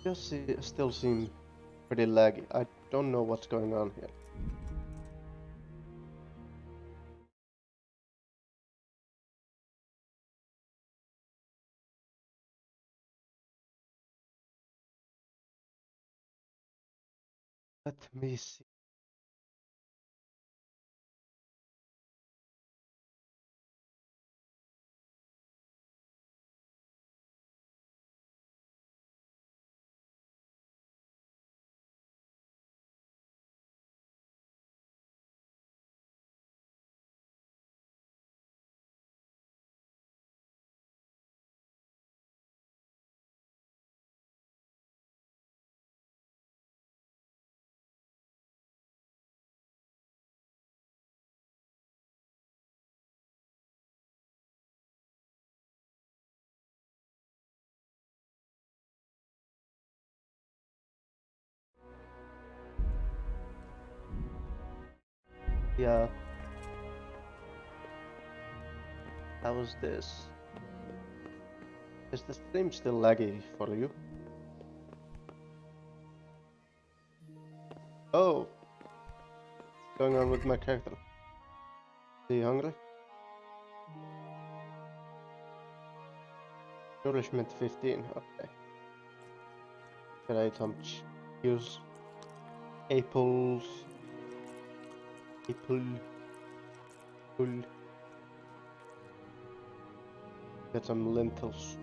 Still seem pretty laggy. I don't know what's going on here. Let me see. Yeah. How was this? Is the stream still laggy for you? Oh! What's going on with my character? Is he hungry? Nourishment 15, okay. Can I eat some cheese? Apples. Apple. Get some lentils.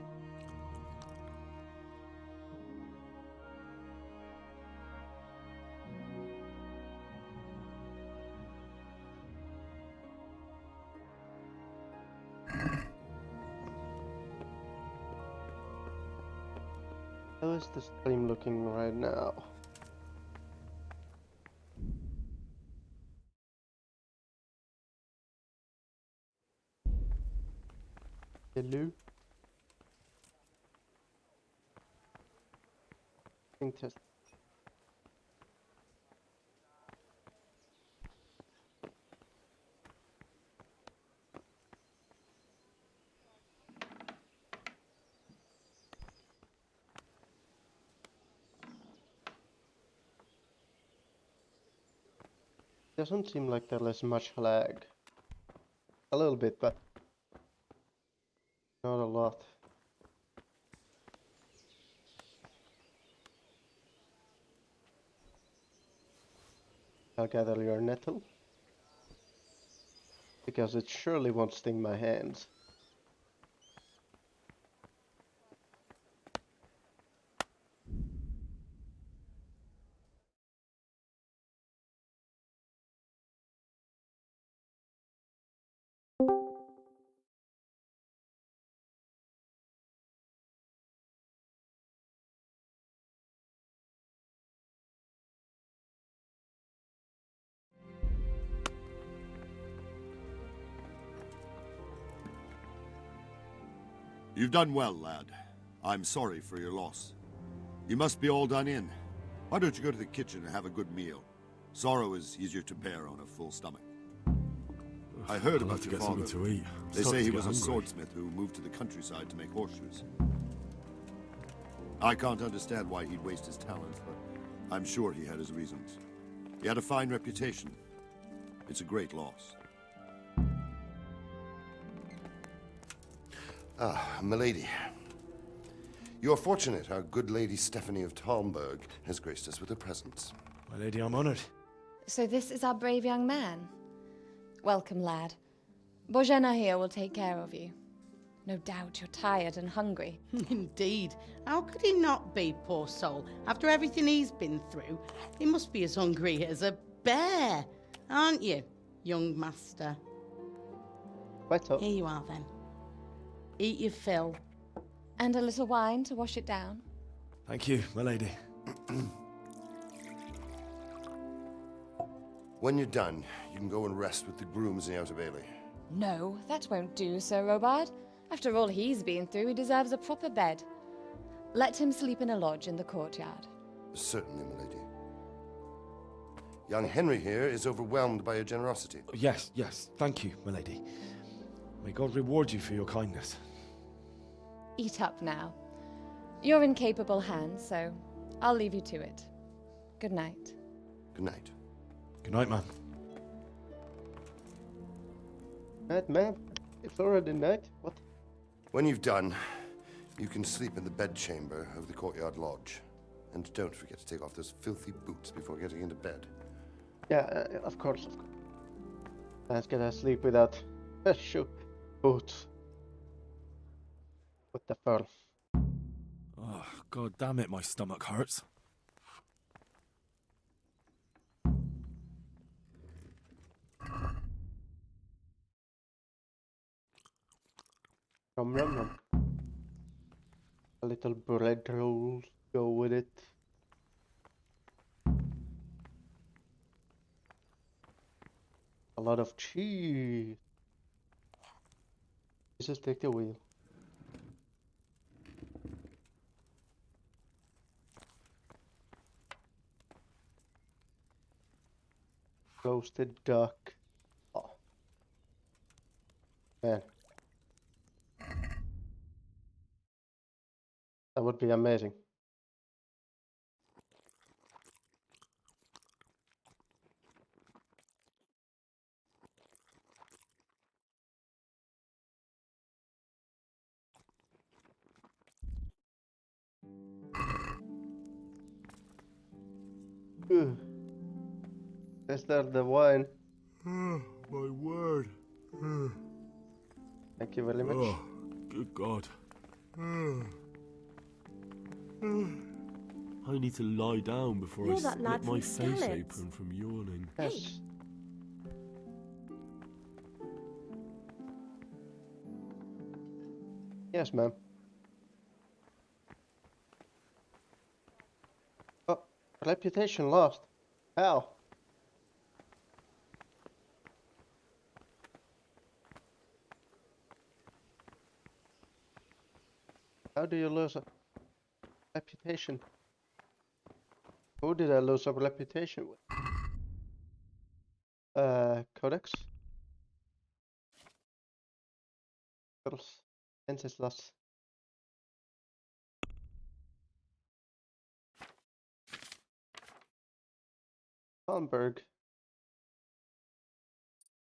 How is the stream looking right now? Hello? Interesting. Doesn't seem like there is much lag. A little bit, but not a lot. I'll gather your nettle, because it surely won't sting my hands. You've done well, lad. I'm sorry for your loss. You must be all done in. Why don't you go to the kitchen and have a good meal? Sorrow is easier to bear on a full stomach. I heard about your father. To eat. They say he was a swordsmith who moved to the countryside to make horseshoes. I can't understand why he'd waste his talent, but I'm sure he had his reasons. He had a fine reputation. It's a great loss. Ah, milady. You are fortunate our good lady Stephanie of Talmberg has graced us with her presence. My lady, I'm honored. So this is our brave young man. Welcome, lad. Bojena here will take care of you. No doubt you're tired and hungry. Indeed. How could he not be, poor soul? After everything he's been through, he must be as hungry as a bear, aren't you, young master? Quite so. Here you are, then. Eat your fill. And a little wine to wash it down. Thank you, my lady. When you're done, you can go and rest with the grooms in the Outer Bailey. No, that won't do, Sir Robard. After all he's been through, he deserves a proper bed. Let him sleep in a lodge in the courtyard. Certainly, milady. Young Henry here is overwhelmed by your generosity. Yes, thank you, my lady. May God reward you for your kindness. Eat up now. You're in capable hands, so I'll leave you to it. Good night. Good night. Good night, man. Night, man. It's already night. What? When you've done, you can sleep in the bedchamber of the courtyard lodge. And don't forget to take off those filthy boots before getting into bed. Yeah, of course, of course. Man's gonna sleep without shoe boots. What the fuck? Oh, God damn it, my stomach hurts. Nom nom nom. A little bread roll, go with it. A lot of cheese. Jesus, take the wheel. Roasted duck. Oh. Man. That would be amazing. Ugh. Is that the wine? My word. Thank you very much. Oh, good God. I need to lie down before You're I that split lad my from face Skellets. open from yawning. Yes. Yes, ma'am. Oh, reputation lost. How? How do you lose a reputation? Who did I lose a reputation with? Codex? Girls. Ancestors. Hamburg.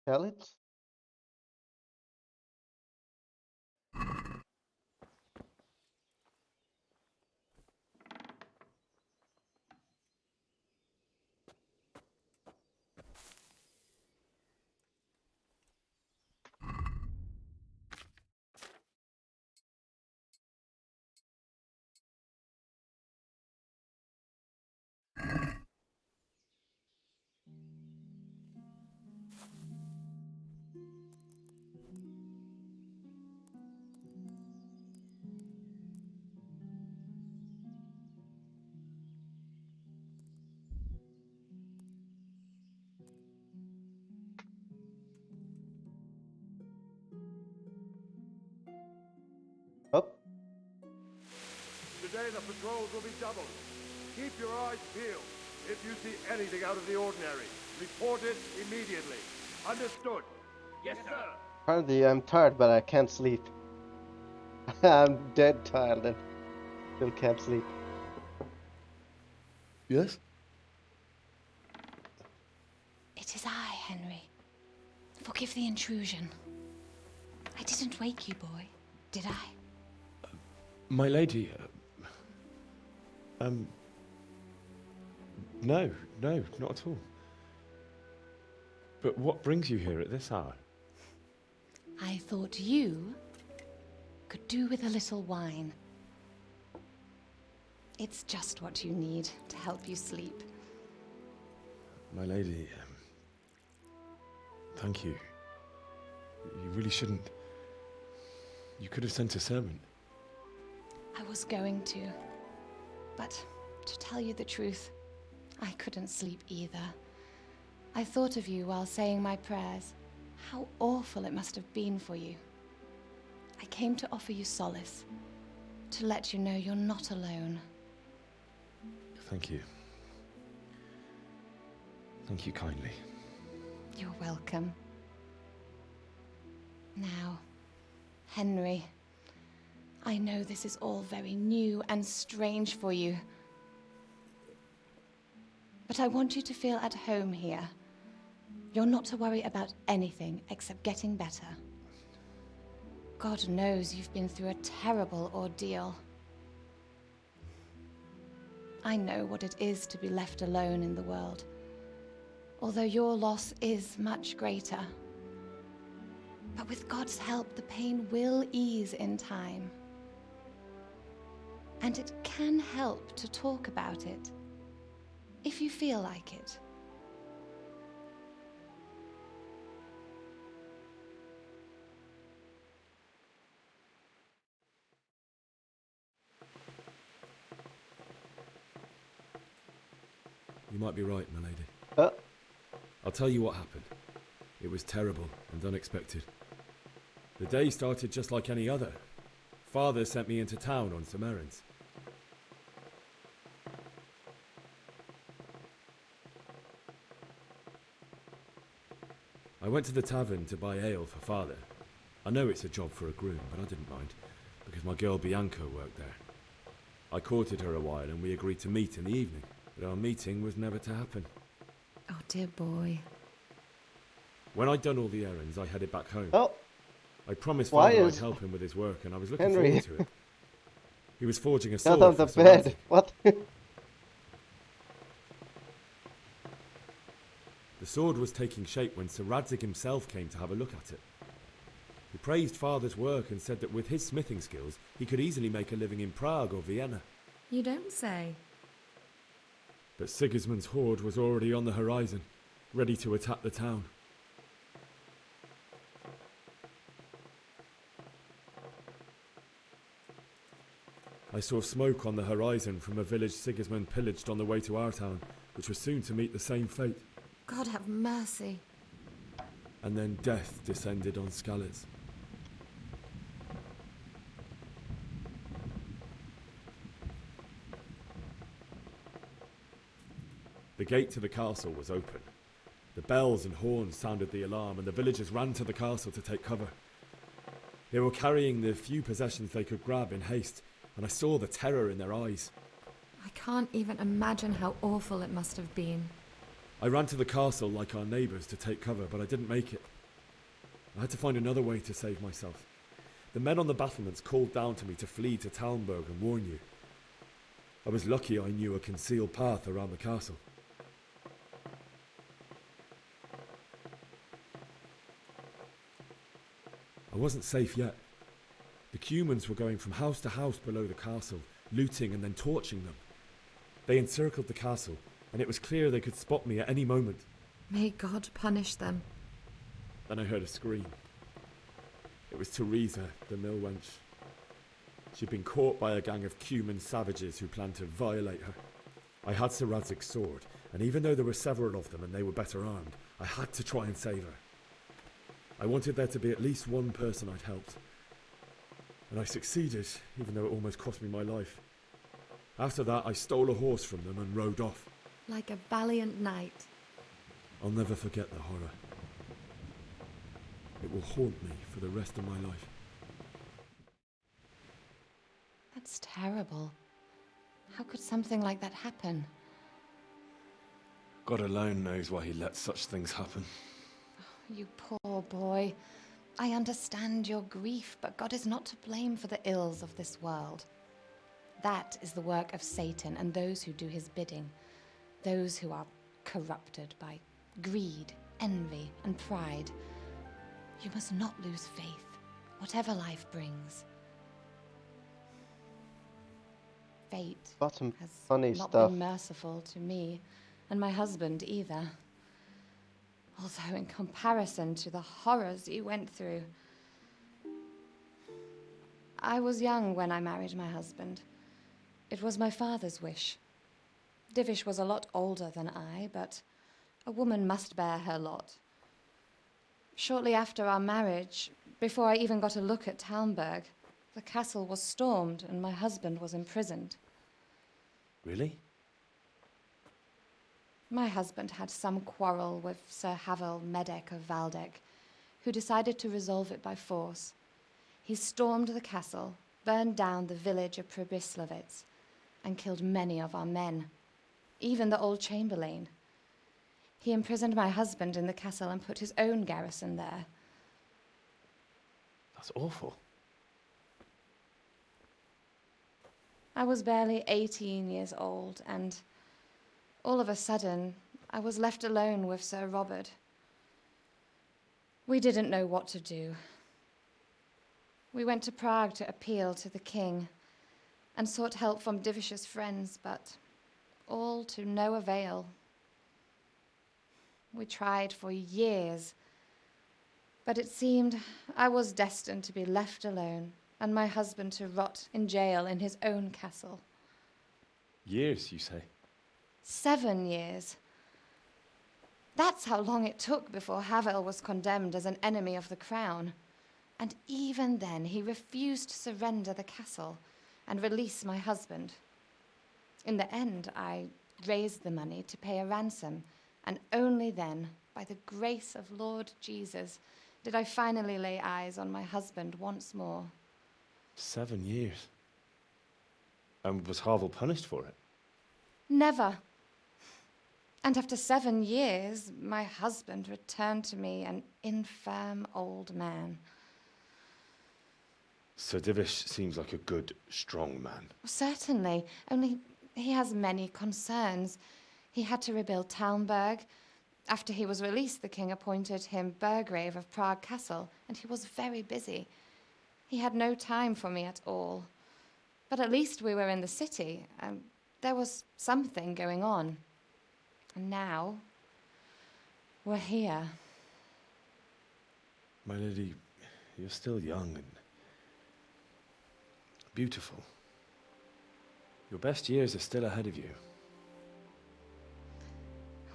Pellets? Oh, Today the patrols will be doubled. Keep your eyes peeled. If you see anything out of the ordinary, report it immediately. Understood? Yes, sir. apparently I'm tired, but I can't sleep. I'm dead tired and still can't sleep. Yes? It is I, Henry. Forgive the intrusion. I didn't wake you, boy, did I? My lady, no, not at all. But what brings you here at this hour? I thought you could do with a little wine. It's just what you need to help you sleep. My lady, thank you. You really shouldn't. You could have sent a servant. I was going to, but to tell you the truth, I couldn't sleep either. I thought of you while saying my prayers. How awful it must have been for you. I came to offer you solace, to let you know you're not alone. Thank you. Thank you kindly. You're welcome. Now, Henry, I know this is all very new and strange for you, But I want you to feel at home here. You're not to worry about anything except getting better. God knows you've been through a terrible ordeal. I know what it is to be left alone in the world, although your loss is much greater. But with God's help, the pain will ease in time. And it can help to talk about it, if you feel like it. You might be right, my lady. Uh, I'll tell you what happened. It was terrible and unexpected. The day started just like any other. Father sent me into town on some errands. I went to the tavern to buy ale for Father. I know it's a job for a groom, but I didn't mind, because my girl Bianca worked there. I courted her a while and we agreed to meet in the evening, but our meeting was never to happen. Oh, dear boy. When I'd done all the errands, I headed back home. oh, I promised Why Father I'd is help him with his work, and I was looking Henry forward to it. He was forging a not sword on for the Sir bed. Isaac. What? The sword was taking shape when Sir Radzig himself came to have a look at it. He praised Father's work and said that with his smithing skills, he could easily make a living in Prague or Vienna. You don't say. But Sigismund's horde was already on the horizon, ready to attack the town. I saw smoke on the horizon from a village Sigismund pillaged on the way to our town, which was soon to meet the same fate. God have mercy. And then death descended on Skalitz. The gate to the castle was open. The bells and horns sounded the alarm, and the villagers ran to the castle to take cover. They were carrying the few possessions they could grab in haste, and I saw the terror in their eyes. I can't even imagine how awful it must have been. I ran to the castle like our neighbours to take cover, but I didn't make it. I had to find another way to save myself. The men on the battlements called down to me to flee to Talmberg and warn you. I was lucky I knew a concealed path around the castle. I wasn't safe yet. The Cumans were going from house to house below the castle, looting and then torching them. They encircled the castle, and it was clear they could spot me at any moment. May God punish them. Then I heard a scream. It was Teresa, the mill wench. She'd been caught by a gang of Cuman savages who planned to violate her. I had Sir Radzig's sword, and even though there were several of them and they were better armed, I had to try and save her. I wanted there to be at least one person I'd helped. And I succeeded, even though it almost cost me my life. After that, I stole a horse from them and rode off. Like a valiant knight. I'll never forget the horror. It will haunt me for the rest of my life. That's terrible. How could something like that happen? God alone knows why he lets such things happen. You poor boy. I understand your grief, but God is not to blame for the ills of this world. That is the work of Satan and those who do his bidding. Those who are corrupted by greed, envy, and pride. You must not lose faith, whatever life brings. Fate Got some has funny not stuff. been merciful to me, and my husband either. Although in comparison to the horrors you went through. I was young when I married my husband. It was my father's wish. Divish was a lot older than I, but a woman must bear her lot. Shortly after our marriage, before I even got a look at Talmberg, the castle was stormed and my husband was imprisoned. Really? My husband had some quarrel with Sir Havel Medek of Valdek, who decided to resolve it by force. He stormed the castle, burned down the village of Pribyslavitz, and killed many of our men. even the old chamberlain. He imprisoned my husband in the castle and put his own garrison there. That's awful. I was barely 18 years old, and all of a sudden, I was left alone with Sir Robert. We didn't know what to do. We went to Prague to appeal to the king and sought help from Divish's friends, but all to no avail. We tried for years, but it seemed I was destined to be left alone and my husband to rot in jail in his own castle. Years, you say? 7 years. That's how long it took before Havel was condemned as an enemy of the crown. And even then, he refused to surrender the castle and release my husband. In the end, I raised the money to pay a ransom, and only then, by the grace of Lord Jesus, did I finally lay eyes on my husband once more. 7 years. And was Havel punished for it? Never. And after 7 years, my husband returned to me an infirm old man. Sir Divish seems like a good, strong man. Certainly, only he has many concerns. He had to rebuild Talmberg. After he was released, the king appointed him Burgrave of Prague Castle, and he was very busy. He had no time for me at all. But at least we were in the city, and there was something going on. And now, we're here. My lady, you're still young and beautiful. Your best years are still ahead of you.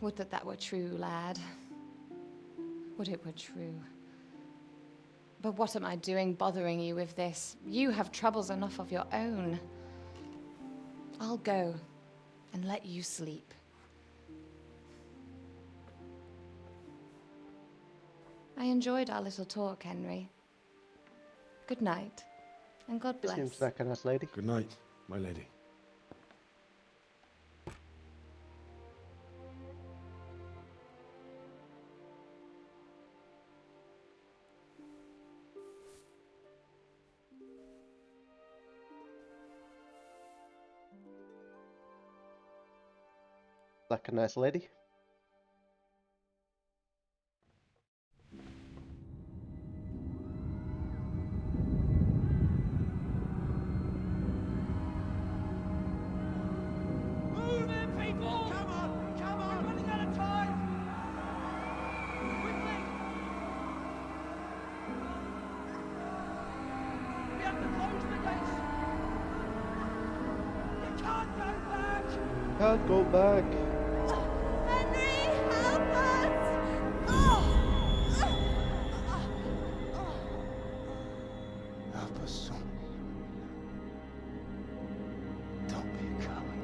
Would that were true, lad. Would it were true. But what am I doing bothering you with this? You have troubles enough of your own. I'll go and let you sleep. I enjoyed our little talk, Henry. Good night, and God bless. Seems like a nice lady. Good night, my lady. Like a nice lady. Move in, people! Come on! Come on! We're running out of time! Quickly! We have to close the gates! You can't go back! Can't go back. Henry, help us! Help us, son. Don't be a coward.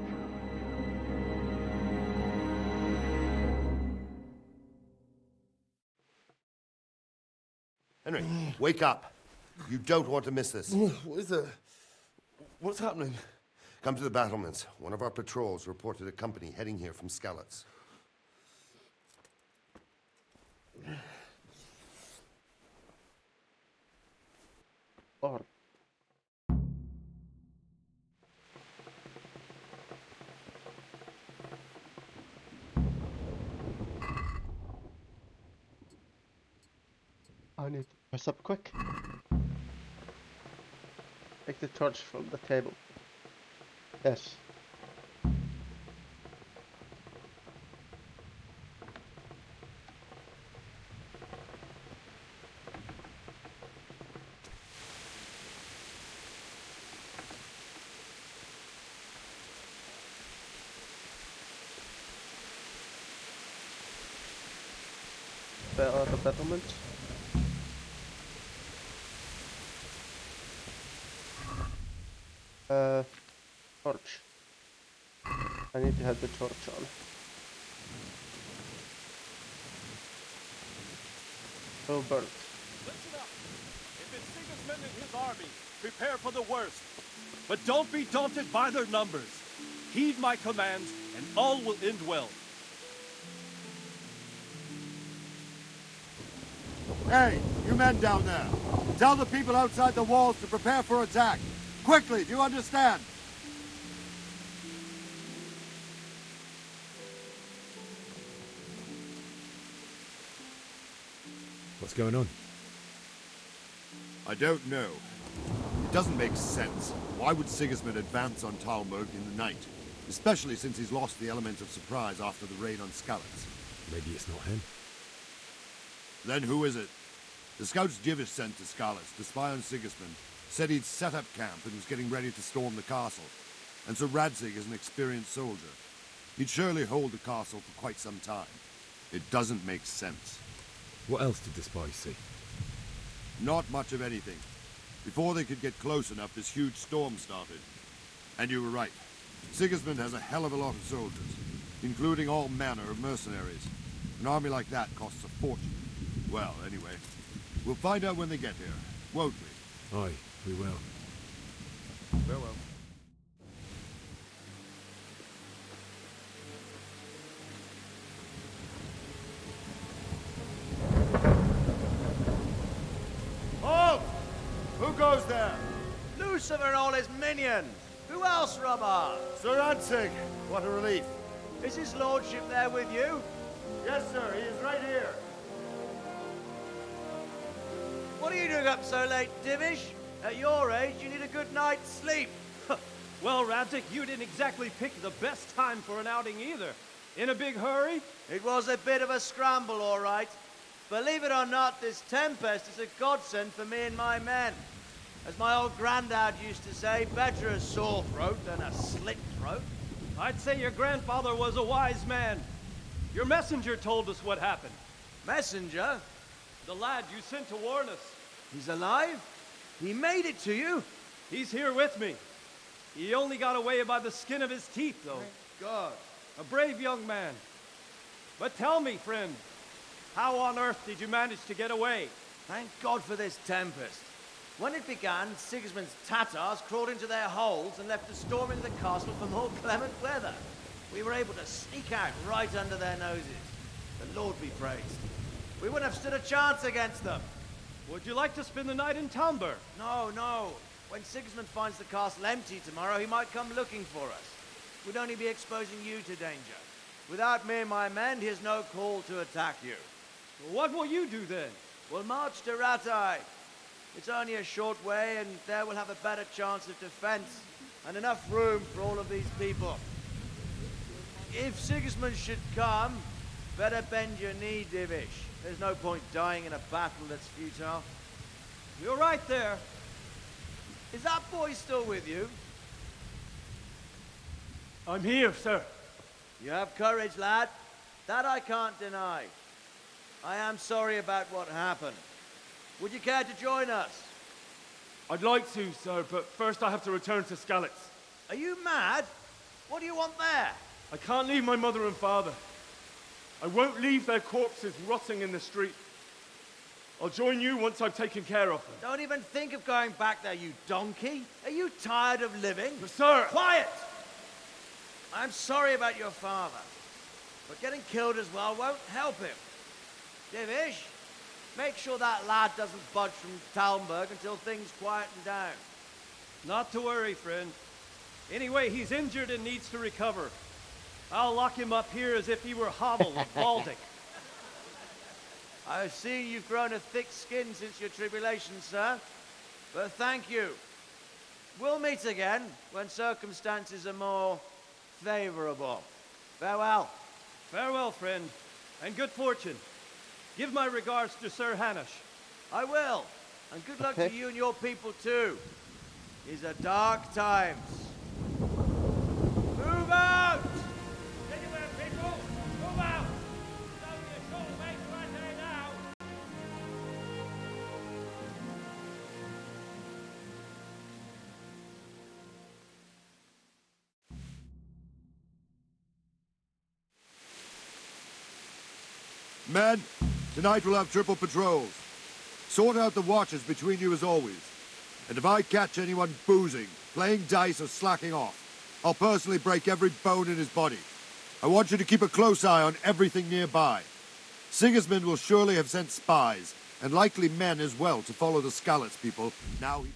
Henry, wake up. You don't want to miss this. What is it? What's happening? Come to the battlements. One of our patrols reported a company heading here from Skalitz. Or I need to press up quick. Take the torch from the table. Yes. Where are the battlements? Torch. I need to have the torch on. Oh, burnt. Listen up! If it's Sigismund and his army, prepare for the worst. But don't be daunted by their numbers. Heed my commands and all will end well. Hey, you men down there. Tell the people outside the walls to prepare for attack. Quickly, do you understand? What's going on? I don't know. It doesn't make sense. Why would Sigismund advance on Talmberg in the night? Especially since he's lost the element of surprise after the raid on Skalitz. Maybe it's not him. Then who is it? The scouts Jivish sent to Skalitz to spy on Sigismund said he'd set up camp and was getting ready to storm the castle. And so Radzig is an experienced soldier. He'd surely hold the castle for quite some time. It doesn't make sense. What else did the spies see? Not much of anything. Before they could get close enough, this huge storm started. And you were right. Sigismund has a hell of a lot of soldiers, including all manner of mercenaries. An army like that costs a fortune. Well, anyway, we'll find out when they get here, won't we? Aye, we will. Farewell. Halt! Who goes there? Lucifer and all his minions. Who else, Robert? Sir Ansig. What a relief. Is his lordship there with you? Yes, sir. He is right here. What are you doing up so late, Divish? At your age, you need a good night's sleep. Well, Radzig, you didn't exactly pick the best time for an outing either. In a big hurry? It was a bit of a scramble, all right. Believe it or not, this tempest is a godsend for me and my men. As my old granddad used to say, better a sore throat than a slit throat. I'd say your grandfather was a wise man. Your messenger told us what happened. Messenger? The lad you sent to warn us. He's alive? He made it to you? He's here with me. He only got away by the skin of his teeth, though. Thank God. A brave young man. But tell me, friend, how on earth did you manage to get away? Thank God for this tempest. When it began, Sigismund's Tatars crawled into their holes and left us storming the castle for more clement weather. We were able to sneak out right under their noses. The Lord be praised. We wouldn't have stood a chance against them. Would you like to spend the night in Talmberg? No, no. When Sigismund finds the castle empty tomorrow, he might come looking for us. We'd only be exposing you to danger. Without me and my men, he has no call to attack you. What will you do then? We'll march to Ratai. It's only a short way, and there we'll have a better chance of defense and enough room for all of these people. If Sigismund should come, better bend your knee, Divish. There's no point dying in a battle that's futile. You're right there. Is that boy still with you? I'm here, sir. You have courage, lad. That I can't deny. I am sorry about what happened. Would you care to join us? I'd like to, sir, but first I have to return to Skalitz. Are you mad? What do you want there? I can't leave my mother and father. I won't leave their corpses rotting in the street. I'll join you once I've taken care of them. Don't even think of going back there, you donkey. Are you tired of living? But sir! Quiet! I'm sorry about your father, but getting killed as well won't help him. Divish, make sure that lad doesn't budge from Talmberg until things quieten down. Not to worry, friend. Anyway, he's injured and needs to recover. I'll lock him up here as if he were Havel of Baltic. I see you've grown a thick skin since your tribulation, sir. But thank you. We'll meet again when circumstances are more favorable. Farewell. Farewell, friend, and good fortune. Give my regards to Sir Hanush. I will. And good luck Okay. to you and your people, too. These are dark times. Move out! Anywhere, people! Move out! It's only a short way to Ratai now! Men, tonight we'll have triple patrols. Sort out the watches between you as always. And if I catch anyone boozing, playing dice or slacking off, I'll personally break every bone in his body. I want you to keep a close eye on everything nearby. Sigismund will surely have sent spies, and likely men as well, to follow the Skalitz people. Now he...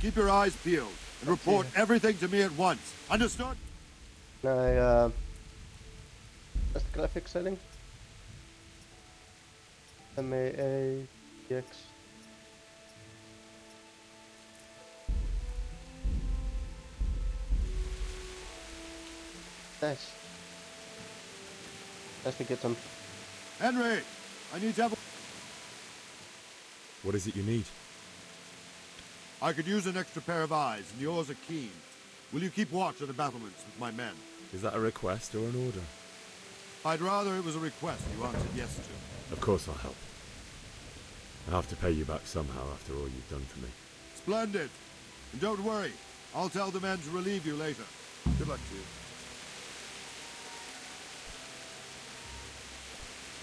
Keep your eyes peeled, and report everything to me at once. Understood? Can I, just graphic setting? MAA, DX. Nice. Nice to get some. Henry, I need to have... What is it you need? I could use an extra pair of eyes, and yours are keen. Will you keep watch on the battlements with my men? Is that a request or an order? I'd rather it was a request you answered yes to. Of course I'll help. I have to pay you back somehow after all you've done for me. Splendid. And don't worry, I'll tell the men to relieve you later. Good luck to you.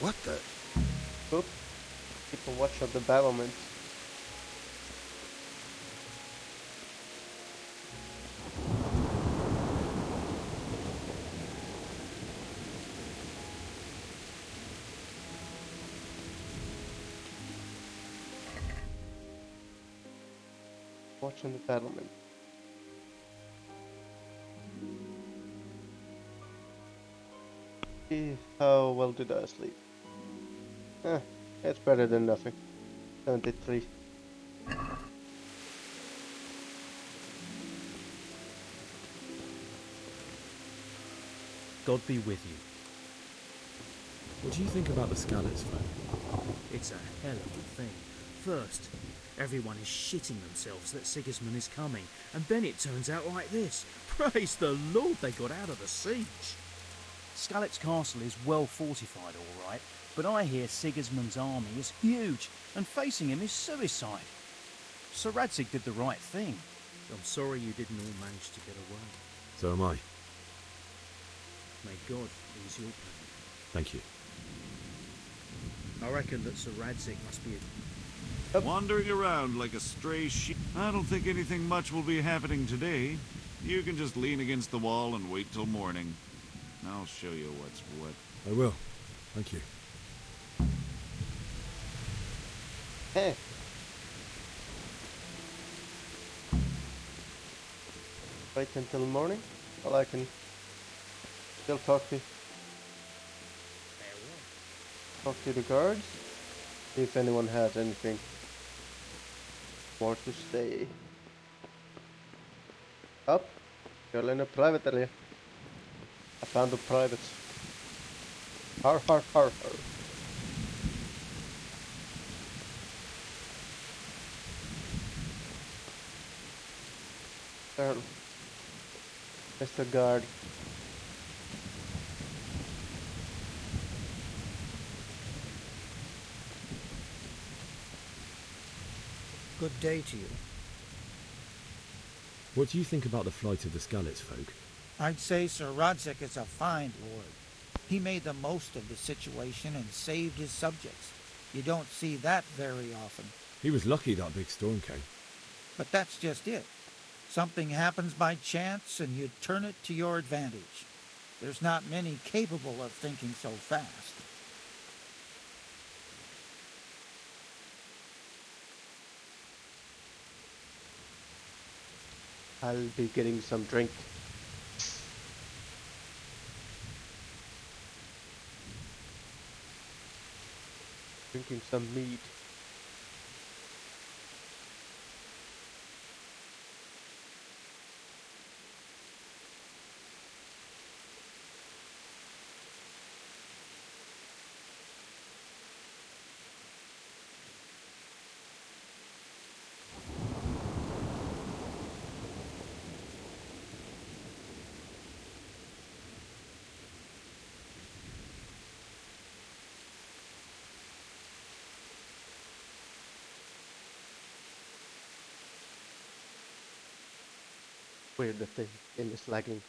What the? Oop. Keep a watch of the battlements. Watching the battlement. How well did I sleep? It's better than nothing. 73. God be with you. What do you think about the Skalitz folk? It's a hell of a thing. First, everyone is shitting themselves that Sigismund is coming, and then it turns out like this. Praise the Lord they got out of the siege. Skalitz Castle is well fortified, all right, but I hear Sigismund's army is huge, and facing him is suicide. Sir Radzig did the right thing. I'm sorry you didn't all manage to get away. So am I. May God ease your pain. Thank you. I reckon that Sir Radzig must be wandering around like a stray sheep. I don't think anything much will be happening today. You can just lean against the wall and wait till morning. I'll show you what's what. I will. Thank you. Hey. Wait until morning? Well, I can still talk to the guards. See if anyone has anything more to say. Up. You're in a private area. I found the privates. Har har har har. There. Mr. Guard. Good day to you. What do you think about the flight of the Skalitz folk? I'd say Sir Radzig is a fine lord. He made the most of the situation and saved his subjects. You don't see that very often. He was lucky that big storm came. But that's just it. Something happens by chance and you turn it to your advantage. There's not many capable of thinking so fast. I'll be getting some drink. Drinking some mead. Weird that the game is lagging.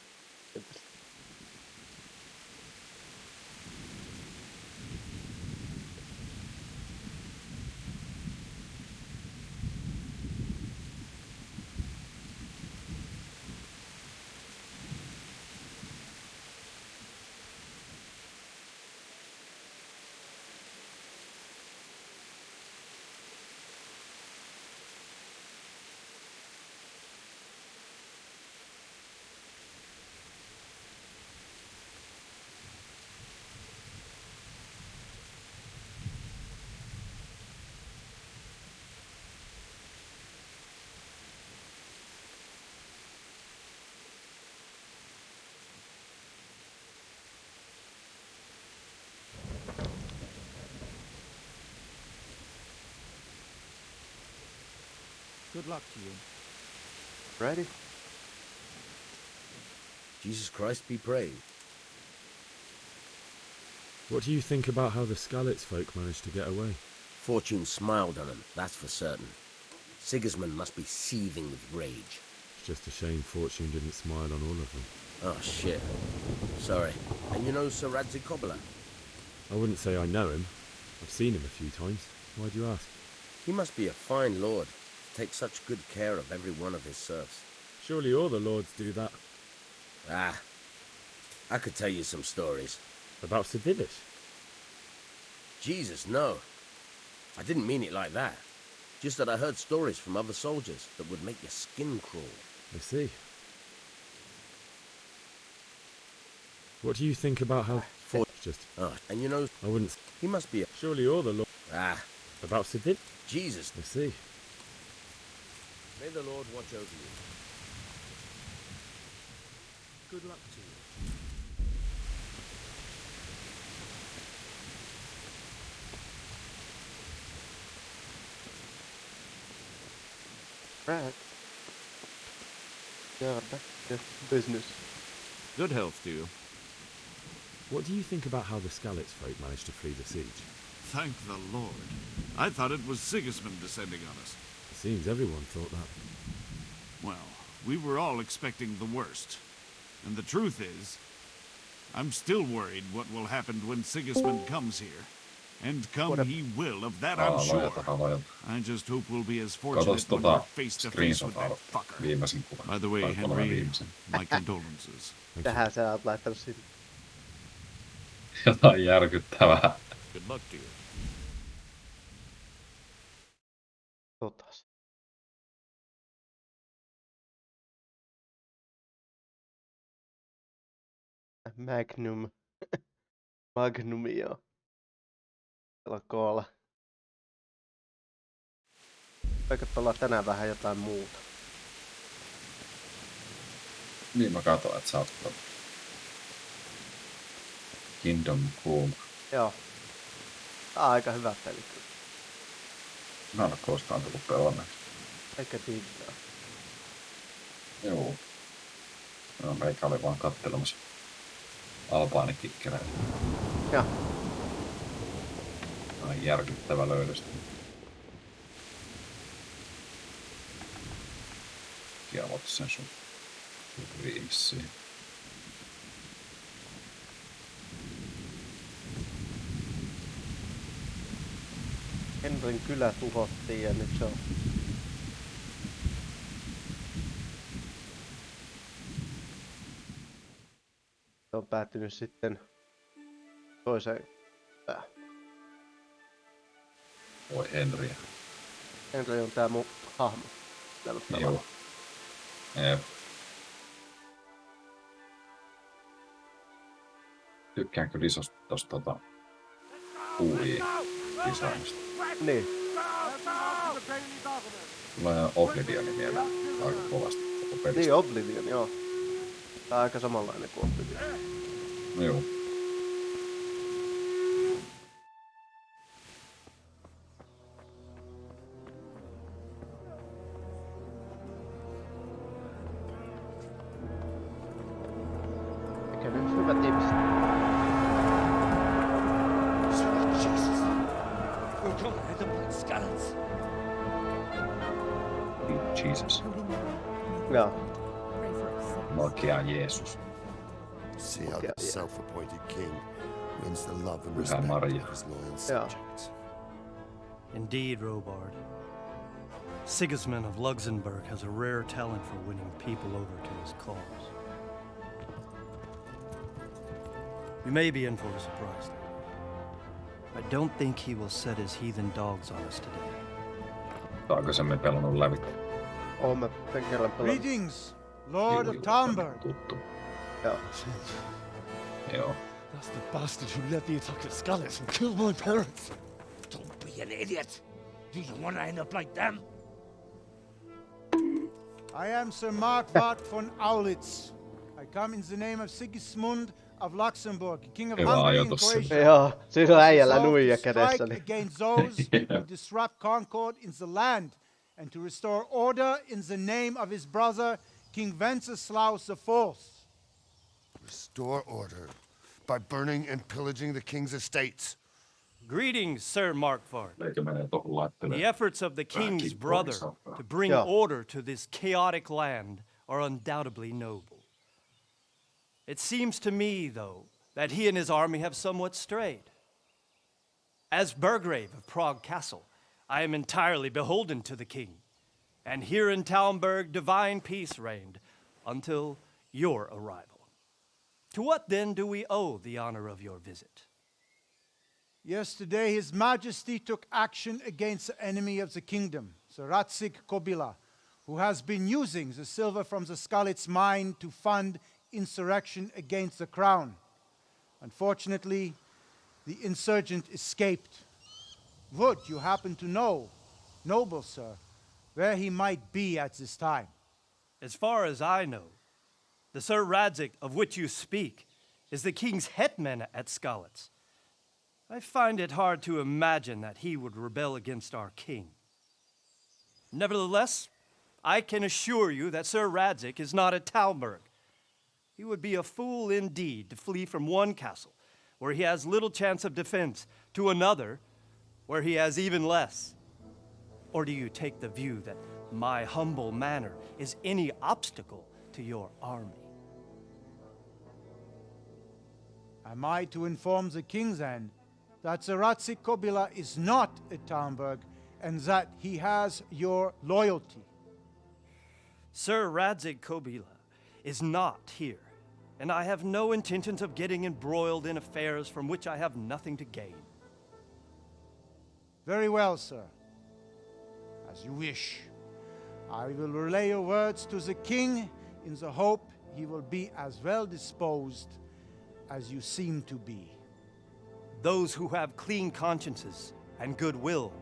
Good luck to you. Ready? Jesus Christ be praised. What do you think about how the Skalitz folk managed to get away? Fortune smiled on him, that's for certain. Sigismund must be seething with rage. It's just a shame Fortune didn't smile on all of them. Oh, shit. Sorry. And you know Sir Radzikobler? I wouldn't say I know him. I've seen him a few times. Why do you ask? He must be a fine lord. Takes such good care of every one of his serfs. Surely all the lords do that. Ah, I could tell you some stories. About Sir Divish? Jesus, no. I didn't mean it like that. Just that I heard stories from other soldiers that would make your skin crawl. I see. What do you think about how... Just... Oh, and you know... I wouldn't... He must be a... Surely all the lords... Ah. About Sir Divish? Jesus. I see. May the Lord watch over you. Good luck to you. Right. Yeah, back to business. Good health to you. What do you think about how the Skalitz folk managed to flee the siege? Thank the Lord. I thought it was Sigismund descending on us. It seems everyone thought that. Well, we were all expecting the worst. And the truth is, I'm still worried what will happen when Sigismund comes here. And come he will, of that I'm sure. I just hope we'll be as fortunate when we're face to face with that fucker. By the way, Henry, my condolences. Tähän sä oot laittanut sinne. Jotain järkyttävää. Good luck to you. Totas. Magnum. Magnumia. Alkaa. Vaikka pelaa tänään vähän jotain muuta. Niin mä katsoin, että sä oot Kingdom Come. Joo. Tää on aika hyvä peli kyllä. Mä en ole koskaan tullut pelanneeksi. Eikä diggaa. Joo. No, meikä oli vaan kattelemassa albaanikikkeleitä. Joo. Ai järkyttävä löydös. Kiavot sen sun viimeisiin. Henrin kylä tuhottiin ja nyt se on päätynyt sitten toiseen päähän. Voi Henriä. Henri on tää mun hahmo. Joo. Jep. Tykkään kyllä isosta tosta UI-designista. Niin. Tulee Oblivionin mieleen aika kovasti koko pelistä. Niin, Oblivion, joo. Tää on aika samanlainen kuin Oblivion. Joo. Mikä nyt hyvä tips. Sweet Jesus. We're gonna hit them like skeletons. Jesus. Joo. Oikea Jeesus. See how Yeah, the yeah. self-appointed king wins the love and Pyhä respect Maria. of his loyal Yeah. subjects. Indeed, Robard. Sigismund of Luxembourg has a rare talent for winning people over to his cause. You may be in for a surprise, though. I don't think he will set his heathen dogs on us today. Aikaisemmin pelannut lävitse. Oon mä tän kerran pelannut. Greetings, Lord of Juu, Talmberg. tuttu. Joo. Joo. That's the bastard who led the attack at Scarlet and killed my parents. Don't be an idiot. Do you want to end up like them? I am Sir Markvart von Aulitz. I come in the name of Sigismund of Luxembourg, King of Hyvä Hungary and ajoitus. Croatia. Joo, siinä on äijällä Resolved nuija to kädessä. strike Niin. against those who disrupt concord in the land, and to restore order in the name of his brother, King Wenceslaus IV. Restore order by burning and pillaging the king's estates. Greetings, Sir Markvart. Eikö mene tuohon laitteleen? The efforts of the king's brother to bring Yeah. order to this chaotic land are undoubtedly noble. It seems to me, though, that he and his army have somewhat strayed. As Burgrave of Prague Castle, I am entirely beholden to the king, and here in Talmberg divine peace reigned until your arrival. To what then do we owe the honor of your visit? Yesterday, His Majesty took action against the enemy of the kingdom, Sir Ratsik Kobila, who has been using the silver from the Skalitz mine to fund insurrection against the crown. Unfortunately, the insurgent escaped. Would you happen to know, noble sir, where he might be at this time? As far as I know, the Sir Radzik of which you speak is the king's hetman at Skalitz. I find it hard to imagine that he would rebel against our king. Nevertheless, I can assure you that Sir Radzik is not at Talmberg. He would be a fool indeed to flee from one castle, where he has little chance of defense, to another, where he has even less. Or do you take the view that my humble manner is any obstacle to your army? Am I to inform the king then that Sir Ratsik Kobila is not at Talmberg and that he has your loyalty? Sir Radzik Kobila is not here, and I have no intentions of getting embroiled in affairs from which I have nothing to gain. Very well, sir. As you wish. I will relay your words to the king in the hope he will be as well disposed as you seem to be. Those who have clean consciences and goodwill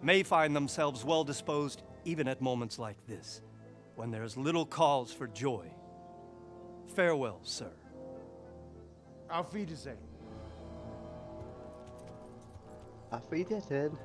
may find themselves well disposed even at moments like this, when there is little cause for joy. Farewell, sir. Auf Wiedersehen. Auf Wiedersehen.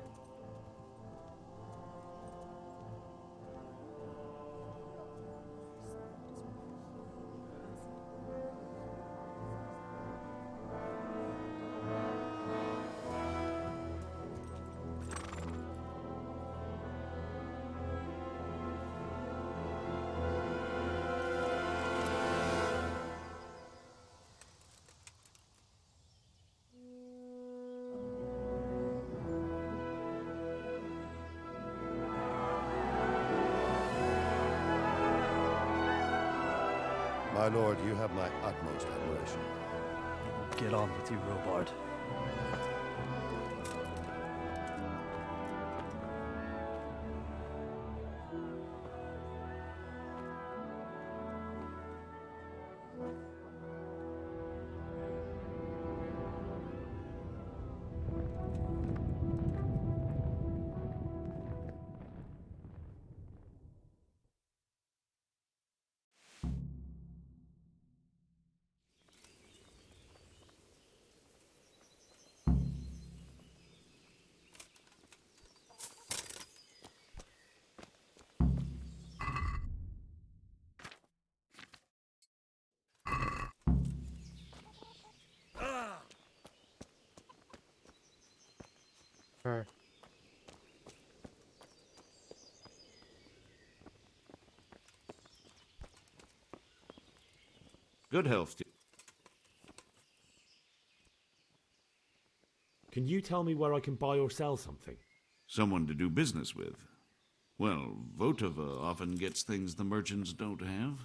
My lord, you have my utmost admiration. Get on with you, Robard. Good health to you. Can you tell me where I can buy or sell something? Someone to do business with. Well, Votova often gets things the merchants don't have.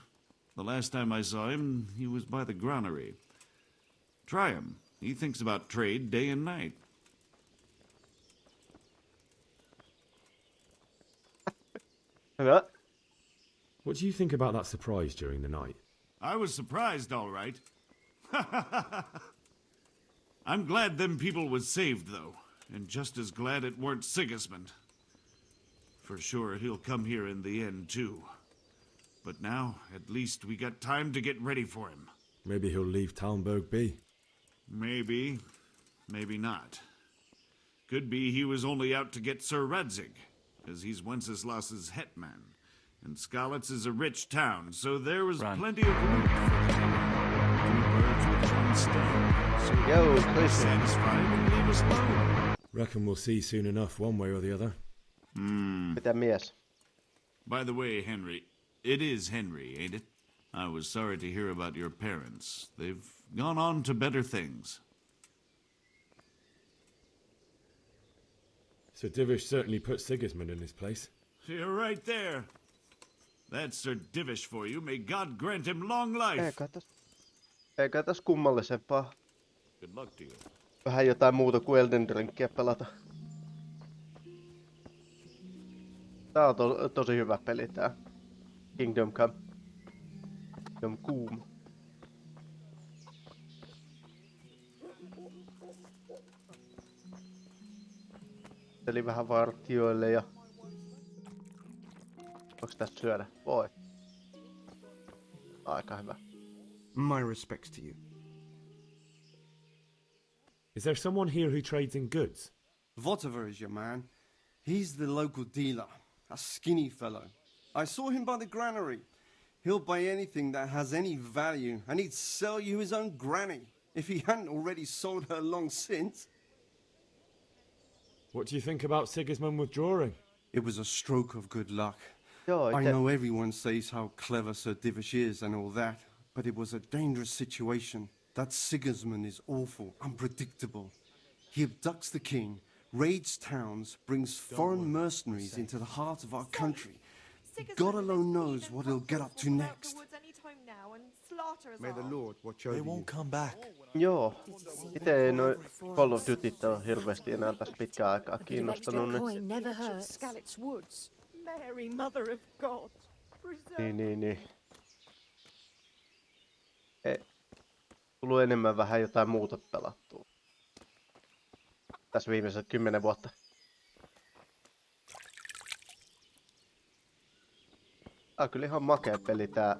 The last time I saw him, he was by the granary. Try him. He thinks about trade day and night. Hyvä. What do you think about that surprise during the night? I was surprised, all right. I'm glad them people was saved, though, and just as glad it weren't Sigismund. For sure, he'll come here in the end, too. But now, at least we got time to get ready for him. Maybe he'll leave Talmberg be. Maybe. Maybe not. Could be he was only out to get Sir Radzig, as he's Wenceslas's hetman. And Skalitz is a rich town, so there was plenty of loot for them. 2 birds with 1 stone. So Yo, be satisfied and leave us alone. Reckon we'll see soon enough, one way or the other. Mitä mies? By the way, Henry, it is Henry, ain't it? I was sorry to hear about your parents. They've gone on to better things. Sir Divish certainly put Sigismund in his place. You're right there. That's Sir Divish for you. May God grant him long life. Eikä tässä kummallisempaa. Good luck to you. Vähän jotain muuta kuin Elden Ringia pelata. Tää on tosi hyvä peli tää. Kingdom Come. Kingdom Come. Eli vähän vartioille ja... Voiko tästä syödä? Voi. Aika hyvä. My respects to you. Is there someone here who trades in goods? Votova is your man. He's the local dealer, a skinny fellow. I saw him by the granary. He'll buy anything that has any value, and he'd sell you his own granny, if he hadn't already sold her long since. What do you think about Sigismund withdrawing? It was a stroke of good luck. Joo, I know everyone says how clever Sir Divish is and all that, but it was a dangerous situation. That Sigismund is awful, unpredictable. He abducts the king, raids towns, brings foreign mercenaries into the heart of our country. God alone knows what he'll get up to next. May the Lord watch over They won't come back. Joo. Itse ei noin Call of Dutyt ole hirveästi enää tässä pitkään aikaa kiinnostanut. Skalitz Woods. Mary, Mother of God. Niin. Tullut enemmän vähän jotain muuta pelattua. Tässä viimeiset 10 vuotta. Tää on kyllä ihan makea peli tää.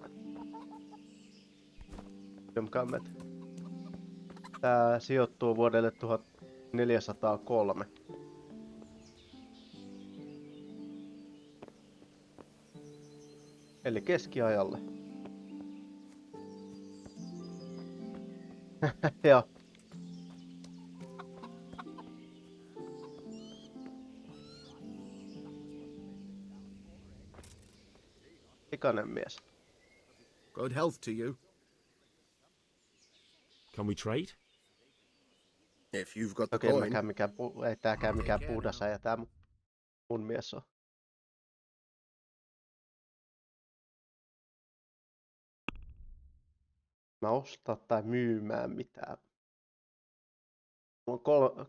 Tää sijoittuu vuodelle 1403. Eli keskiajalle. Joo. Ikainen mies. Good health to you. Can we trade? If you've got the Okei, coin. ei tääkään mikään puhdasäjä tää mun mies on. Mä ostaa tai myymään mitään. Mulla on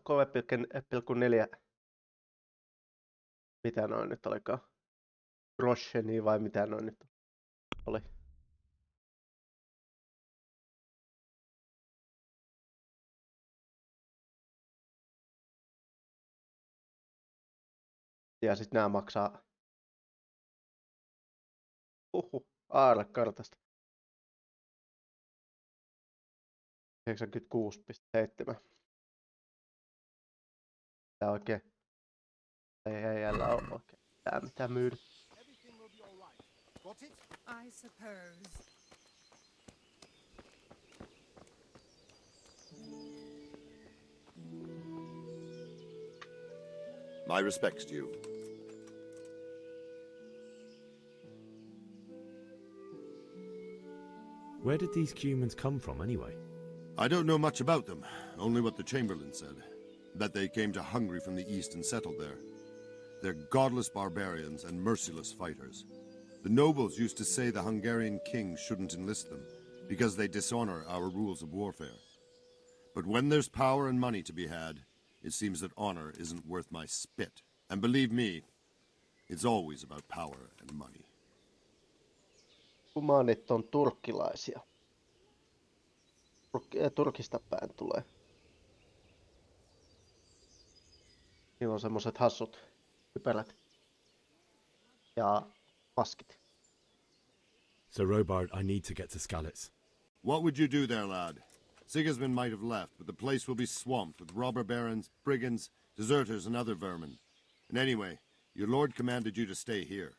3,4. Mitä noin nyt olikaan? Groscheni vai mitä noin nyt oli? Ja sit nää maksaa... aarrekartasta. 96,7. Tää oikein. Ei jällä oo oikein. Tää mitä myydä. I suppose. My respects to you. Where did these humans come from, anyway? I don't know much about them, only what the Chamberlain said. That they came to Hungary from the east and settled there. They're godless barbarians and merciless fighters. The nobles used to say the Hungarian king shouldn't enlist them, because they dishonor our rules of warfare. But when there's power and money to be had, it seems that honor isn't worth my spit. And believe me, it's always about power and money. Kumanit on turkkilaisia. Turkista päin tulee. Niillä on semmoset hassut kypärät ja maskit. So, Robard, I need to get to Skalitz. What would you do there, lad? Sigismund might have left, but the place will be swamped with robber barons, brigands, deserters, and other vermin. And anyway, your lord commanded you to stay here.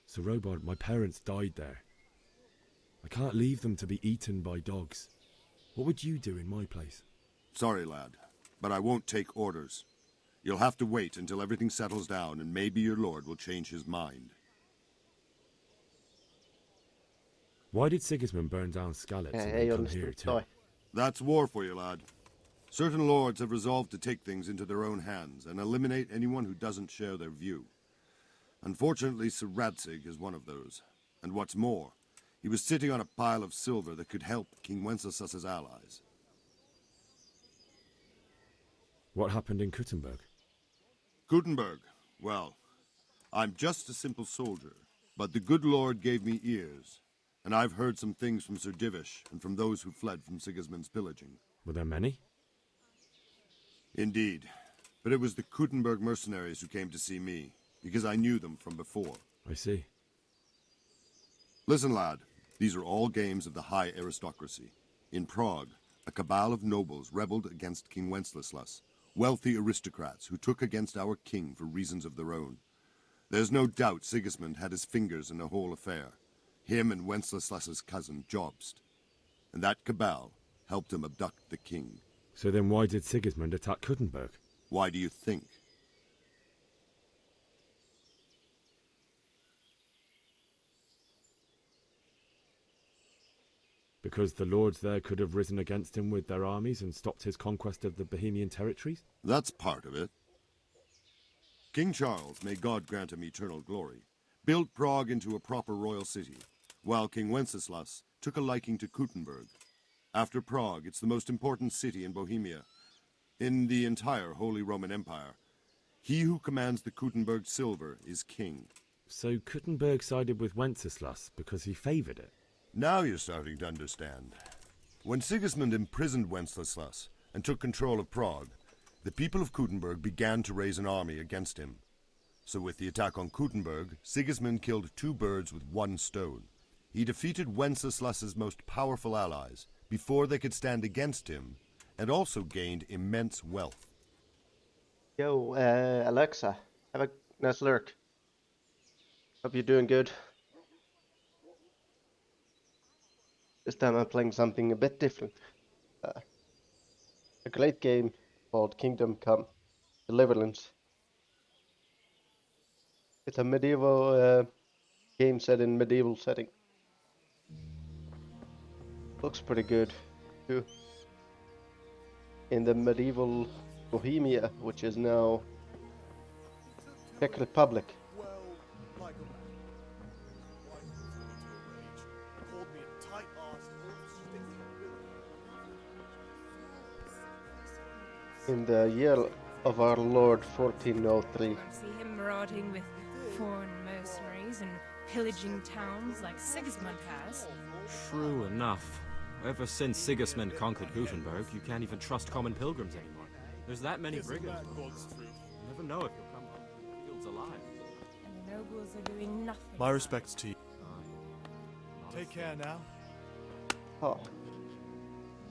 So, Robard, my parents died there. I can't leave them to be eaten by dogs. What would you do in my place? Sorry, lad, but I won't take orders. You'll have to wait until everything settles down, and maybe your lord will change his mind. Why did Sigismund burn down Skalitz and then come here too? That's war for you, lad. Certain lords have resolved to take things into their own hands and eliminate anyone who doesn't share their view. Unfortunately, Sir Radzig is one of those. And what's more, he was sitting on a pile of silver that could help King Wenceslas's allies. What happened in Kuttenberg? Kuttenberg? Well, I'm just a simple soldier, but the good Lord gave me ears, and I've heard some things from Sir Divish and from those who fled from Sigismund's pillaging. Were there many? Indeed, but it was the Kuttenberg mercenaries who came to see me, because I knew them from before. I see. Listen, lad, these are all games of the high aristocracy. In Prague, a cabal of nobles rebelled against King Wenceslas, wealthy aristocrats who took against our king for reasons of their own. There's no doubt Sigismund had his fingers in the whole affair, him and Wenceslas's cousin Jobst. And that cabal helped him abduct the king. So then why did Sigismund attack Kuttenberg? Why do you think? Because the lords there could have risen against him with their armies and stopped his conquest of the Bohemian territories? That's part of it. King Charles, may God grant him eternal glory, built Prague into a proper royal city, while King Wenceslas took a liking to Kuttenberg. After Prague, it's the most important city in Bohemia, in the entire Holy Roman Empire. He who commands the Kuttenberg silver is king. So Kuttenberg sided with Wenceslas because he favoured it? Now you're starting to understand. When Sigismund imprisoned Wenceslas and took control of Prague, the people of Kuttenberg began to raise an army against him. So with the attack on Kuttenberg, Sigismund killed two birds with one stone. He defeated Wenceslas's most powerful allies before they could stand against him, and also gained immense wealth. Yo, Alexa, have a nice lurk. Hope you're doing good. This time I'm playing something a bit different. A great game called Kingdom Come: Deliverance. It's a medieval game set in medieval setting. Looks pretty good too. In the medieval Bohemia, which is now Czech Republic. In the year of our Lord 1403. See him marauding with foreign mercenaries and pillaging towns like Sigismund has. True enough. Ever since Sigismund conquered Gutenberg, you can't even trust common pilgrims anymore. There's that many brigands. You never know if you'll come home from the fields alive. And the nobles are doing nothing. My respects to you. Take care now. Oh.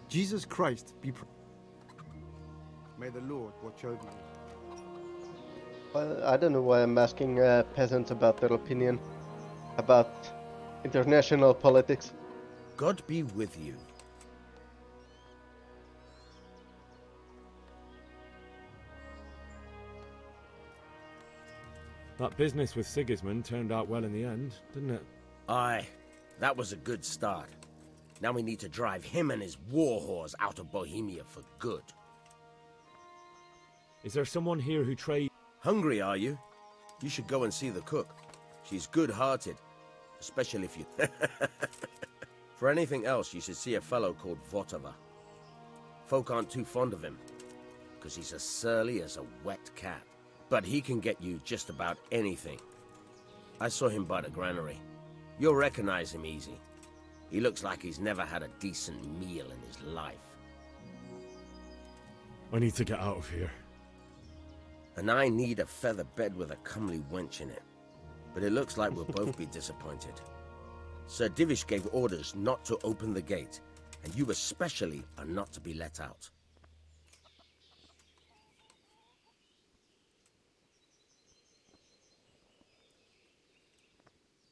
Jesus Christ be praised. May the Lord watch over you. Well, I don't know why I'm asking peasants about their opinion about international politics. God be with you. That business with Sigismund turned out well in the end, didn't it? Aye, that was a good start. Now we need to drive him and his war whores out of Bohemia for good. Is there someone here who trades? Hungry, are you? You should go and see the cook. She's good-hearted, especially if you... For anything else, you should see a fellow called Votava. Folk aren't too fond of him, because he's as surly as a wet cat. But he can get you just about anything. I saw him by the granary. You'll recognize him easy. He looks like he's never had a decent meal in his life. I need to get out of here. And I need a feather bed with a comely wench in it. But it looks like we'll both be disappointed. Sir Divish gave orders not to open the gate, and you especially are not to be let out.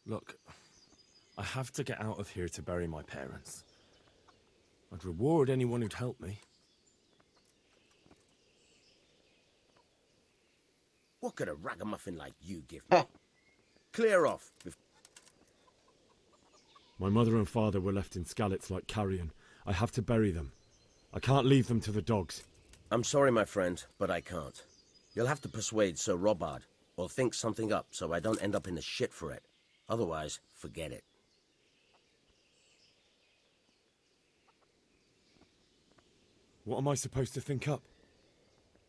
Look, I have to get out of here to bury my parents. I'd reward anyone who'd help me. What could a ragamuffin like you give me? Clear off. My mother and father were left in Skalitz like carrion. I have to bury them. I can't leave them to the dogs. I'm sorry, my friend, but I can't. You'll have to persuade Sir Robard, or think something up so I don't end up in the shit for it. Otherwise, forget it. What am I supposed to think up?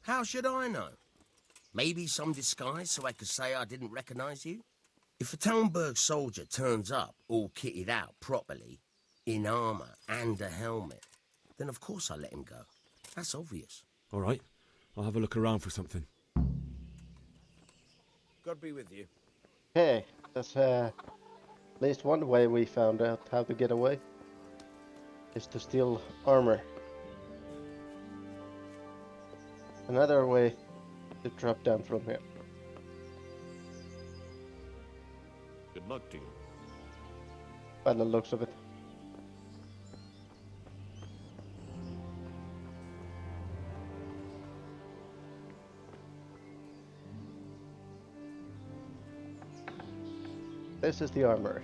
How should I know? Maybe some disguise so I could say I didn't recognize you? If a Talmberg soldier turns up all kitted out properly, in armor and a helmet, then of course I let him go. That's obvious. All right, I'll have a look around for something. God be with you. Hey, that's at least one way we found out how to get away. Is to steal armor. Another way to drop down from here. Good luck to you. By the looks of it. This is the armory.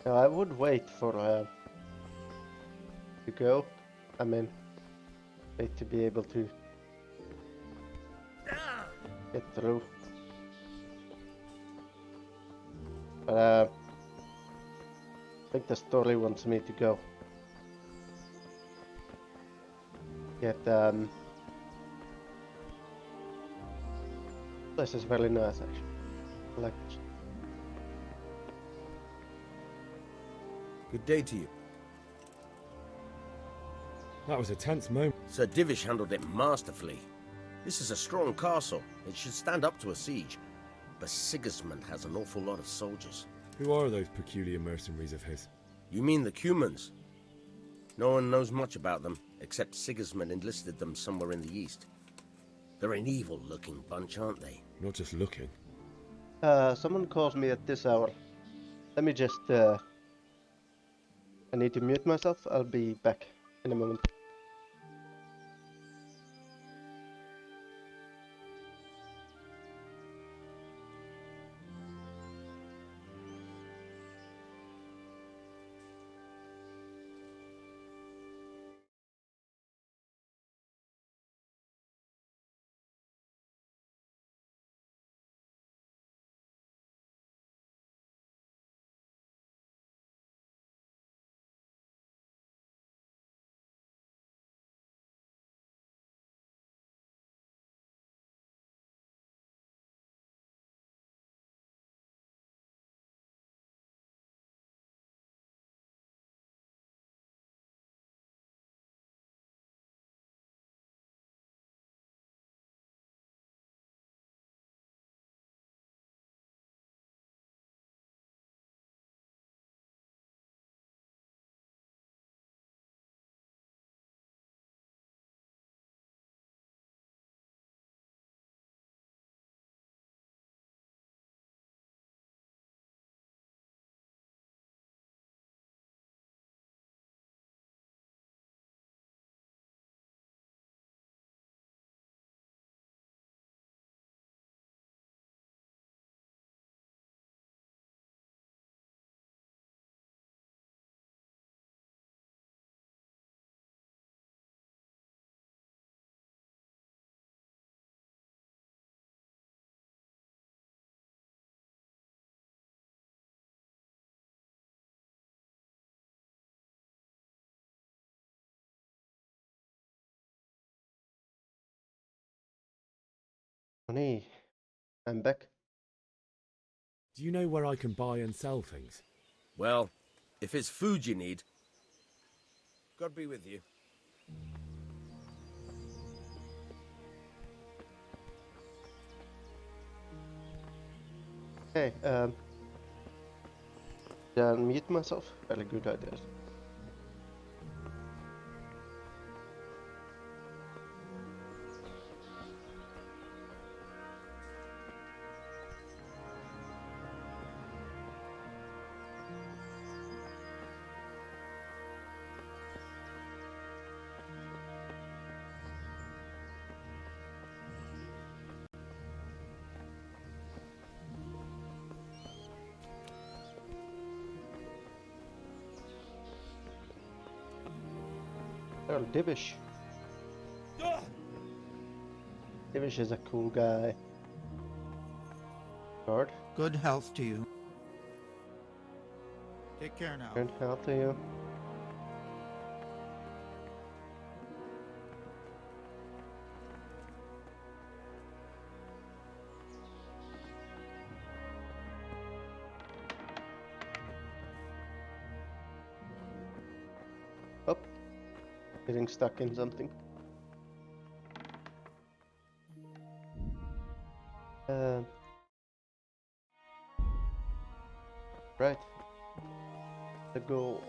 Now I would wait for to go. I mean, wait to be able to get through. But I think the story wants me to go. Get this is really nice actually. I like this. Good day to you. That was a tense moment. Sir Divish handled it masterfully. This is a strong castle. It should stand up to a siege. But Sigismund has an awful lot of soldiers. Who are those peculiar mercenaries of his? You mean the Cumans? No one knows much about them, except Sigismund enlisted them somewhere in the east. They're an evil-looking bunch, aren't they? Not just looking. Someone calls me at this hour. Let me just, I need to mute myself. I'll be back in a moment. Honey, I'm back. Do you know where I can buy and sell things? Well, if it's food you need, God be with you. Hey, did I unmute myself? Very good idea. Earl Divish. Divish is a cool guy. Guard. Good health to you. Take care now. Good health to you. Oh, getting stuck in something. Right. The goal.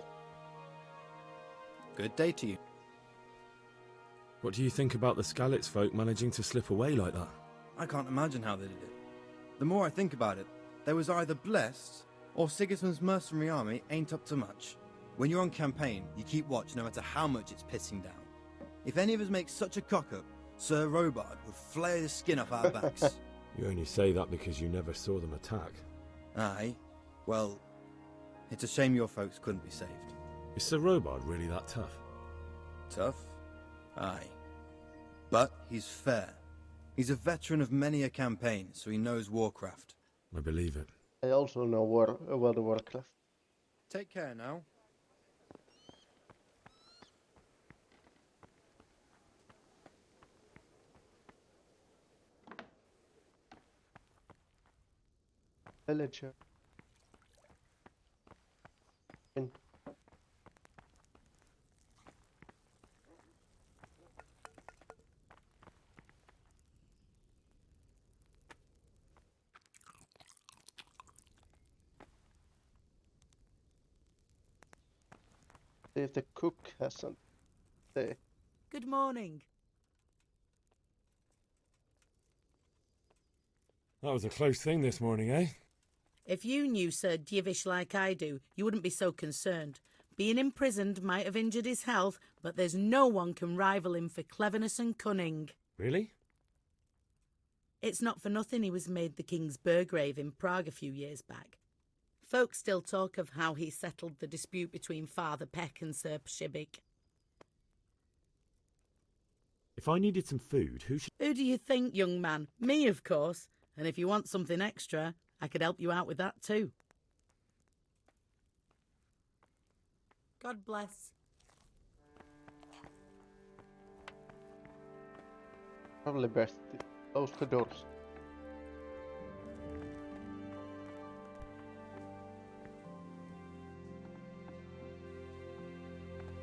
Good day to you. What do you think about the Skalitz folk managing to slip away like that? I can't imagine how they did it. The more I think about it, they was either blessed, or Sigismund's mercenary army ain't up to much. When you're on campaign, you keep watch no matter how much it's pissing down. If any of us make such a cock-up, Sir Robard would flay the skin off our backs. You only say that because you never saw them attack. Aye. Well, it's a shame your folks couldn't be saved. Is Sir Robard really that tough? Tough? Aye. But he's fair. He's a veteran of many a campaign, so he knows warcraft. I believe it. I also know World of Warcraft. Take care now. Villager. In. See if the cook has something to say. Good morning. That was a close thing this morning, eh? If you knew Sir Divish like I do, you wouldn't be so concerned. Being imprisoned might have injured his health, but there's no one can rival him for cleverness and cunning. Really? It's not for nothing he was made the King's Burgrave in Prague a few years back. Folk still talk of how he settled the dispute between Father Peck and Sir Pshibik. If I needed some food, who should... Who do you think, young man? Me, of course. And if you want something extra, I could help you out with that too. God bless. Probably best to close the doors.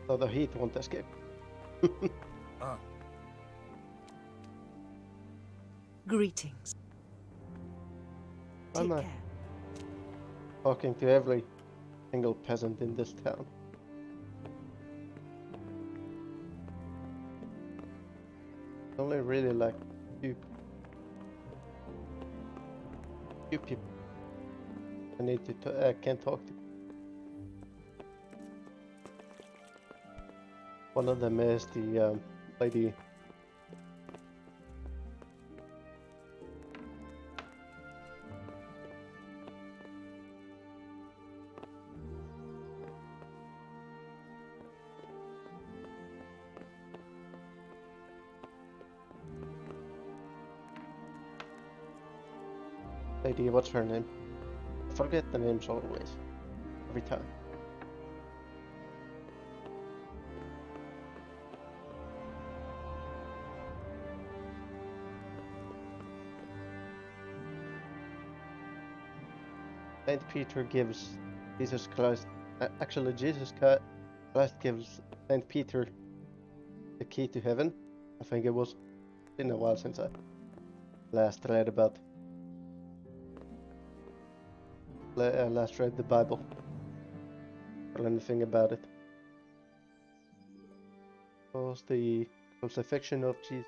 So the heat won't escape. Greetings. I'm Take care. talking to every single peasant in this town. Only really like few people I need to I can talk to. One of them is the lady. Lady, what's her name? I forget the names always. Every time. Saint Peter gives Jesus Christ. Actually, Jesus Christ gives Saint Peter the key to heaven. I think it was been a while since I last read about last read the Bible or anything about it. Was the crucifixion of Jesus.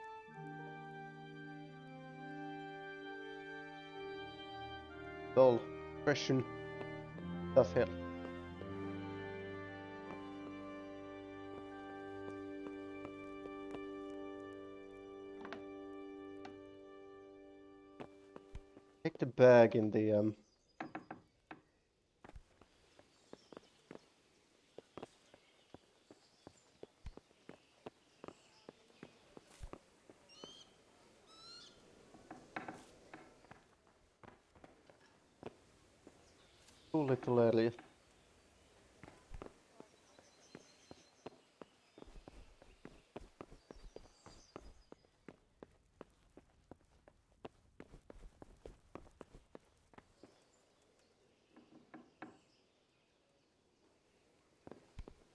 All Christian stuff here. Take the bag in the too little earlier.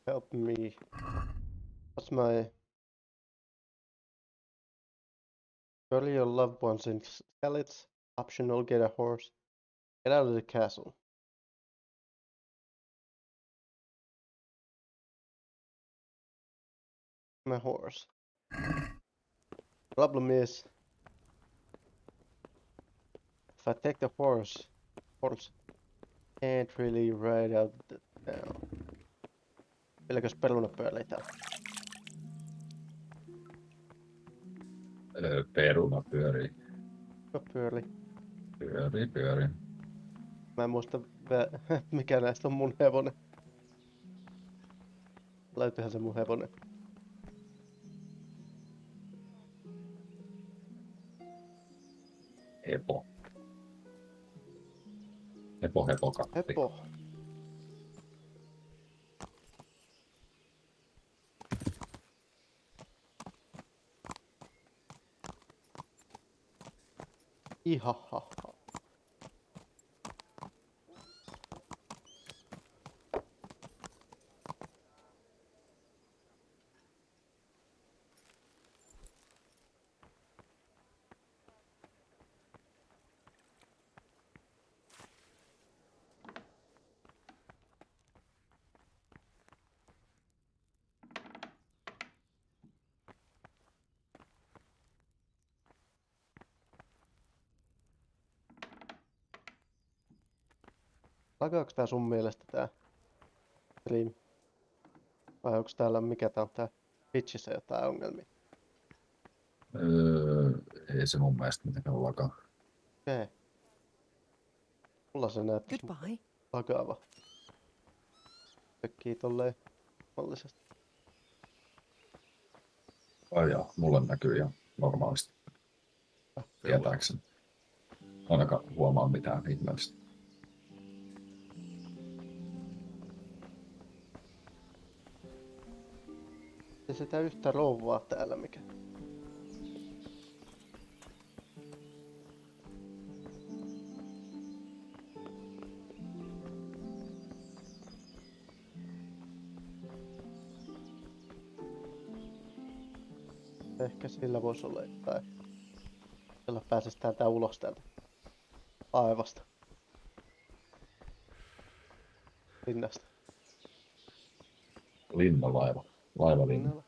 Help me. What's my bury your loved ones in skeleton? Optional, get a horse. Get out of the castle. My horse. Problem is, if I take the horse can't really ride out the town. Vieläkös perunapyöreitä täällä? Peruna pyörii. Pyöri. Pyörii. Mä en muista mikä näistä on mun hevonen. Löytyyhän se mun hevonen. Hepo katti. Hepo. Ihaha. Lagaako tää sun mielestä tää stream? Vai onko täällä mikä tää on tää Twitchissä jotain ongelmia? Ei se mun mielestä mitenkään lakaa. Okei. Mulla se näyttäisi lagaava. Tökkii tolleen mallisesti. Ai joo, mulle näkyy ihan normaalisti. Tietääkseni. Ainakaan huomaa mitään ihmeellistä. Ei sitä yhtä rouvaa täällä mikä. Ehkä sillä voisi olla jotain. Sillä pääsisi täältä ulos täältä laivasta. Linnasta. Linnalaiva. Laivalinna.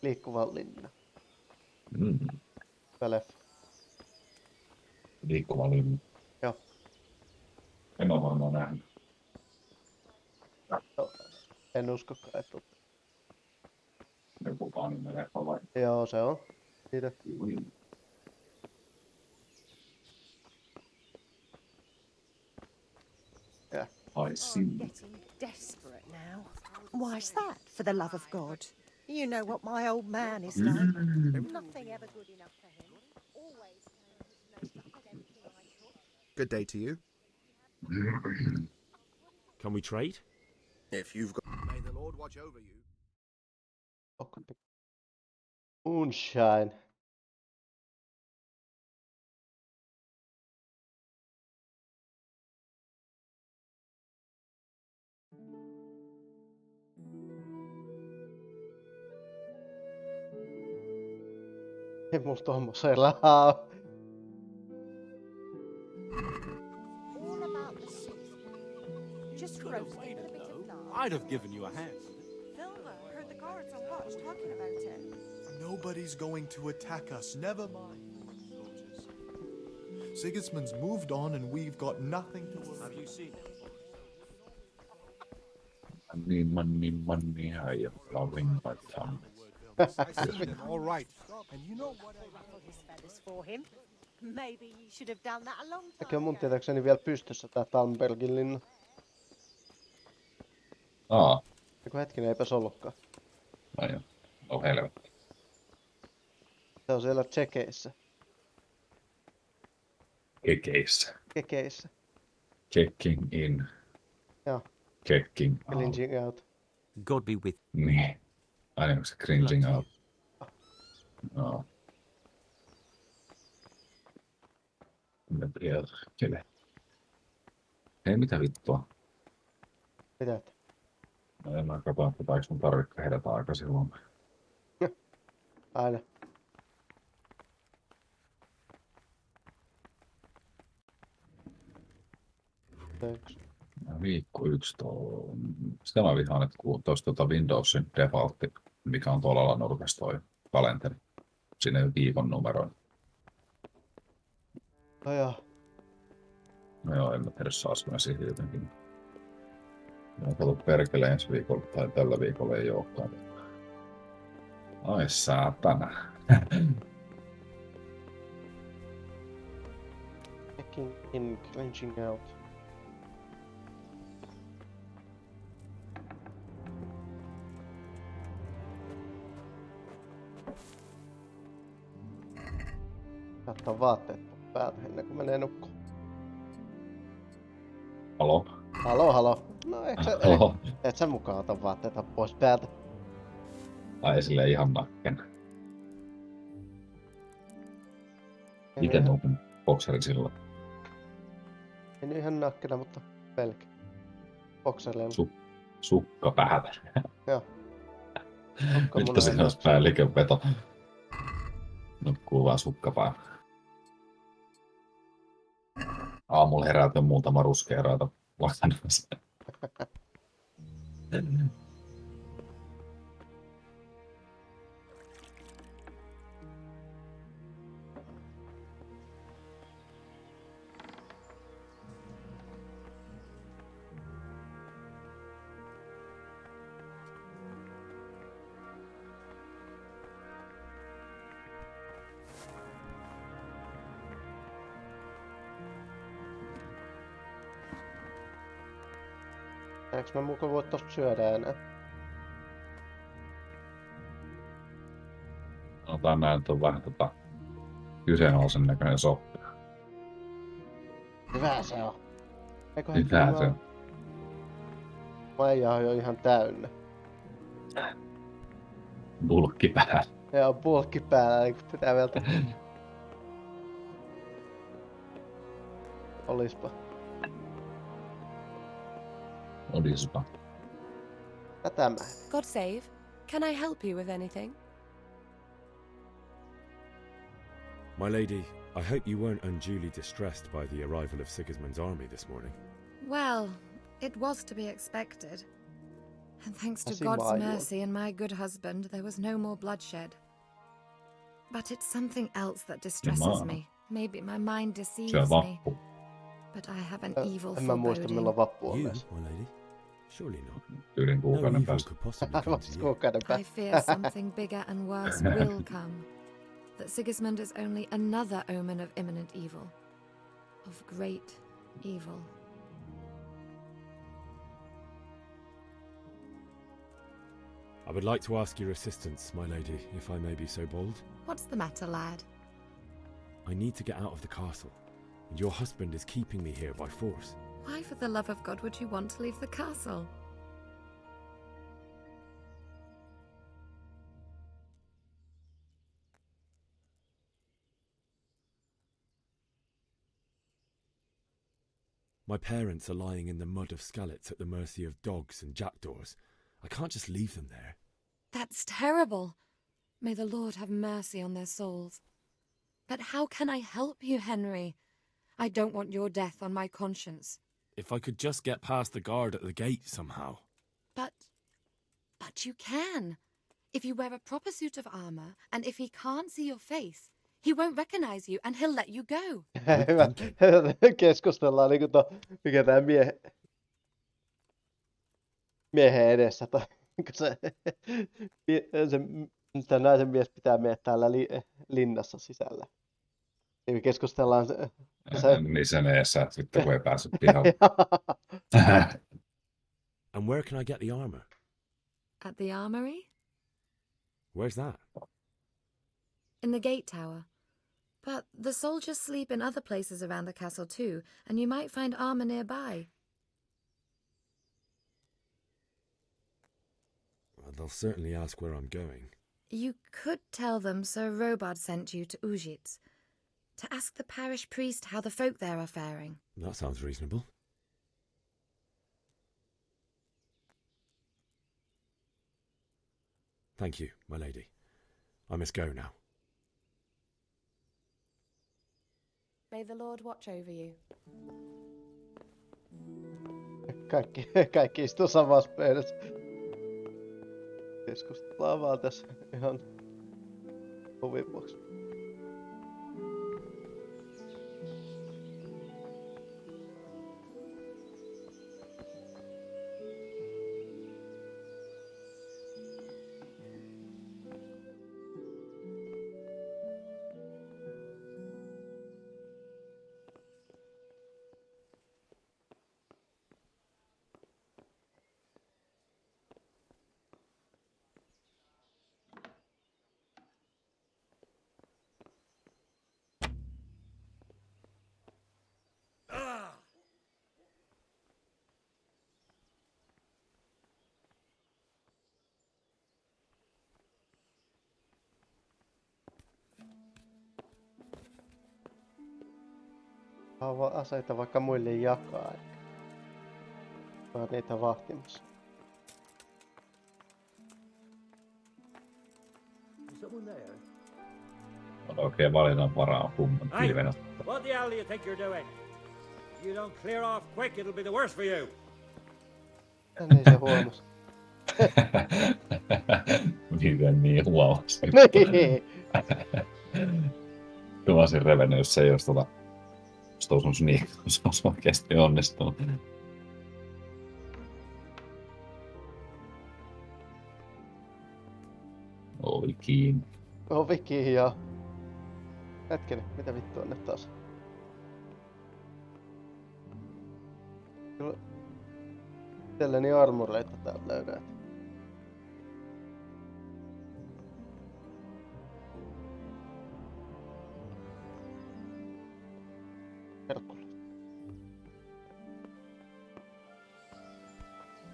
Liikkuva linna. Hyvä leffa. Liikkuva linna. Joo. En ole varmaan nähnyt. No, en uskokaan, että on. Joku anime leffa vai? Joo, se on. Siitä. Yeah. I see. I'm getting desperate now. Why's that, for the love of God? You know what my old man is like. Nothing ever good enough for him. Always his nose up at everything I took. Good day to you. Can we trade? If you've got... May the Lord watch over you. Moonshine. Ei mulla tommosella haa. All about the season. Just roasting a bit of lard. I'd have given you a hand. Velma heard the guards on watch talking about it. Nobody's going to attack us, never mind. Sigismund's moved on and we've got nothing to worry about. Have you seen it? Money, I am loving my tongue. I see him, all right. And you know what? Ruffle his feathers for him. Maybe you should have done that a long time Eikä mun ago. tietääkseni vielä pystyssä tää Talmbergin linna. Eiku hetkinen, eipäs ollutkaan. No joo. No helvetti. Se on siellä Tsekeissä. Kekeissä. Checking in. Joo. Checking out. Cringing out. God be with Niin. Aina onko se cringing out? No. Perkele. Ei mitä vittua. Mitä? No en mä katso, että eikö mun tarvitse herätä aikaisin huomenna. Aina. Viikko 1 sitä mä vihaan, että kun tuossa Windowsin defaultti, mikä on tuolla alanurkassa toi kalenteri. Siinä ei ole viikon numeroin. No joo. No joo, en mä tiedä saasiko mä siihen jotenkin. Mä katson perkele ensi viikolla tai tällä viikolla ei olekaan. Ai saatana. Checking in, cringing out. Ottaa vaatteet päältä ennen kuin menee nukkumaan. Halo. No et sä mukaan ota vaatteita pois päältä? Ai silleen ihan nakken. Miten on bokseri silloin? Ei nyt ihan nakkena, mutta pelkä. Bokserilla. Sukka päätä. Joo. Vittu siinä olisi päällikön veto. Nukkuu vaan sukka päällä. Aamulla herätään muutama ruskeeraita lakanassa. Eiks mä mukaan voi tosta syödä enää? No tänään on vähän kyseenalaisen näköinen soppi. Hyvä se on. Eikö Mitä se on? Maija on jo ihan täynnä. Bulkki päällä. Joo, bulkki päällä, niin pitää vielä Olispa. Tätä mä. God save. Can I help you with anything? My lady, I hope you weren't unduly distressed by the arrival of Sigismund's army this morning. Well, it was to be expected. And thanks to I see God's why. mercy and my good husband, there was no more bloodshed. But it's something else that distresses me. Maybe my mind deceives me. But I have an evil En mä muista foreboding. milloin vappu on You, edes. my lady? Surely not. Tyyliin No kuukauden evil päästä. could possibly come to you. Kuukauden I päästä. fear something bigger and worse will come. That Sigismund is only another omen of imminent evil. Of great evil. I would like to ask your assistance, my lady, if I may be so bold. What's the matter, lad? I need to get out of the castle, and your husband is keeping me here by force. Why, for the love of God, would you want to leave the castle? My parents are lying in the mud of Skalitz at the mercy of dogs and jackdaws. I can't just leave them there. That's terrible. May the Lord have mercy on their souls. But how can I help you, Henry? I don't want your death on my conscience. If I could just get past the guard at the gate somehow. But you can. If you wear a proper suit of armor, and if he can't see your face, he won't recognize you and he'll let you go. Hyvä. Keskustellaan niinku mikä tää miehen edessä. Kun se naisen mies pitää mennä täällä linnassa sisällä. Niin keskustellaan Niin sen eessä, sitten kun ei päässyt pihalle. And where can I get the armor? At the armory? Where's that? In the gate tower. But the soldiers sleep in other places around the castle too, and you might find armor nearby. Well, they'll certainly ask where I'm going. You could tell them Sir Robard sent you to Ujits, to ask the parish priest how the folk there are faring. That sounds reasonable. Thank you, my lady. I must go now. May the Lord watch over you. Kaikki istuu samassa pöydässä. Keskustellaan vaan tässä ihan huvin vuoksi. Aseita vaikka muille jakaa, vaan niitä vahtimassa. On oikein valinnan varaa kumman pilvenä. What the hell do you think you're doing? If you don't clear off quick, it'll be the worse for you. Niin se huomasi. Miten niin huomasi? Mä olisin revennyt, jos se ei olisi osunut niin, se olisi oikeasti onnistunut. Ovi kiinni. Ovi kiinni, joo. Hetkinen, mitä vittua on nyt taas? Kyllä itselleni armoreita täältä löydät. Herkulla.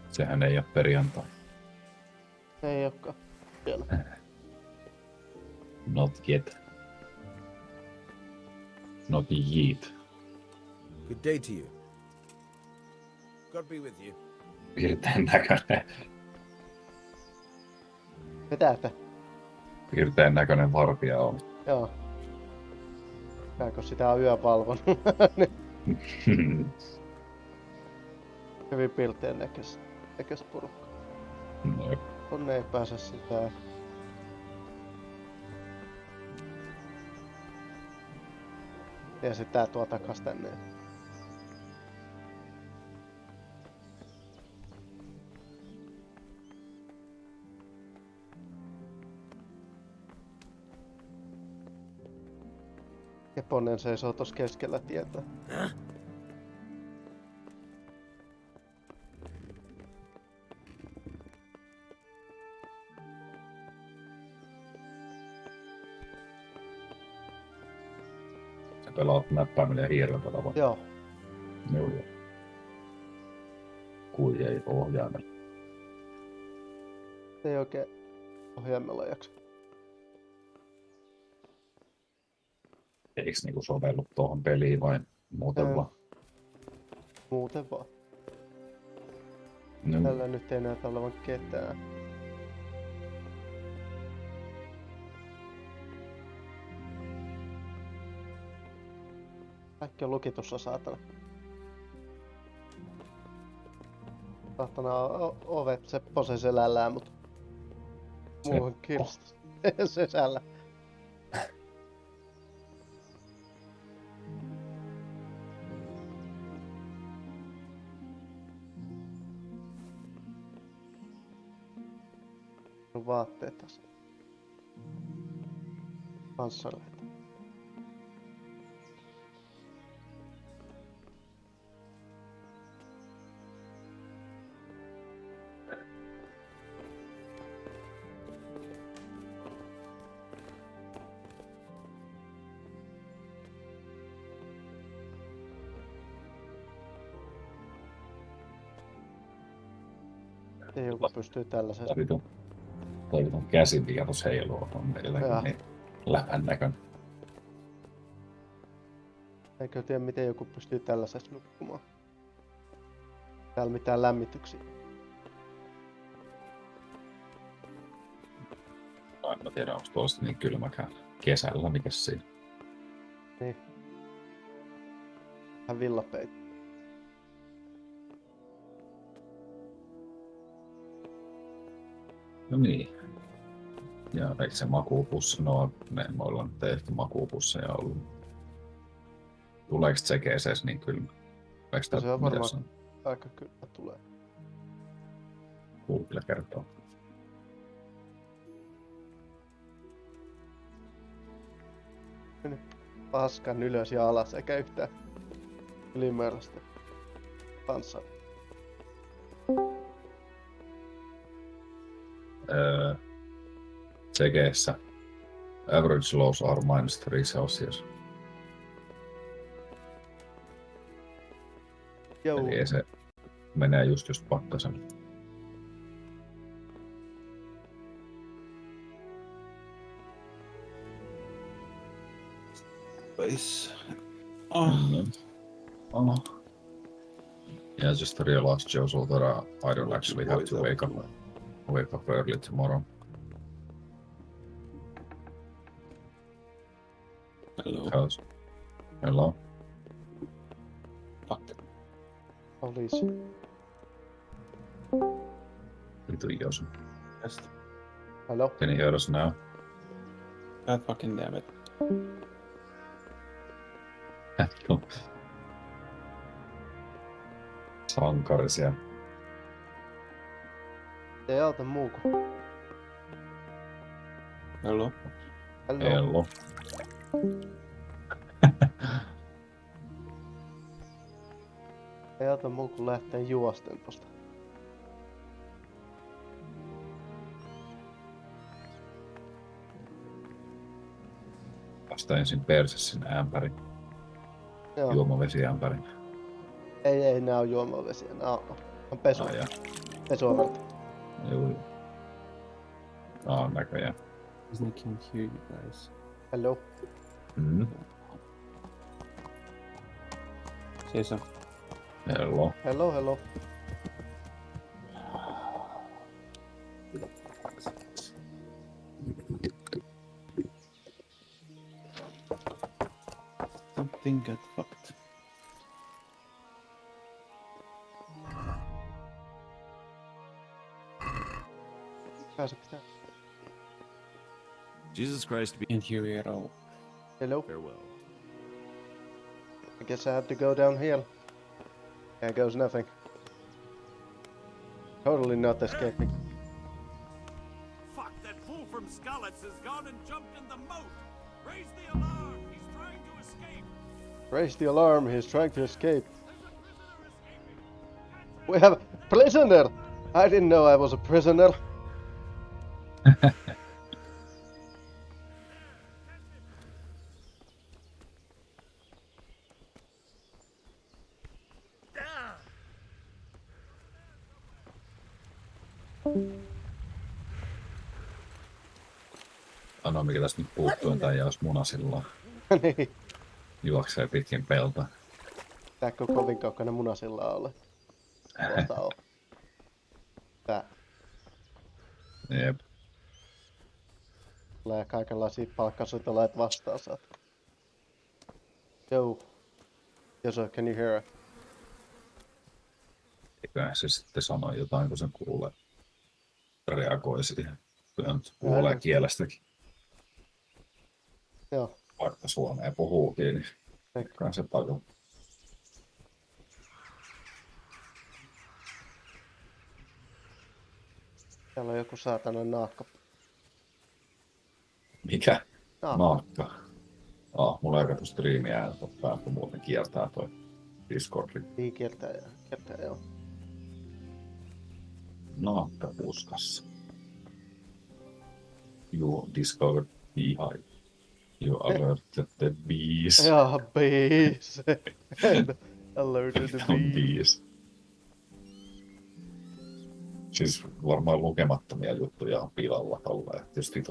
Sehän ei ole perjantai. Ei olekaan vielä. Not yet. Not yet. Good day to you. God be with you. Pirteen näköinen. Mitä? Pirteen näköinen vartija on. Joo. Käykö sitä on yövalvon? Hyvin pilteen näköis porukka. No. Tonne ei pääse sisään. Ja sit tää tuo takas tänne. Keponen seisoo tossa keskellä tietä. Sä pelaat näppäimellä ja hiirellä vai? Joo. Joo. Kui ei ohjaimella. Ei oikein ohjaimella jaksa. Eiks niinku sovellu tuohon peliin vai muuten vaan? Muuten vaan. No. Tällä nyt ei näytä olevan ketään. Kaikki on lukitussa, saatana. Saatana ovet sepposen selällään, mut muu on kirsta sisällä. Vaatteet taas. Panssareita. Ei joku pystyy tällaisesta. Toi on käsi, mikä tuossa heiluu, on meilläkin niin läpän näköinen. Eikö tiedä, miten joku pystyy tällaisessa nukkumaan. Täällä mitään lämmityksiä. En mä tiedä, onko tuollaista niin kylmäkään kesällä, mikä siinä. Niin. Vähän villapeitä. No niin. Ja eikö se makuupussi, no me ollaan nyt ehkä makuupusseja ollut. Tuleeko tsekeesees niin kylmä? Se on varmaan aika kylmä tulee. Google kertoo. Nyt paskan ylös ja alas eikä yhtään ylimääräistä panssaria. Tsekeessä average loss are -3 Celsius. Joo. Eli se menee just pakkasen. Space. Yeah, just realized, Joe, that I don't actually have to wake up early tomorrow. Hello. Hello. Fuck. Poliisi. Vitu Josu. Yes. Hello. Can you hear us now? God fucking damn it. Sankarisia. Ei auta muu kuin. Hello. Hello. Ei auta muu kuin lähteä juosten tosta. Vasta ensin perse sinne ämpärin. Joo. Juomavesiämpärin. Ei nää on juomavesiä, nää on pesua. Pesua varten. Joo. Näköjään. I can't hear you guys. Hello. Say something. Hello. Hello. Something got fucked. Jesus Christ be in here at all. Hello. Farewell. I guess I have to go down here. There goes nothing. Totally not escaping. Fuck, that fool from Skalitz has gone and jumped in the moat. Raise the alarm. He's trying to escape. Raise the alarm, he's trying to escape. We have a prisoner! I didn't know I was a prisoner. Ainoa mikä tästä nyt puuttuu, että ei olisi munasillaan. Niin. Juoksee pitkin peltoa. Tääkö on kovin kaukana munasillaa ole? Tuosta on. Tää. Jep. Tulee kaikenlaisia palkkasotelaita vastaan saat. Joo. Yes, can you hear her? Eiköhän se sitten sano jotain, kun se kuulee. Reagoi siihen. Kyllä nyt kuulee kielestäkin. Joo. Vaikka suomea puhuukin, niin eiköhän se tajua. Täällä on joku saatanan naakka. Mikä? Naakka. Mulla ei katso striimiä ääntä päästä, muuten kiertää toi Discordi. Niin kiertää joo. Naakka puskassa. You discovered beehive. You alerted the bees. Jaa, bees. Alerted the bees. Siis varmaan lukemattomia juttuja on pilalla tolleen. Tietysti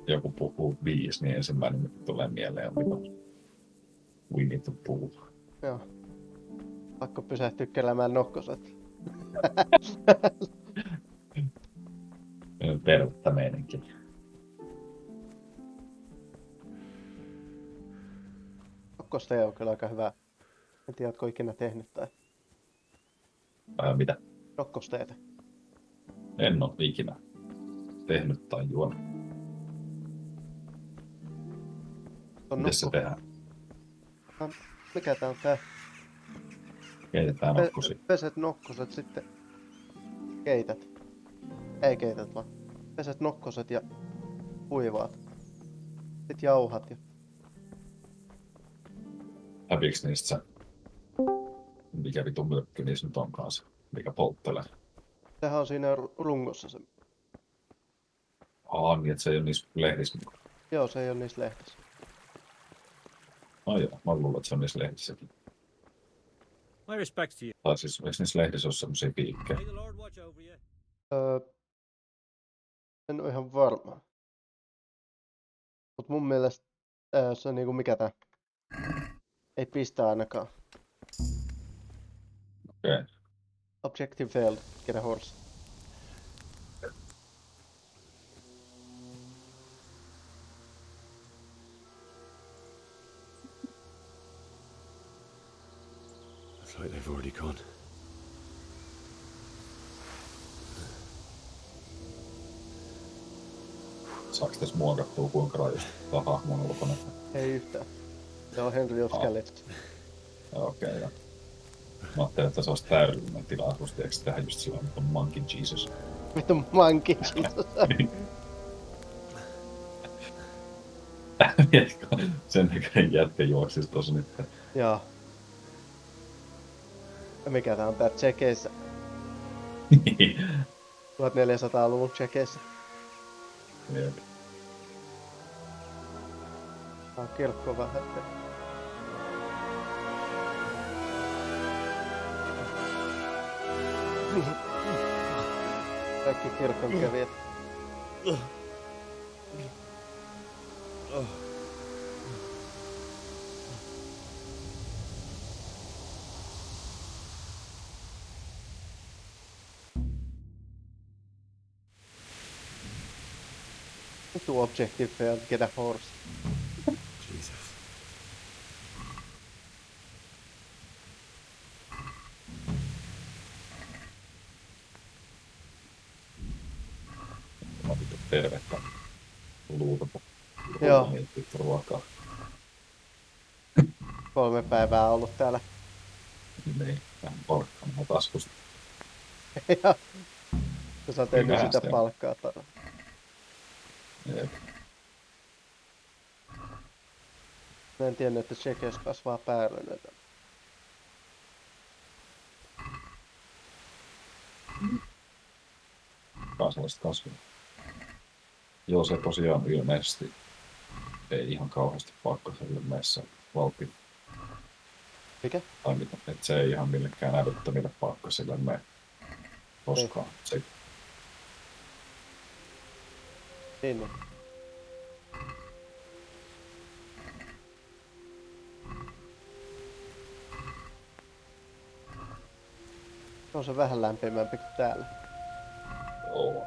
joku puhuu bees, niin ensimmäinen mitä tulee mieleen on mitä Winnie the Pooh. Joo. Pakko pysähtyä kelämään nokkoset. Tervettä meininkiä. Nokkostee on kyllä aika hyvä. En tiedä, ootko ikinä tehnyt tai... Mitä? Nokkosteetä. En ole ikinä tehnyt tai juonut. Miten se tehdään? Mikä tää on tää? Keitetään nokkosia. Peset nokkoset, sitten keität. Ei keität vaan. Peset nokkoset ja kuivaat. Sitten jauhat ja... Häviiks niistä se? Mikä vitu myrkky niissä nyt onkaan se, mikä polttelee? Sehän on siinä rungossa se. Niin et se ei oo niissä lehdissä. Joo, se ei oo niissä lehdissä. Joo, mä luulen, että se on niissä lehdissäkin. My respects to you. Tai siis, eikö niissä lehdissä ole semmosia piikkejä? En oo ihan varma. Mut mun mielestä se on niinku mikä tää? Ei pistä ainakaan. Okei. Objective failed. Get a horse. It's like they've already gone. Saaks tässä muokattua kuinka rajusti hahmon ulkona? Ei yhtään. Se on Henry of Skeleton. Okei, joo. Mä ajattelin, että se olisi täydellinen tilaisuus, tiedätkö tehdä just sillä vitun Monkey Jesus. Vitun Monkey Jesus. Sen näköinen jätkä juoksisi tossa nyt. Joo. Mikä tää on tää Tsekeissä? 1400-luvun Tsekeissä. Jep. Tää on kirkko vähän. Kaikki kirkon kävijät. To objective failed, get a horse. Jesus. Mä vittu tervettä luuta. Joo. Vittu ruokaa. 3 päivää ollut täällä. Niin, vähän palkkaa taskusta. Joo. Sä oot ennen sitä palkkaa tarvitse. Jep. Mä en tiennyt, että Tsekeissä kasvaa päärynöitä. Kansalliset kasvit. Joo, se tosiaan ilmeisesti ei ihan kauheasti pakkaselle meissä valti. Mikä? Tai mitä, että se ei ihan millekään älyttömille pakkasille mene koskaan. Se... Niin. On se vähän lämpimämpi kuin täällä. Joo.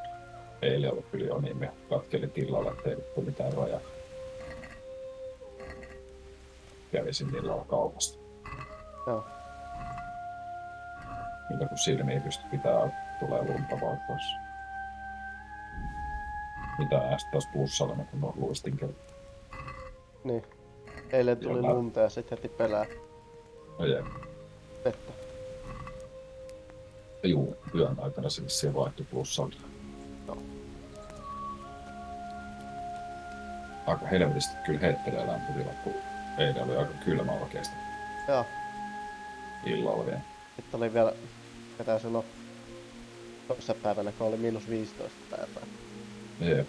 Eilen oli kyllä jo niin, me katkelin tilalla, ettei ole mitään rajaa. Kävisin illalla kaupasta. Joo. Kyllä kun silmiä ei pysty pitää, tulee lunta vaan pois. Mitä äästä taas plussalla, kun on luistin kerran. Niin. Eilen tuli lunta ja sit heti pelää. No jee. Vettä. Juu, yön aikana se vissiin vaihtui plussalle. Joo. Aika helvetisti kyllä heittelee lämpötila, kun eilen oli aika kylmä oikeesti. Joo. Illalla vielä. Sitten oli vielä, mitä silloin toisessa päivänä, kun oli -15 päivää. Jee.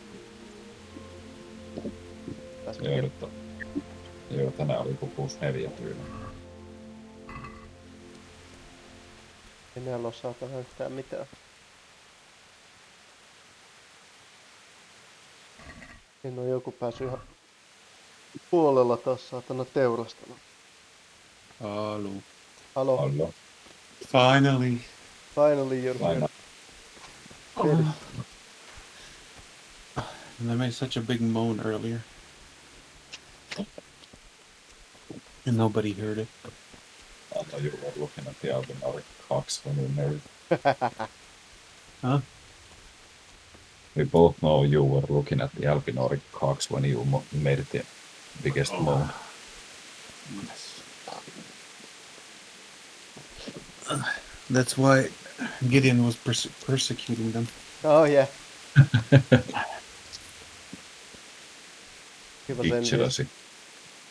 Joo, tänään oli +4 tyyli. Ei näillä ole saatana yhtään mitään. Siinä on joku päässyt ihan puolella taas saatana teurastamaan. Hello. Hello. Hello. Finally. Finally you're here. And I made such a big moan earlier. And nobody heard it. I thought you were looking at the album Alec Cox when you were married. Huh? We both know you were looking at the Albinoric Cox when you made the biggest moan. Yes. That's why Gideon was persecuting them. Oh yeah. He was envious.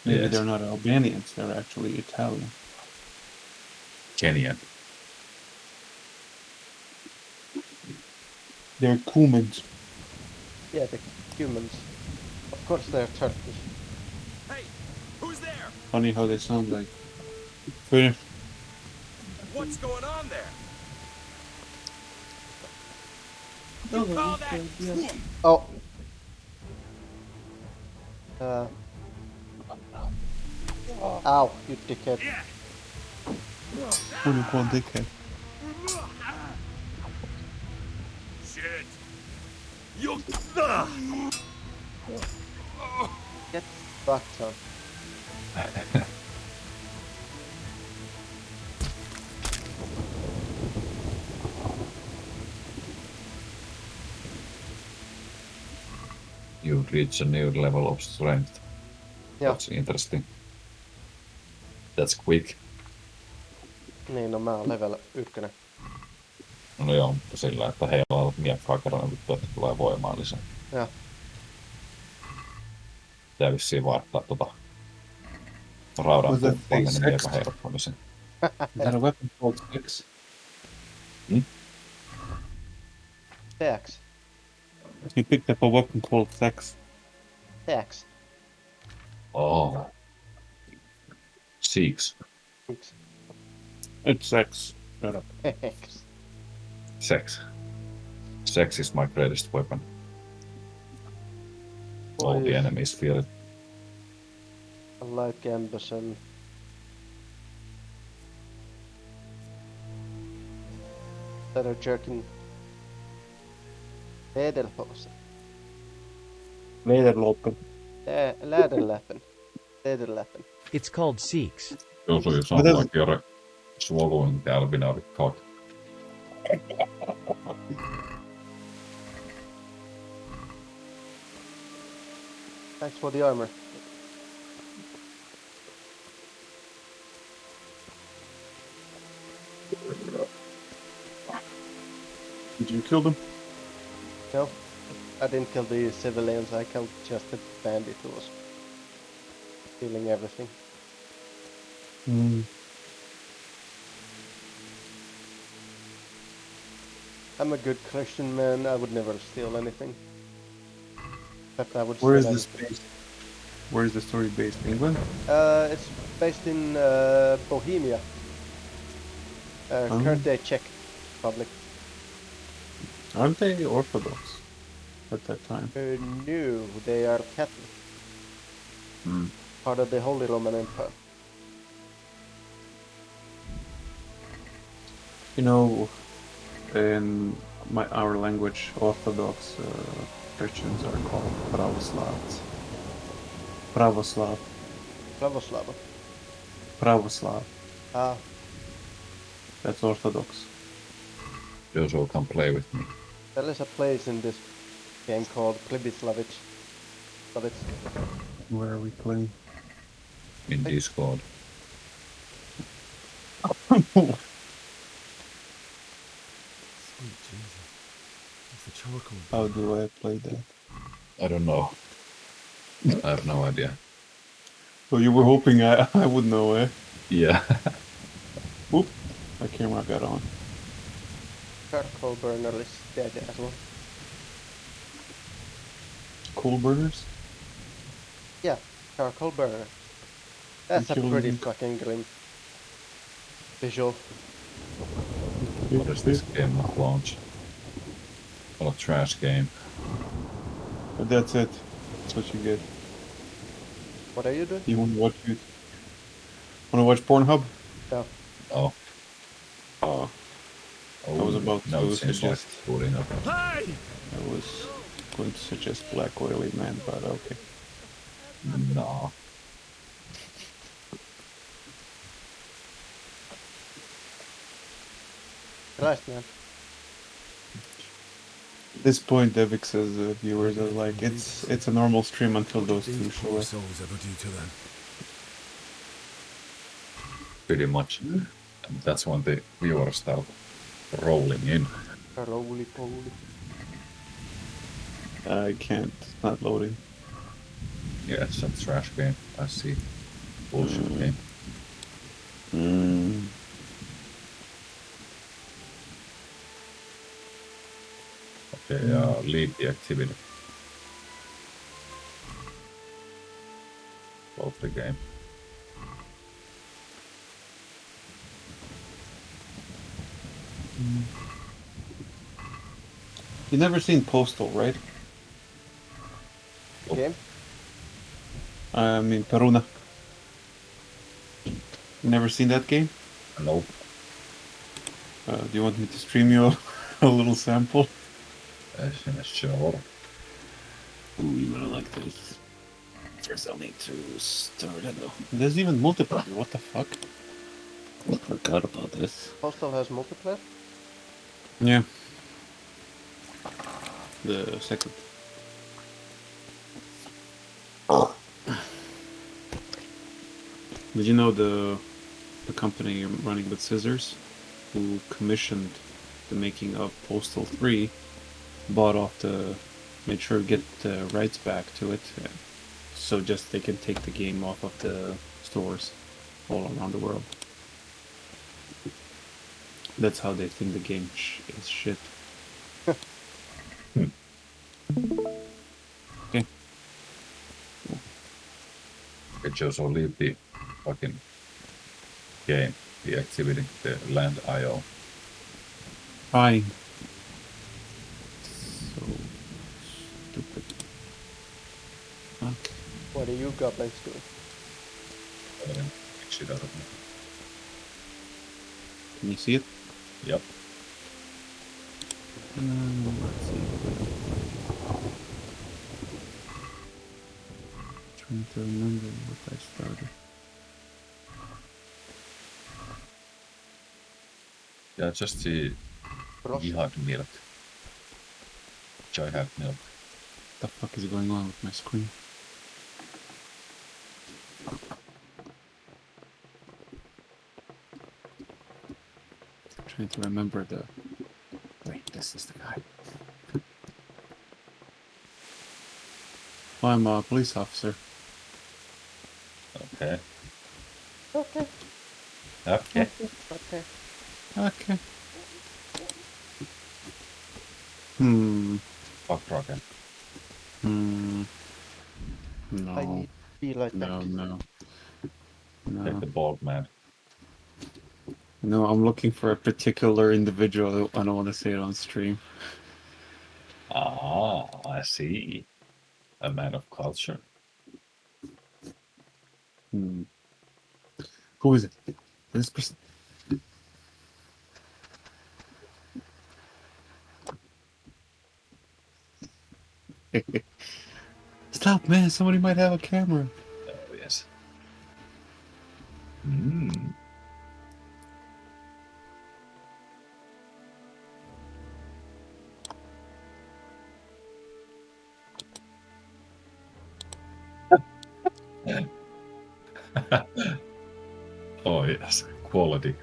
Maybe Yes. they're not Albanians, they're actually Italian. Kenyan. They're Cumans. Yeah, the humans. Of course they're Turkish. Hey, who's there? Funny how they sound like. Pretty. What's going on there? Oh, You call that? Oh. Ow, you dickhead. What do you call dickhead? Shit. You. Get fucked, son. You reach a new level of strength. Yeah. That's interesting. That's quick. Niin, no mä oon level 1. No joo, mutta sillä, että heilaa miekkaa kerran vittu, että tulee voimaa lisää. Joo. Tää vissiin vaihtaa raudan pumppaaminen miekon heiluttamisen. Is that a weapon called X? Hmm? Sex. He picked up a weapon called sex. Sex. Oh. Six. It's sex. Shut up. Sex. Sex. Sex is my greatest weapon. All the enemies fear it. I like ambition. Better jerking. Lederhosen. Lederlopen. Läderläppen. Lederläppen. It's called Sikhs. Jos oli samalla kerran swallowing the Albinoric cock. Thanks for the armor. Did you kill them? No, I didn't kill the civilians, I killed just the bandit who was stealing everything. Mm. I'm a good Christian man, I would never steal anything. Except I would Where is steal this based? Where is the story based? England? It's based in Bohemia. Current day Czech Republic. Aren't they Orthodox at that time? No, they are Catholic. Part of the Holy Roman Empire. You know, in our language, Orthodox Christians are called Pravoslavs. Pravoslav. Pravoslav. Pravoslav. Ah. That's Orthodox. Jojo can play with me. There is a place in this game called Plebislavich. Where are we playing? In Discord. Sweet Jesus. It's the charcoal. How do I play that? I don't know. I have no idea. So you were hoping I would know, eh? Yeah. Oop, my camera got on. Charcoal burner is dead as well. Coal burners? Yeah, charcoal burner. That's a pretty fucking grim visual. What is this game not launch? What a trash game. But that's it. That's what you get. What are you doing? You wanna watch it? Wanna watch Pornhub? No. Oh. I was about to suggest. Hey! I was going to suggest Black Oily Man, but okay. No. Christ, man. At this point, Devik says viewers are like, it's a normal stream until those two show up. Souls ever do to them? Pretty much. And that's when the viewers start rolling in. Roly poly. I can't. It's not loading. Yeah, it's a trash game. I see. Bullshit game. Okay, lead the activity. Close the game. You never seen Postal, right? Game? I mean, Peruna. You never seen that game? Nope. Do you want me to stream you a little sample? Sure. Ooh, you're gonna like this. First I'll need to start it though. There's even multiplayer, what the fuck? I forgot about this. Postal has multiplayer? Yeah. The second. Did you know the company running with Scissors, who commissioned the making of Postal 3, bought off made sure to get the rights back to it, so just they can take the game off of the stores all around the world. That's how they think the game is shit. Okay. It just will leave the fucking game, the activity, the land IO. Fine. So stupid. Okay. What are you goblins doing? Shit out of me. Can you see it? Yep. Let's see. Trying to remember what I started. Yeah, just the jihad milk. Jihad milk. What the fuck is going on with my screen? Trying to remember the... Wait, this is the guy. Well, I'm a police officer. Okay. Okay. Okay. Okay. Okay. Hmm. Fuck rocket. Hmm. No. I need to be like no, that. no. No. Take the bald man. No, I'm looking for a particular individual. I don't want to say it on stream. Ah, I see. A man of culture. Hmm. Who is it? This person. Stop, man. Somebody might have a camera. Oh, yes. Hmm. Oh yes, quality.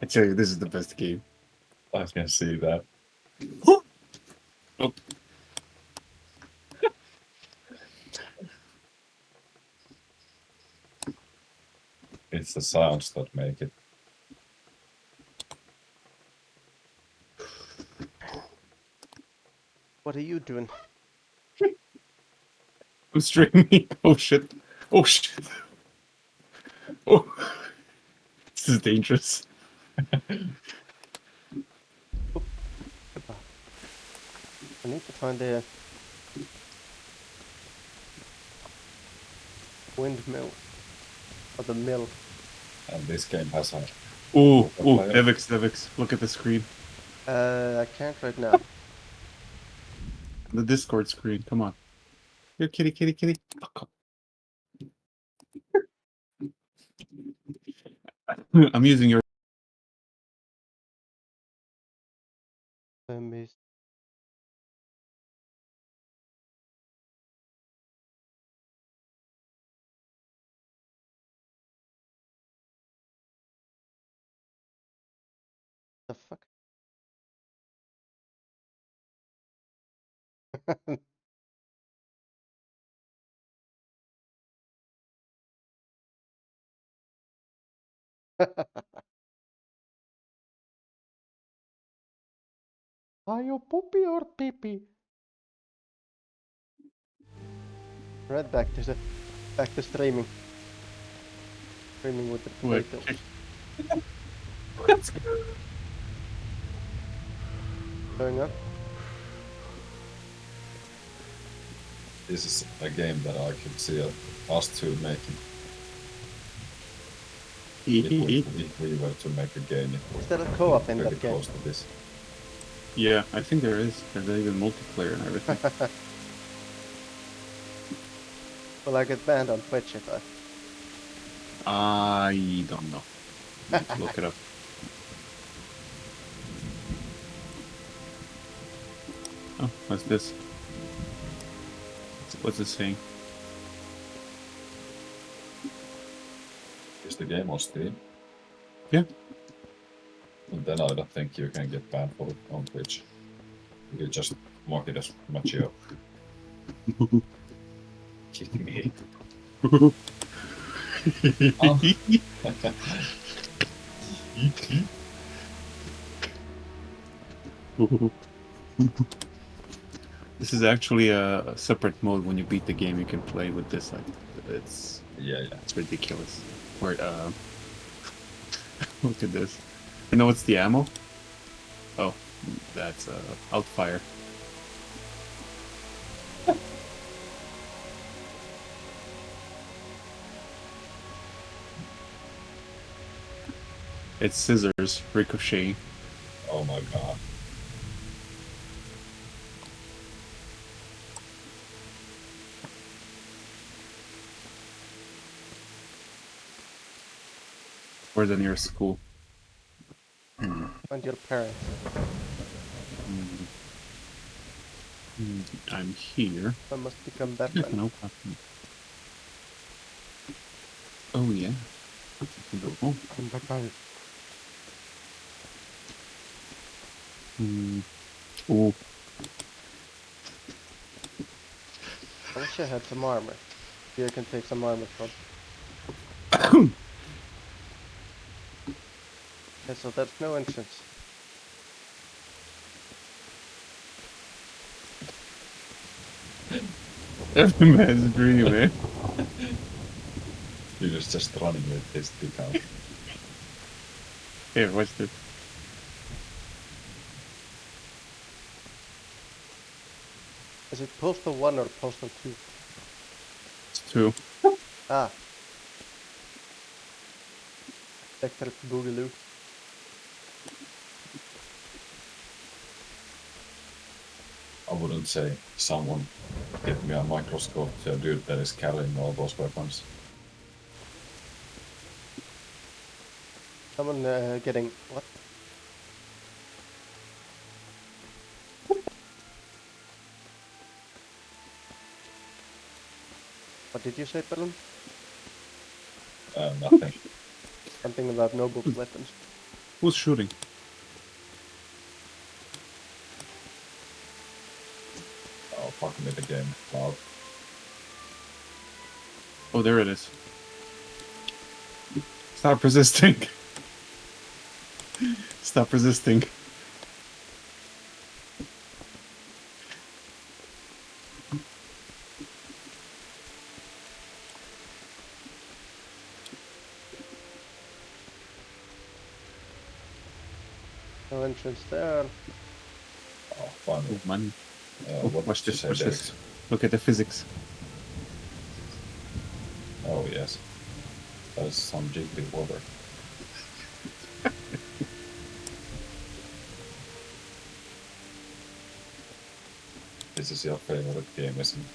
I tell you, this is the best game. I can see that. Oh. It's the sounds that make it. What are you doing? I'm streaming. Oh shit. Oh shit. Oh. This is dangerous. I need to find the windmill or the mill. And this game has a. Ooh, Devix, look at the screen. I can't right now. The Discord screen, come on. Here, kitty. Fuck off. I'm using your. I missed. The fuck? Are you poopy or pee-pee? Right, back to streaming. Streaming with the potatoes. Going up. This is a game that I could see us two making. If we were to make a game, is there a co-op in that game? Close to this. Yeah, I think there is. There's even multiplayer and everything. Will I get banned on Twitch if I don't know. Look it up. Oh, what's this? What's it saying? Is the game on Steam? Yeah. And then I don't think you can get banned for it on Twitch. You just mark it as mature. Kidding me. This is actually a separate mode. When you beat the game, you can play with this. Like, it's it's ridiculous. Where look at this. You know what's the ammo? Oh, that's Outfire. It's scissors, ricochet. Oh my god. Where's the nearest school? Find your parents. I'm here. I must become Batman. No problem. Oh yeah. Oh. Oh. I wish I had some armor. Here I can take some armor from. Okay, so there's no entrance. Every man's dream, eh? He was just running with his dick out. Here, watch this. Is it postal 1 or postal 2? It's 2. Ah. Electric Boogaloo. I wouldn't say someone get me a microscope to a dude that is carrying all those weapons. Someone getting what? What did you say, Pelham? Nothing. Something about Noble's weapons. Who's shooting? Oh, fuck me the game. Wow. Oh, there it is. Stop resisting. Stop resisting. No entrance there. Oh, fun. Oh, money. What Watch did you this, say, watch Derek? this. Look at the physics. Oh, yes. That is some jiggly water. This is your favorite game, isn't it?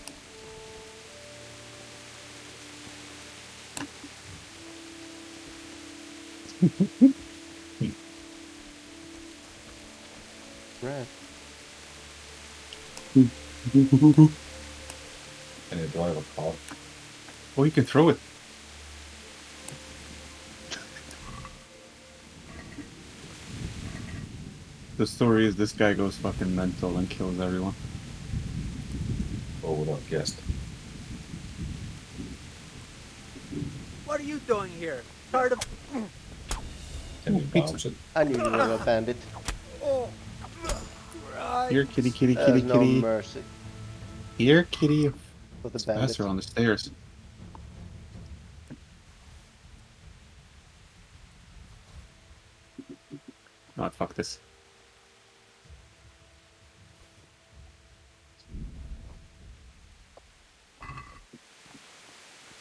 Right. Can you drive a car? Oh, you can throw it. The story is this guy goes fucking mental and kills everyone. Oh, would have guessed. What are you doing here? Tired of... Can you bounce it? I knew you were a bandit. Oh, Here, kitty, kitty, There's kitty, no kitty. mercy Here, kitty. for the It's bandits. faster on the stairs. Not fuck this.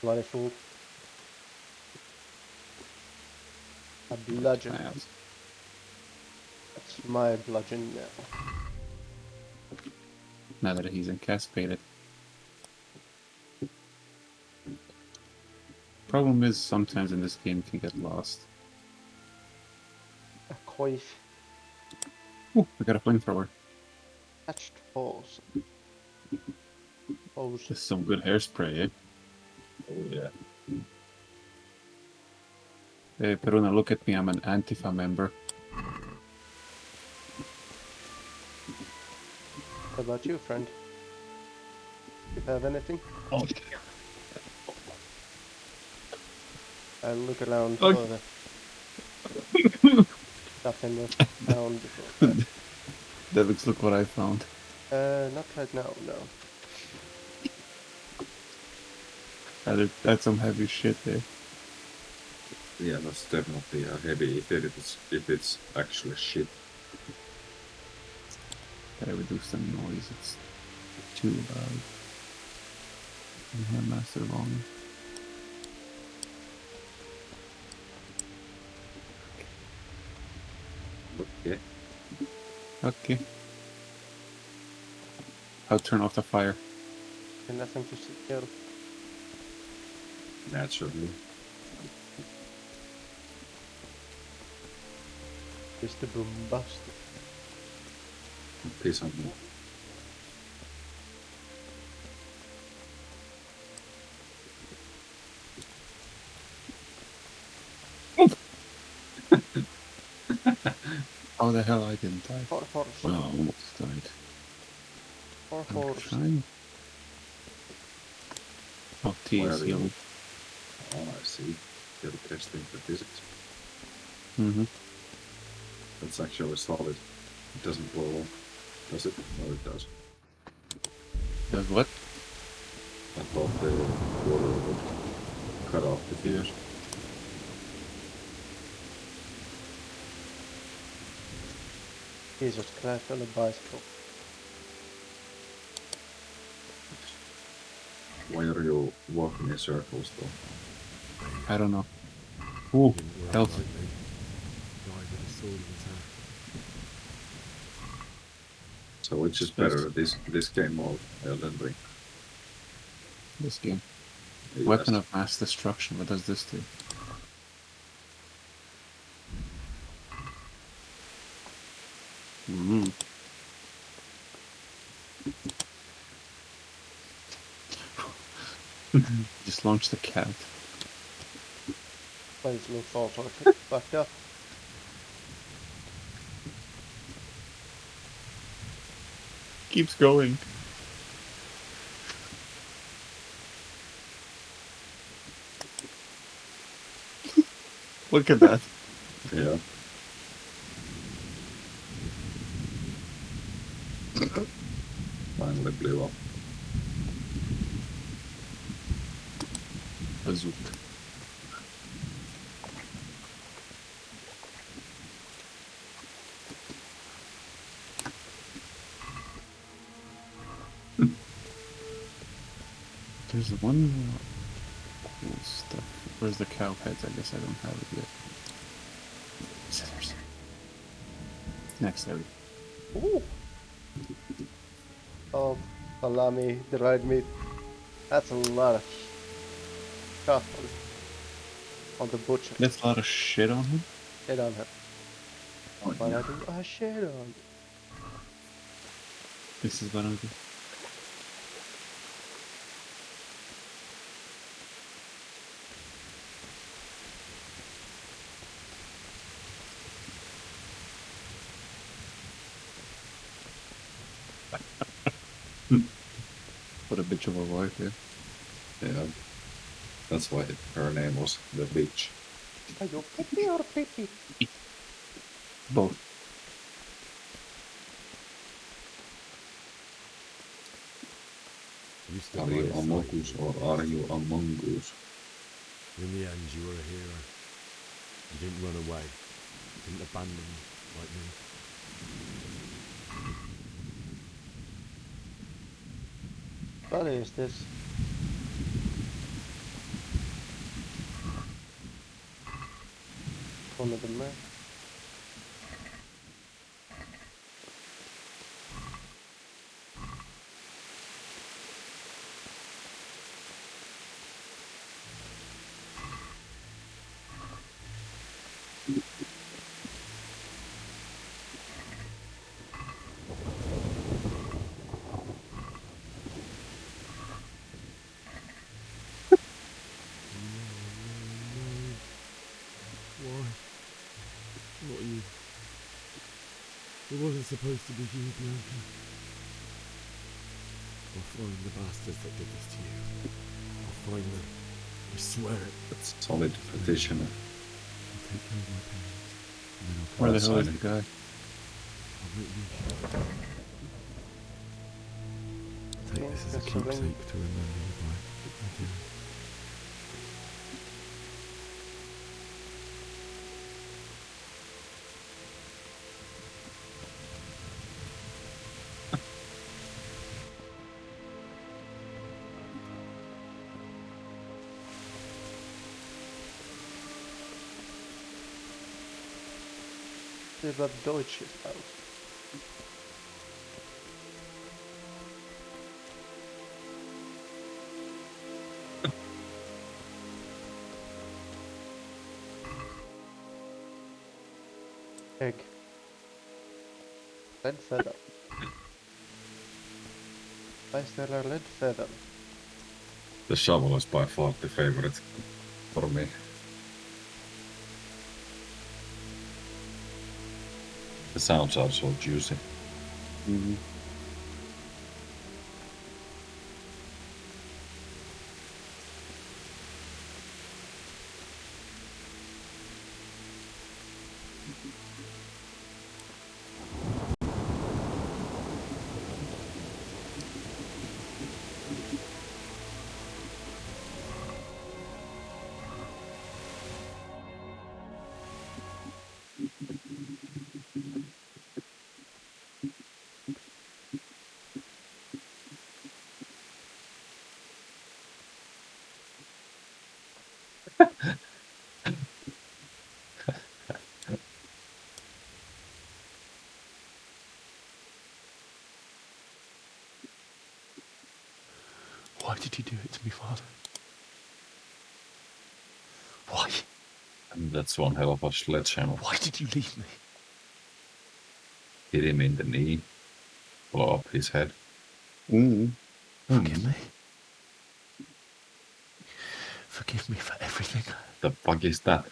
Bloody fool. A bludgeon. Plans. That's my bludgeon now. Now that he's incapacitated. Problem is, sometimes in this game you can get lost. A coif. Ooh, we got a flamethrower. Hatched holes. Hose. This is some good hairspray, eh? Oh, yeah. Hey, Peruna, look at me. I'm an Antifa member. What about you, friend? You have anything? Oh. I'll look around Oh. for the stuff in the town before. Devix, look what I found. Not right now, no. That's some heavy shit there. Yeah, that's definitely a heavy if it's actually shit. Gotta reduce the noise, it's too loud. I have master volume. Okay. Okay. I'll turn off the fire. And nothing to kill. Naturally. Just the bombastic. Piss on me. How the hell I didn't die? For horse. Well, I almost died. For I'm horse. trying. Oh, T Where is are you? healing. Oh, I see. You're testing for physics. Mm-hmm. That's actually solid. It doesn't blow off. Does it? No, it does. Does what? I thought the water would cut off the fuse. Jesus Christ on a bicycle. Why are you walking in circles though? I don't know. Ooh, health. Died with a sword in his hand. So which is better, this game or Elden Ring? This game. Yes. Weapon of mass destruction. What does this do? Mm-hmm. Just launch the cat. Place looks all sorts of fucked up. Keeps going. Look at that. Yeah. Finally blew up. Bazooka. There's one more cool stuff. Where's the cow heads? I guess I don't have it yet. Scissors. Next area. Ooh. Oh, salami, dried meat. That's a lot of stuff on the butcher. That's a lot of shit on him. Shit on him. Oh, But yeah. I do a shit on. This is what I do. What a bitch of a wife, yeah. Yeah. That's why her name was the bitch. Are you pippy or pippy? Both. You stood Are by you his among side. us or are you among us? In the end, you were a hero. You didn't run away. You didn't abandon me like me. What is this? One of them, man. Why? Not you. It wasn't supposed to be you, Bianca. I'll find the bastards that did this to you. I'll find them. I swear it. That's solid petitioner. I'll take care of my parents. And then I'll Where the come hell is back. the guy? I'll meet you. Take this as a keepsake to remember you by. Thank you. Über Deutsches aus. Egg. Red feather. Why is there a red feather? The shovel is by far the favorite for me. The sounds are so juicy. Mm-hmm. Why did you do it to me, Father? Why? And that's one hell of a sledgehammer. Why did you leave me? Hit him in the knee. Blow up his head. Forgive me. forgive me for everything. The fuck is that?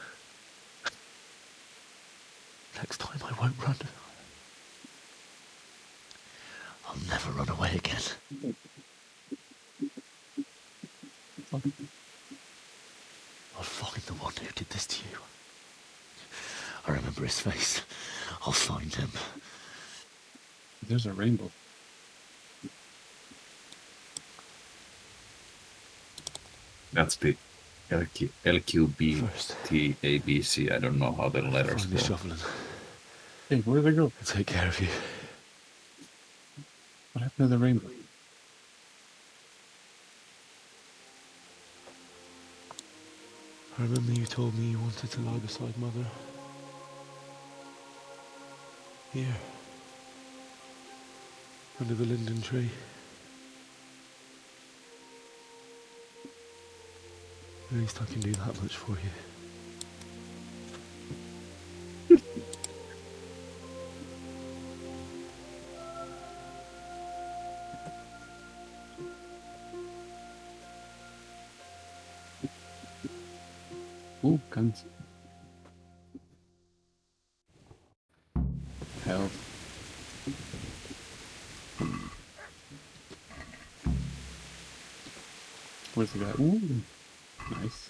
Next time I won't run. I'll never run away again. I'll find the one who did this to you. I remember his face. I'll find him. There's a rainbow. That's the LQBTABC. I don't know how the letters Find the go. shovel and Hey, where did they go? take care of you. What happened to the rainbow? I remember you told me you wanted to lie beside Mother. Here. Under the linden tree. At least I can do that much for you. Ooh, guns. Hell. Where's the guy? Ooh, nice.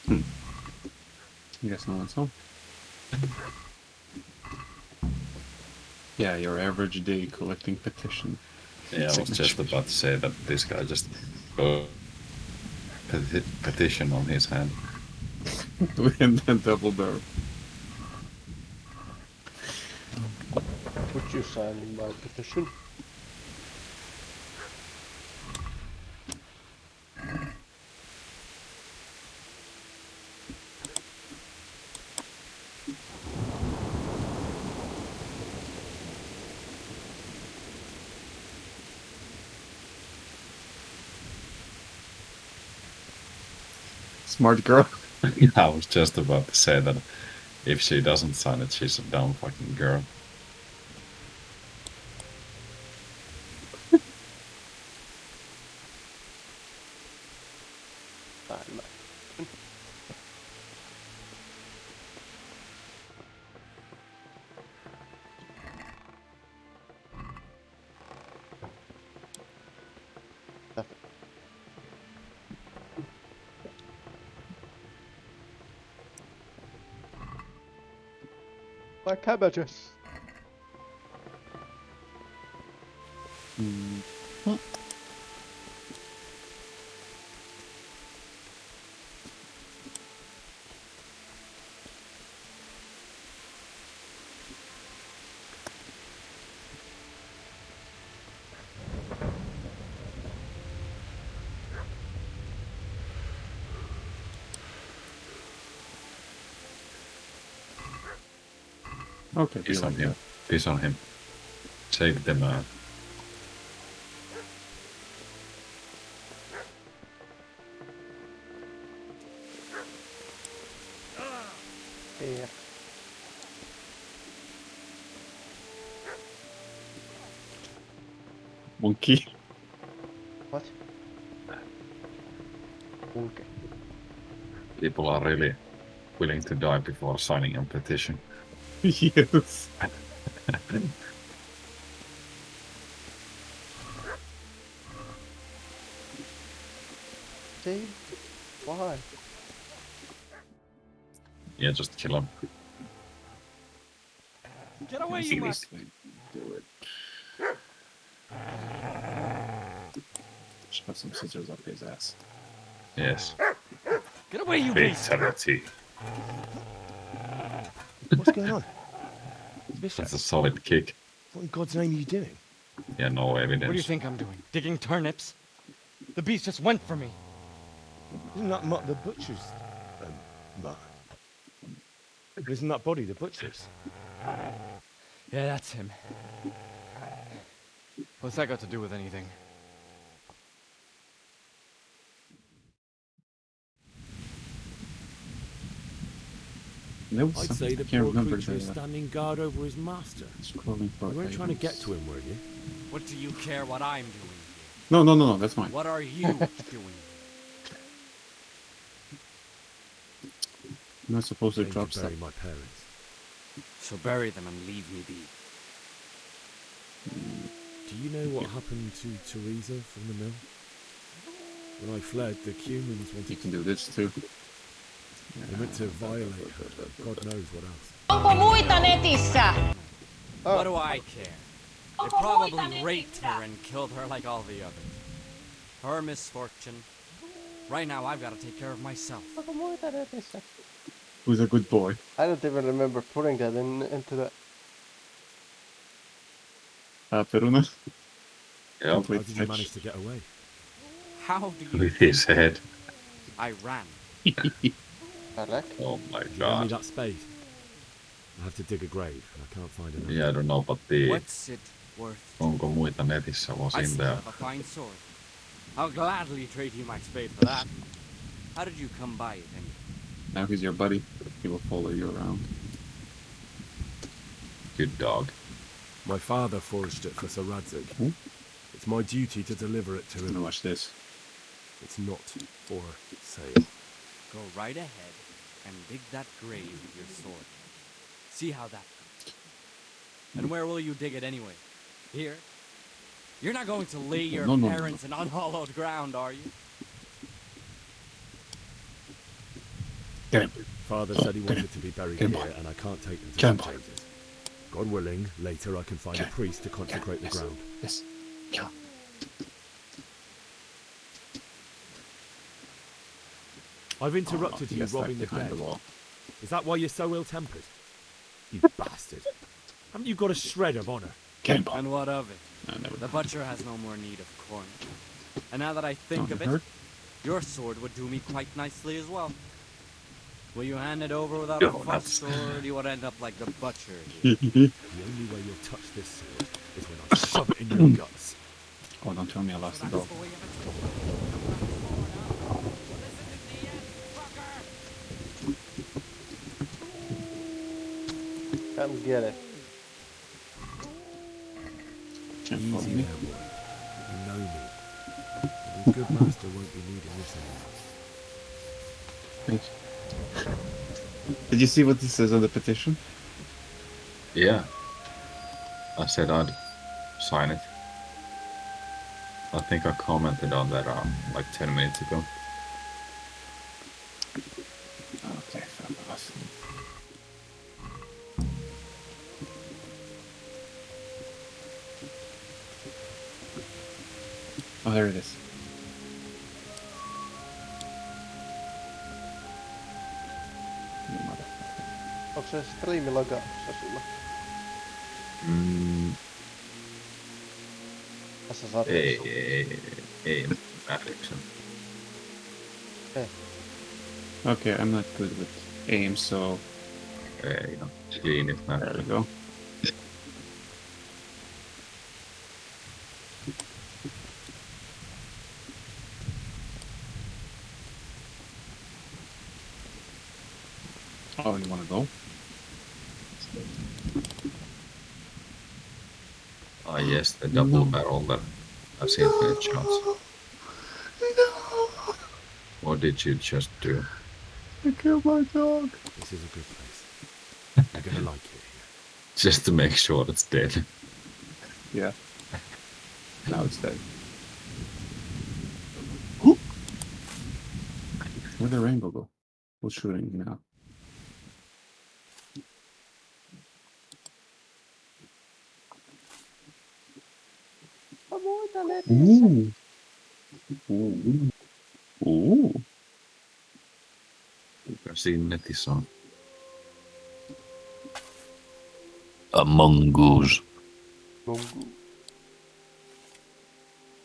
I guess no one's home. Yeah, your average day collecting petition. Yeah, I was just about to say that this guy just petition on his hand. And then double barrel. Would you sign my petition? Smart girl. I was just about to say that if she doesn't sign it, she's a dumb fucking girl. My cabbages. Okay, Piss on him. Piss on him. Save the man. Yeah. Monkey. What? Okay. People are really willing to die before signing a petition. Yes. See? Why? Yeah, just kill him. Get away, you must. Do it. Shove some scissors up his ass. Yes. Get away, you beast. Fatality. What's going on? That's a solid kick. What in God's name are you doing? Yeah, no evidence. What do you think I'm doing? Digging turnips? The beast just went for me. Isn't that Mutt the butcher's? Mutt. Isn't that body the butcher's? Yeah, that's him. What's that got to do with anything? There was I'd something, say I the can't poor remember creature is the standing guard over his master. scrolling for You weren't trying to get items. to him, were you? What do you care what I'm doing? No, that's mine. What are you doing? I'm not supposed to Came drop to stuff. bury my parents. So bury them and leave me be. Do you know what happened to Teresa from the mill? When I fled, the Cumans wanted You can do this too. They meant to violate her. God knows what else. Onko muita netissä? What do I care? They probably raped her and killed her like all the others. Her misfortune. Right now, I've got to take care of myself. Who's a good boy? I don't even remember putting that into the... Peruna? Yeah. How did you manage to get away? How do you With his head. I ran. Oh my Did you lend me god. that spade? I have to dig a grave, and I can't find another. Yeah, I don't know, but the... What's it worth? Onko muita netissä was I in still there. have a fine sword. I'll gladly trade you my spade for that. How did you come by it anyway? Now he's your buddy. He will follow you around. Good dog. My father forged it for Sir Radzig. It's my duty to deliver it to him. Watch this. It's not for sale. Go right ahead and dig that grave with your sword. See how that goes. And where will you dig it anyway? Here? You're not going to lay your No. parents in unhallowed ground, are you? Get him. Father said he wanted to be buried Get him, here, boy. and I can't take them to Get him, St. boy. James's. God willing, later I can find a priest to consecrate the ground. Yes. Kill him. I've interrupted he you gets stuck robbing the behind dead. the wall. Is that why you're so ill-tempered? You bastard. Haven't you got a shred of honor? Get him, boy. And what of it? No, never The butcher has no more need of corn. And now that I think Don't of it, hurt. your sword would do me quite nicely as well. Will you hand it over without No, a fuss, or do you want to end up like the butcher? The only way you'll touch this sword is when I shove it in your guts. Oh, don't tell me I lost the dog. Come get it. Can't follow Easy me. there, boy. You know me. Your good master won't be needing this anymore. Thanks. Did you see what this says on the petition? Yeah. I said I'd sign it. I think I commented on that like 10 minutes ago. Okay, fair enough. Oh, there it is. You motherfucker. Onko se striimilogauksessa sulla? Tässä sarjassa. Ei nähdäkseni. Okay, I'm not good with aim, so... Ei no, screenit näkyy. There we go. Oh, you wanna go? Ah yes, the double barrel that has infinite shots. What did you just do? I killed my dog. This is a good place. You're gonna like it here. Just to make sure it's dead. Yeah. Now it's dead. Where'd the rainbow go? Who's shooting me now? Ooh. Ooh. Ooh. Kuka siinä netissä on? Among Us.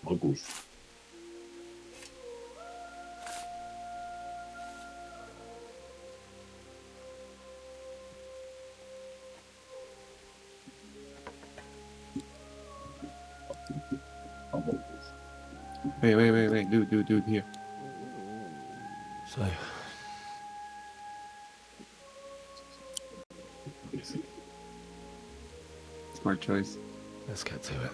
Mongoose. Wait, dude, here. So, Smart choice. Let's get to it.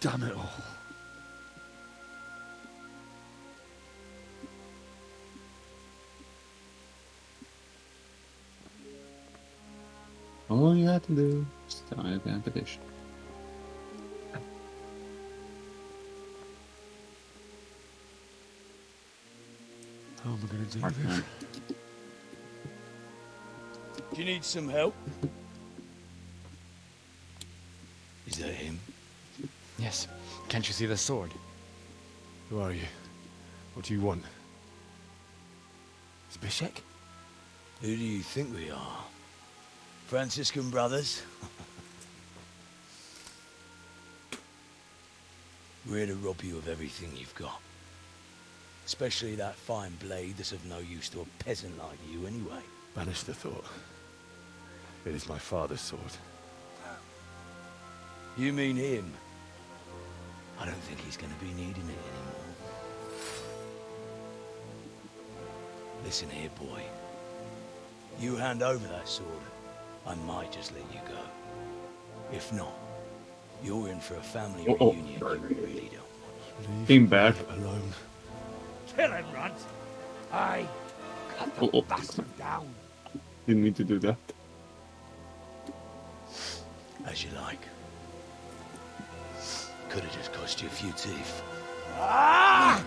Damn it all. All you had to do is start the competition. How am I going to do Smart this? man. Do you need some help? Is that him? Yes. Can't you see the sword? Who are you? What do you want? Zbyszek? Who do you think we are? Franciscan brothers? We're here to rob you of everything you've got. Especially that fine blade that's of no use to a peasant like you anyway. Banish the thought. It is my father's sword. You mean him? I don't think he's going to be needing it anymore. Listen here, boy. You hand over that sword, I might just let you go. If not, you're in for a family reunion you really don't want. Came back. Alone. Kill him, Runt. I cut the bastard down. Didn't mean to do that. As you like. Could have just cost you a few teeth. Ah!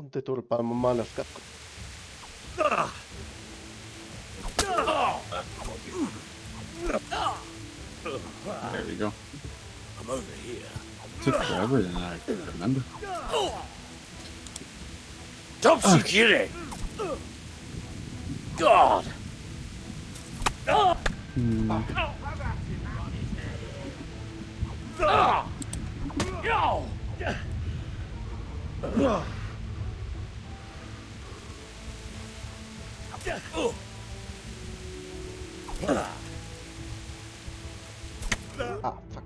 Tuntiturpaailman mainoskatko. There we go. I'm over here. Took forever than I remember. Don't you get it? God! Ah, fuck.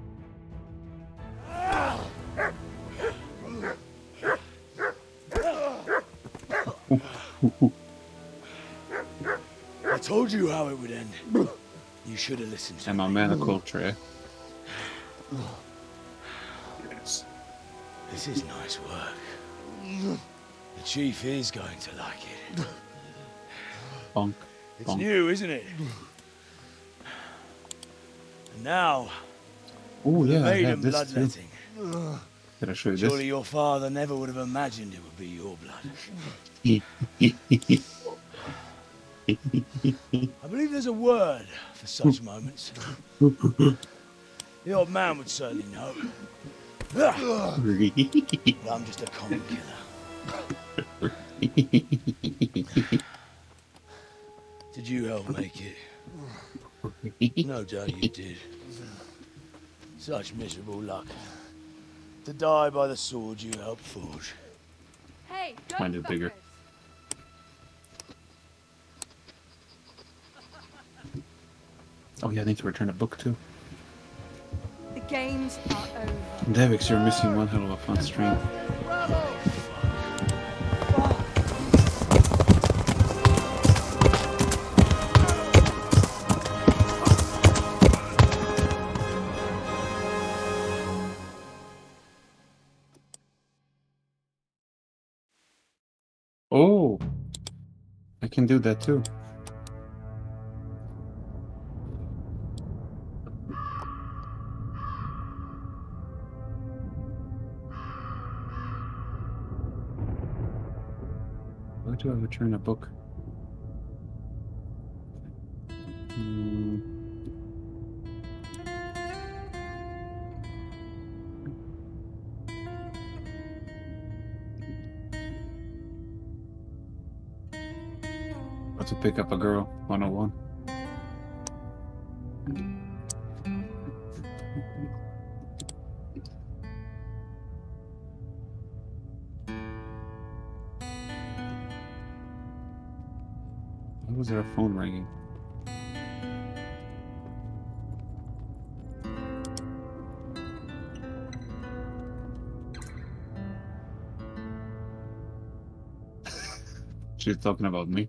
I told you how it would end. You should have listened to And my me. medical tray. Yes. This is nice work. The chief is going to like it. Bonk. It's Bonk. new, isn't it? And now, Oh the yeah, I maiden have this too. bloodletting. Did I show you Surely this? your father never would have imagined it would be your blood. I believe there's a word for such moments. The old man would certainly know. But I'm just a common killer. Did you help make it? No doubt you did. Such miserable luck. To die by the sword you helped forge. Hey, Mine is bigger. Oh yeah, I need to return a book too. The games are over. Davix, you're missing one hell of a fun stream. Oh, I can do that too. Why do I return a book? to pick up a girl 101. Why was there a phone ringing? She's talking about me.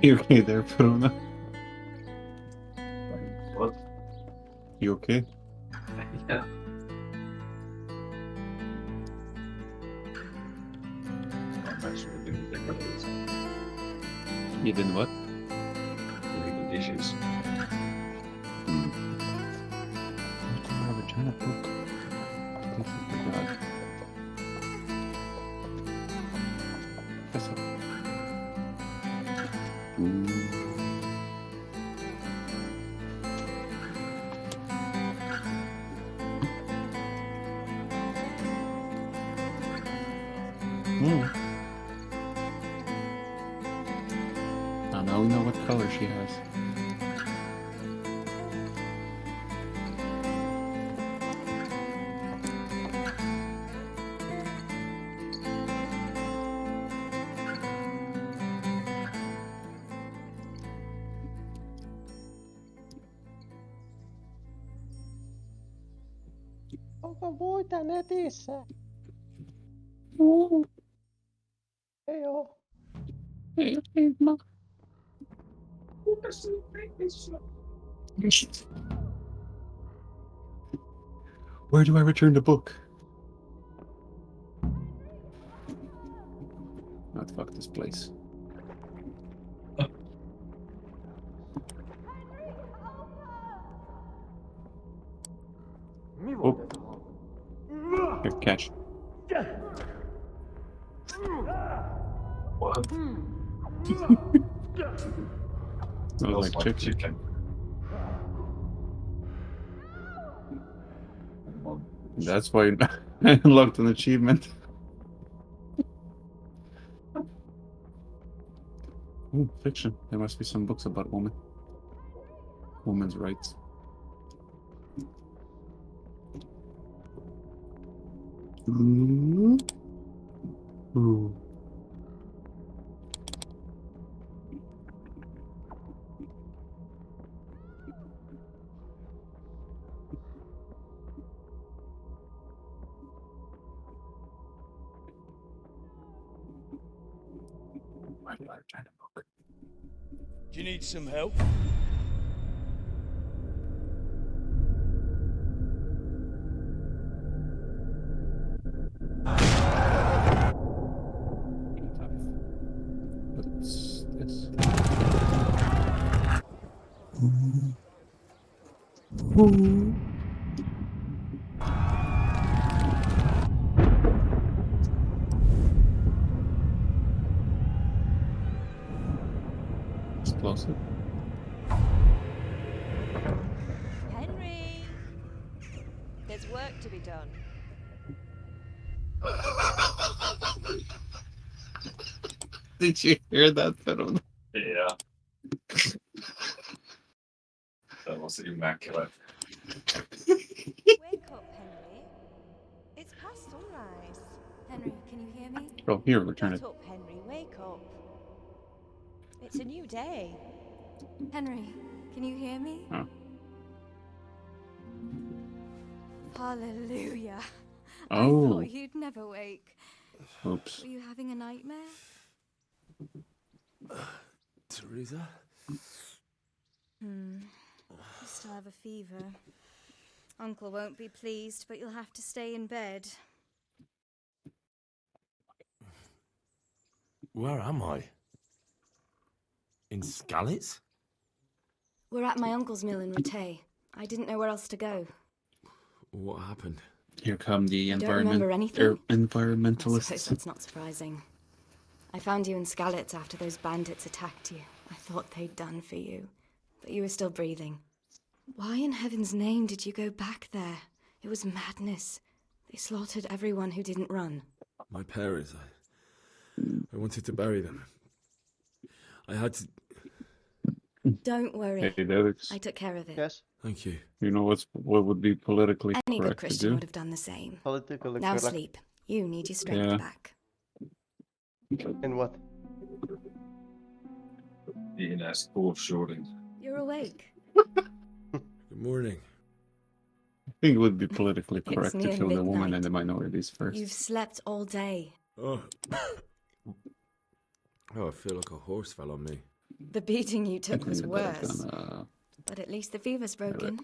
You okay there, Peruna? What? You okay? Yeah. I'm actually doing the dishes. You didn't what? Doing the dishes. I return a book. This is the god. That's all. Now we know what color she has. Onko muita netissä? Ei oo. Where do I return the book? Not fuck this place. Oh. Here, catch. What? Smells like chicken. That's why I unlocked an achievement. Ooh, fiction. There must be some books about women's rights. Ooh. Ooh. Where do I return the book? Do you need some help? What's this? Explosive. Henry! There's work to be done. Did you hear that, Perun? Yeah. That was immaculate. Wake up, Henry. It's past sunrise. Henry, can you hear me? Oh, here, return Get it. up, Henry. Wake up. It's a new day. Henry, can you hear me? Oh. Hallelujah. I Oh. thought you'd never wake. Oops. Were you having a nightmare? Teresa? You still have a fever. Uncle won't be pleased, but you'll have to stay in bed. Where am I? In Skalitz? We're at my uncle's mill in Rattay. I didn't know where else to go. What happened? Here come the You don't remember anything? I environmentalists. suppose that's not surprising. I found you in Skalitz after those bandits attacked you. I thought they'd done for you, but you were still breathing. Why in heaven's name did you go back there? It was madness. They slaughtered everyone who didn't run. My parents, I wanted to bury them. I had to... Don't worry. Hey, Alex. I took care of it. Yes. Thank you. You know what would be politically Any good correct to Christian do? would have done the same. Politically Now correct. sleep. You need your strength Yeah. back. In what? Siinä school shooting. You're awake. Good morning. I think it would be politically It's correct to near kill the woman midnight. and the minorities first. You've slept all day. Oh. Oh, I feel like a horse fell on me. The beating you took was But worse. But at least the fever's broken.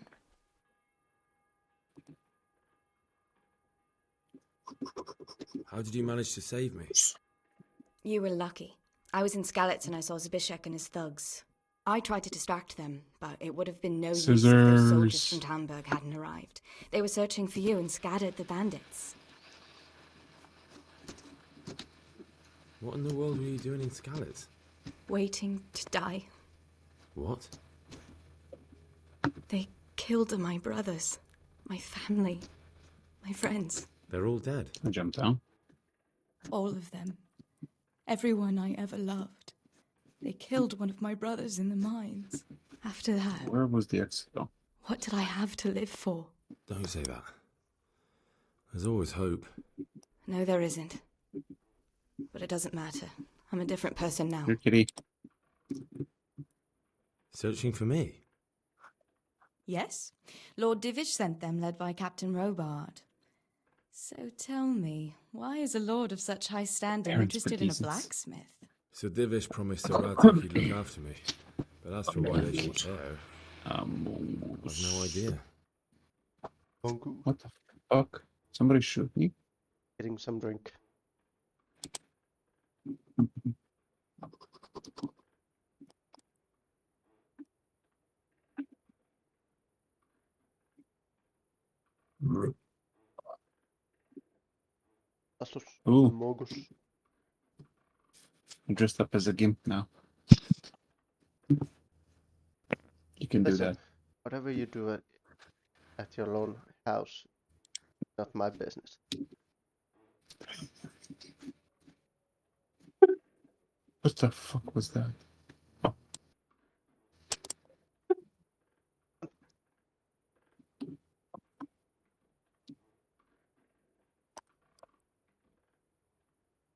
How did you manage to save me? You were lucky. I was in Skalitz and I saw Zbyszek and his thugs. I tried to distract them, but it would have been no use if those soldiers from Tamburg hadn't arrived. They were searching for you and scattered the bandits. What in the world were you doing in Skalitz? Waiting to die. What? They killed my brothers, my family, my friends. They're all dead. I jumped down. All of them. Everyone I ever loved. They killed one of my brothers in the mines. After that, Where was the exit though? what did I have to live for? Don't say that. There's always hope. No, there isn't. But it doesn't matter. I'm a different person now. Here, kitty. Searching for me? Yes. Lord Divish sent them, led by Captain Robard. So tell me, why is a lord of such high standing Parents interested for in a decents. blacksmith? So Divish promised Sir Radzik he'd look after me. But as for why they should care, I've no idea. What the fuck? Somebody shoot me? Getting some drink. Ooh. Mogus. I'm dressed up as a gimp now. You can do Listen, that. whatever you do at your lone house, not my business. What the fuck was that?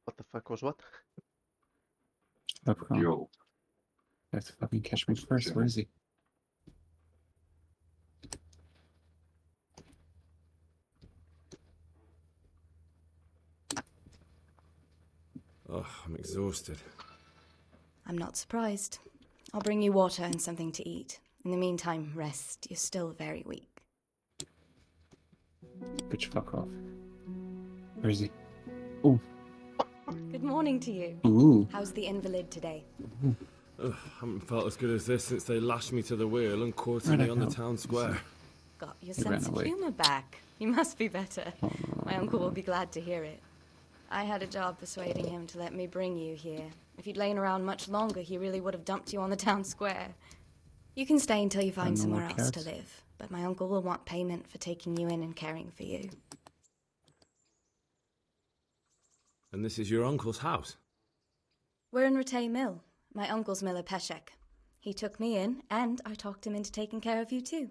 What the fuck was what? Yo. You have to fucking catch me first. Where is he? Oh, I'm exhausted. I'm not surprised. I'll bring you water and something to eat. In the meantime, rest. You're still very weak. Bitch, fuck off. Where is he? Ooh. Good morning to you. Ooh. How's the invalid today? Ugh, haven't felt as good as this since they lashed me to the wheel and quartered Right me on the now. town square. Got your He ran sense of away. humor back. You must be better. My uncle will be glad to hear it. I had a job persuading him to let me bring you here. If you'd lain around much longer, he really would have dumped you on the town square. You can stay until you find no somewhere more else to cats? live, but my uncle will want payment for taking you in and caring for you. And this is your uncle's house? We're in Rattay Mill, my uncle's miller Peshek. He took me in, and I talked him into taking care of you too.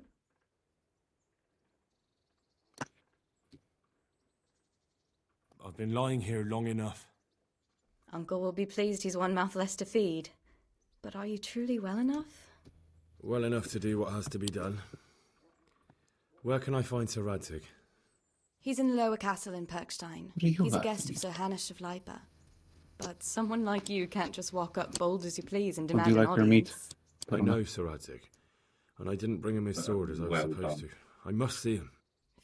I've been lying here long enough. Uncle will be pleased he's one mouth less to feed. But are you truly well enough? Well enough to do what has to be done. Where can I find Sir Radzik? He's in the lower castle in Perkstein. What are you He's a laughing guest of at? Sir Hanush of Leipa. But someone like you can't just walk up bold as you please and Would demand you an like your meat? audience. I know Sir Radzik, and I didn't bring him his sword as I was Well supposed done. to. I must see him.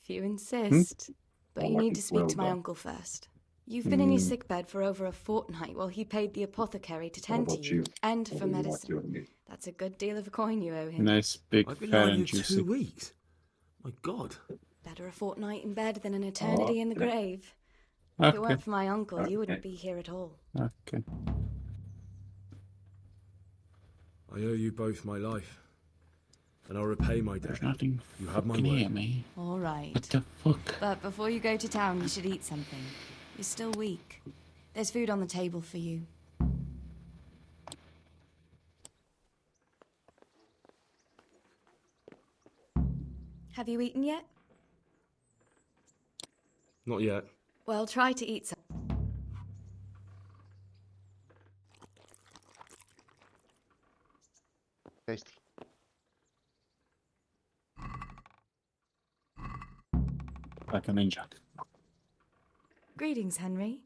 If you insist. But you Well, need to speak to my done. uncle first. You've been in your sickbed for over a fortnight while he paid the apothecary to tend to you. And for medicine. That's a good deal of coin you owe him. Nice, big, I've been fat, lying and here juicy. 2 weeks. My God. Better a fortnight in bed than an eternity in the grave. If Okay. it weren't for my uncle, you wouldn't be here at all. Okay. I owe you both my life. And I'll repay my debt. Nothing You have my fucking word. here, man. All right. What the fuck? But before you go to town, you should eat something. You're still weak. There's food on the table for you. Have you eaten yet? Not yet. Well, try to eat some. Tasty. Like a ninja. Greetings, Henry.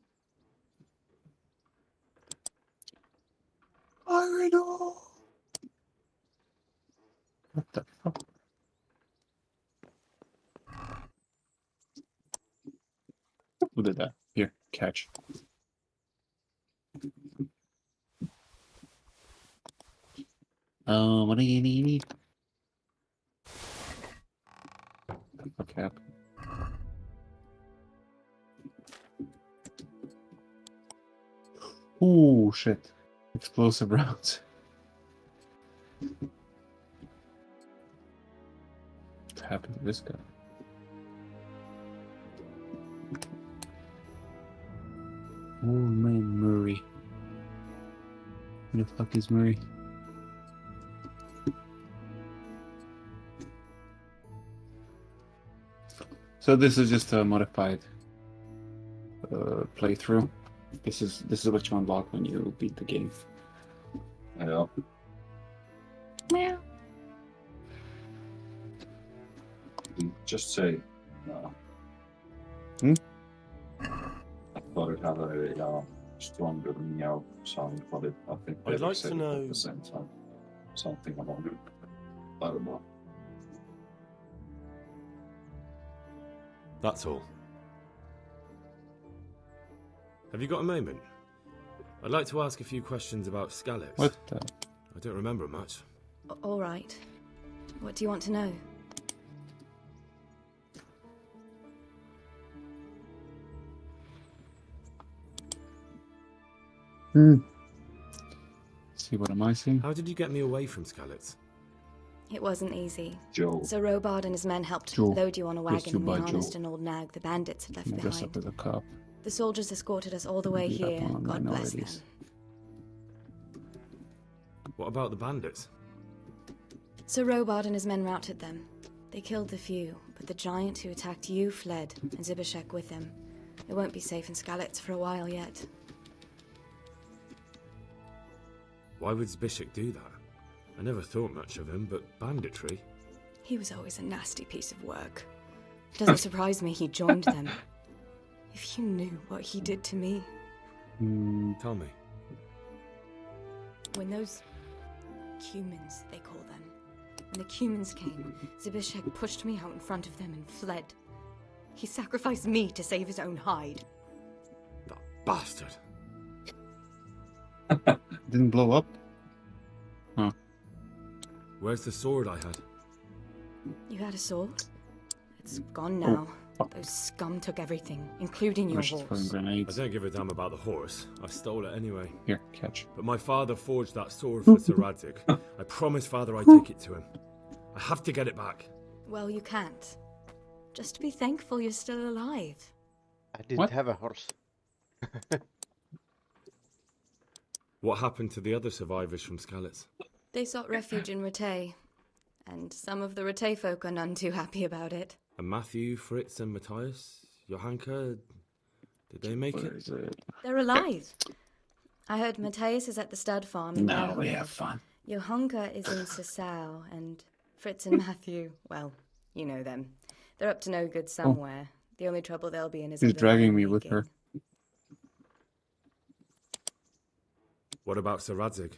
Irino! What the fuck? Who did that? Here, catch. What do you need? Okay. Ooh, shit. Explosive rounds. What happened to this guy? Oh man, Murray. Who the fuck is Murray? So this is just a modified playthrough. This is what you unlock when you beat the game. Ja. Meow. Just say no. Hmm? I thought it had a stronger meow sound, but I think I'd they like said to it know- at the same time. Something along it. I don't know. That's all. Have you got a moment? I'd like to ask a few questions about Skalitz. What the? I don't remember much. All right. What do you want to know? See, what am I seeing? How did you get me away from Skalitz? It wasn't easy. Joe. So Robard and his men helped Joe. load you on a Yes, wagon you and by we harnessed Joe. an old nag the bandits had left You dress up behind. as a cop. The soldiers escorted us all the way Beat up here. on God bless them. minorities. What about the bandits? So Robard and his men routed them. They killed the few, but the giant who attacked you fled, and Zibashek with him. It won't be safe in Skalitz for a while yet. Why would Zbyszek do that? I never thought much of him, but banditry? He was always a nasty piece of work. It doesn't surprise me he joined them. If you knew what he did to me. Tell me. When those Cumans, they call them. When the Cumans came, Zbyszek pushed me out in front of them and fled. He sacrificed me to save his own hide. That bastard. Didn't blow up? Huh. Where's the sword I had? You had a sword? It's gone now. Those scum took everything, including your horse. Grenades. I don't give a damn about the horse. I stole it anyway. Here, catch. But my father forged that sword for Sir Radzig. I promised father I'd take it to him. I have to get it back. Well, you can't. Just be thankful you're still alive. I didn't have a horse. What happened to the other survivors from Skalitz? They sought refuge in Ratay, and some of the Ratay folk are none too happy about it. And Matthew, Fritz, and Matthias? Johanka? Did they make it? They're alive. I heard Matthias is at the stud farm in Now we Belgrade. have fun. Johanka is in Sasau, and Fritz and Matthew, well, you know them. They're up to no good somewhere. The only trouble they'll be in is... She's a bit of dragging me with making. her. What about Sir Radzig?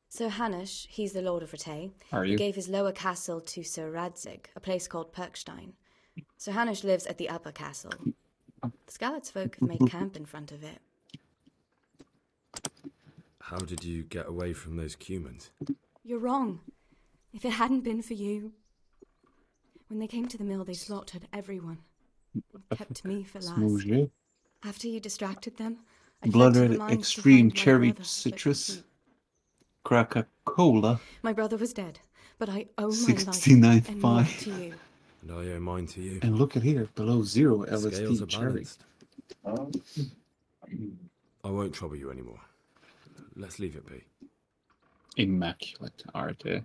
Sir Hanush, he's the Lord of Ratay. Are He you? gave his lower castle to Sir Radzig, a place called Perkstein. Sir Hanush lives at the upper castle. The Skalitz folk have made camp in front of it. How did you get away from those Cumans? You're wrong. If it hadn't been for you... When they came to the mill, they slaughtered everyone. Kept me for last. Smoothie. After you distracted them, I Blood fled to the Red mines to Extreme find my Cherry brother, but Citrus. he- Coca-Cola. My brother was dead, but I owe my life 69.5. and more to you. And I owe mine to you. And look at here, below zero The scales are LSD cherry. balanced. I won't trouble you anymore. Let's leave it be. Immaculate art, eh?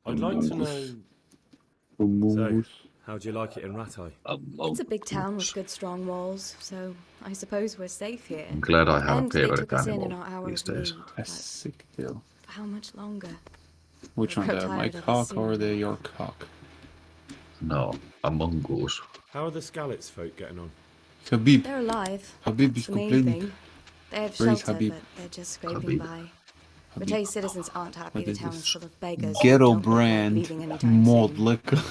I'd like to know... So, how do you like it in Ratai? It's a big town with good strong walls, so I suppose we're safe here. I'm glad I have And a they favorite took us in animal our hour these of days. need, A sick deal. but how much longer? Which We'll one, grow the my tired of us cock soon. or the your cock? No, a mongoose. How are the Skalitz folk getting on? Habib. They're alive. Habib That's is the main complaining. thing. They have Where is shelter, Habib? but they're just scraping Habib. by. Habib. Rattay citizens aren't happy What the is town this? is full of beggars. who Ghetto don't look like brand leaving anytime malt soon. liquor.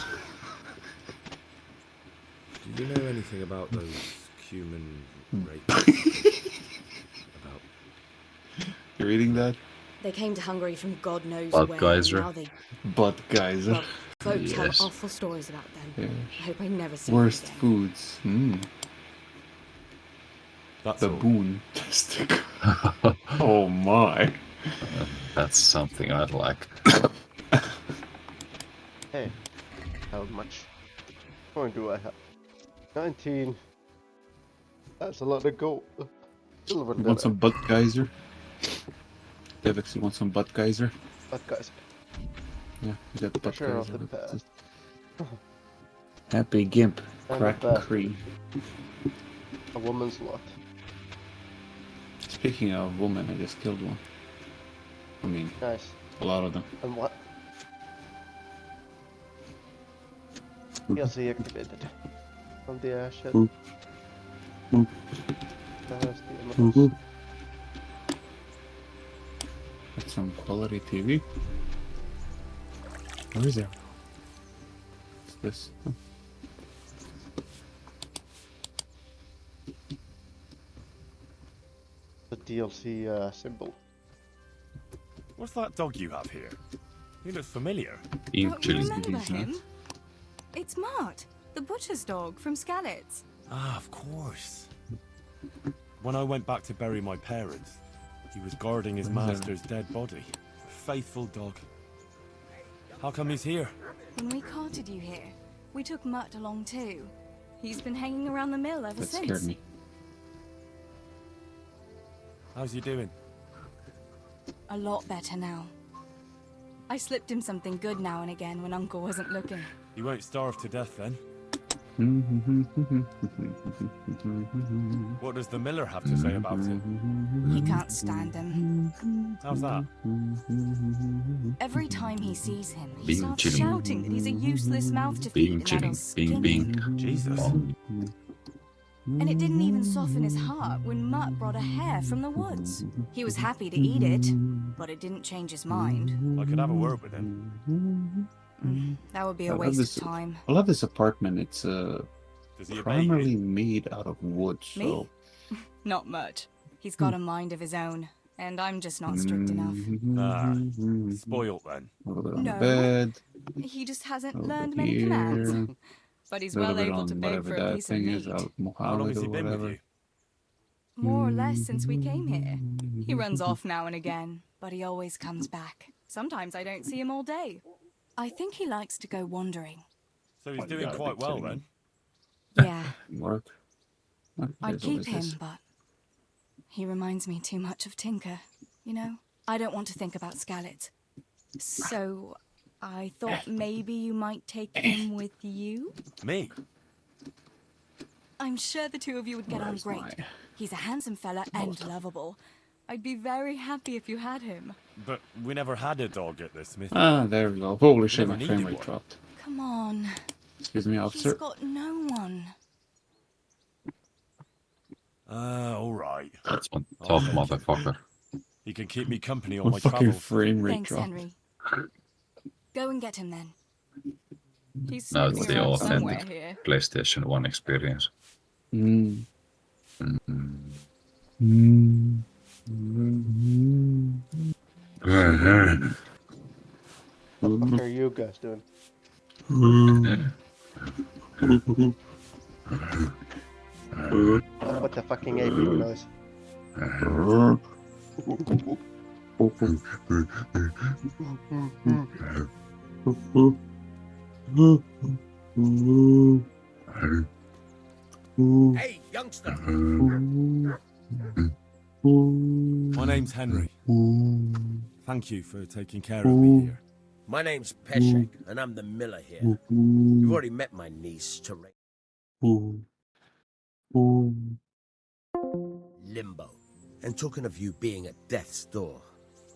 Do you know anything about those Cuman races? You reading that? They came to Hungary from God knows Bud where, Geyser. and now they... Budgeiser. Well, folks have Yes. awful stories about them. Yes. I hope I never see Worst them again. foods. That's all. Baboon testicle. Oh my. That's something I'd like. Hey, how much coin do I have? 19. That's a lot of gold. Silver You want some Budgeiser? Devix, you want some Budgeiser? But guys, Yeah, you got treasure of the Budgeiser. past. Happy Gimp. And Crack the best. cream. A woman's lot. Speaking of women, I just killed one. I mean, Nice. a lot of them. And what? DLC activated. From the ashes. Ooh. Ooh. That was the emotes. Ooh. That's some quality TV. Where is it? What's this? Oh. The DLC symbol. What's that dog you have here? He looks familiar. Remember him? It's Mart, the butcher's dog from Skalitz. Ah, of course. When I went back to bury my parents, he was guarding his master's dead body. A faithful dog. How come he's here? When we carted you here, we took Mutt along too. He's been hanging around the mill ever That since. scared me. How's he doing? A lot better now. I slipped him something good now and again when Uncle wasn't looking. He won't starve to death then. What does the miller have to say about it? He can't stand him. How's that? Every time he sees him, he Bing, starts chilling. shouting that he's a useless mouth to Bing, feed and chilling. that'll skin him. Jesus. And it didn't even soften his heart when Mutt brought a hare from the woods. He was happy to eat it, but it didn't change his mind. I could have a word with him. That would be a I love waste this- of time. I love this apartment. It's Does he obey primarily made out of wood, Me? so Not much. He's got a mind of his own, and I'm just not strict enough. Ah, spoilt then. A little bit on No. the bed, He just hasn't little learned bit many here, commands. But he's a little well bit able on to beg whatever for a that piece of thing is, meat. Al How long Muhammad has he or been with whatever. you? More or less since we came here. He runs off now and again, but he always comes back. Sometimes I don't see him all day. I think he likes to go wandering. So he's You doing gotta be quite well kidding then. Yeah, Work. I'd There's keep always him, this. but he reminds me too much of Tinker, you know? I don't want to think about Skalitz. So I thought maybe you might take him with you? Me? I'm sure the two of you would get on Where's great. my He's a handsome fella and lovable. I'd be very happy if you had him. But we never had a dog at the smithy. Ah, there we go. Holy shit, Never my frame needed rate one. dropped. Come on. Excuse me, He's officer. got no one. All right. That's one I'll tough take it. motherfucker. He can keep me company on My my fucking travels. frame rate Thanks, dropped. Henry. Go and get him then. He's Now it's snooping the around somewhere authentic here. PlayStation 1 experience. Mm. What the fuck are you guys doing? What the fucking April noise? Hey, youngster! My name's Henry. Thank you for taking care of me here. My name's Peshek, and I'm the miller here. You've already met my niece, Teresa. Limbo. And talking of you being at death's door,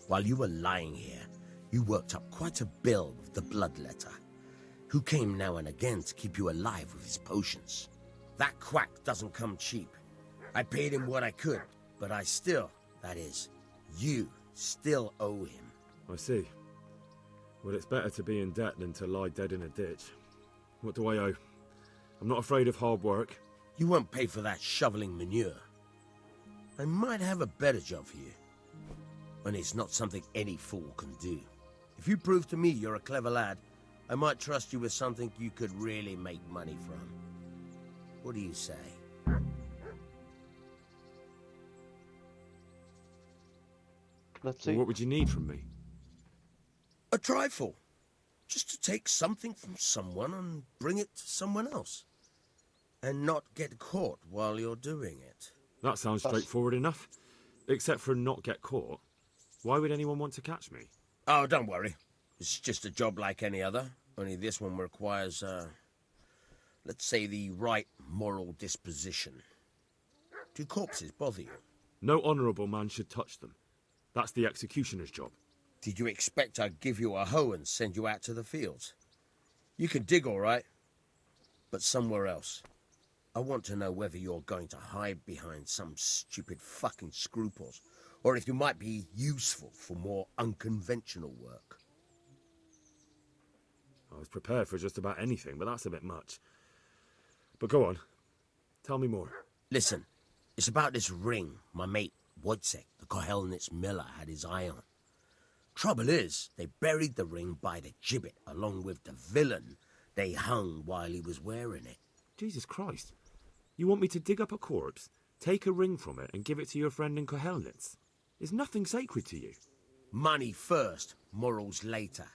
while you were lying here, you worked up quite a bill with the bloodletter, who came now and again to keep you alive with his potions. That quack doesn't come cheap. I paid him what I could, but I still, that is, you still owe him. I see. Well, it's better to be in debt than to lie dead in a ditch. What do I owe? I'm not afraid of hard work. You won't pay for that shoveling manure. I might have a better job for you. And it's not something any fool can do. If you prove to me you're a clever lad, I might trust you with something you could really make money from. What do you say? Let's see. What would you need from me? A trifle. Just to take something from someone and bring it to someone else. And not get caught while you're doing it. That sounds straightforward enough. Except for not get caught. Why would anyone want to catch me? Oh, don't worry. It's just a job like any other. Only this one requires, let's say, the right moral disposition. Do corpses bother you? No honourable man should touch them. That's the executioner's job. Did you expect I'd give you a hoe and send you out to the fields? You can dig all right, but somewhere else. I want to know whether you're going to hide behind some stupid fucking scruples, or if you might be useful for more unconventional work. I was prepared for just about anything, but that's a bit much. But go on. Tell me more. Listen, it's about this ring my mate Wojciech, the Kohelnitz miller, had his eye on. Trouble is, they buried the ring by the gibbet along with the villain they hung while he was wearing it. Jesus Christ. You want me to dig up a corpse, take a ring from it, and give it to your friend in Kohelnitz? Is nothing sacred to you? Money first, morals later.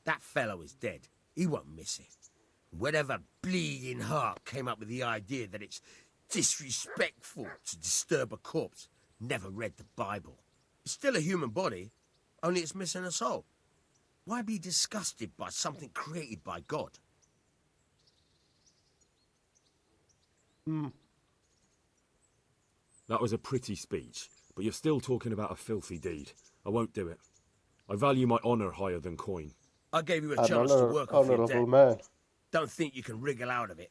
That fellow is dead. He won't miss it. Whatever bleeding heart came up with the idea that it's disrespectful to disturb a corpse never read the Bible. It's still a human body, only it's missing a soul. Why be disgusted by something created by God? That was a pretty speech, but you're still talking about a filthy deed. I won't do it. I value my honour higher than coin. I gave you a chance to work off your debt. Man. Don't think you can wriggle out of it.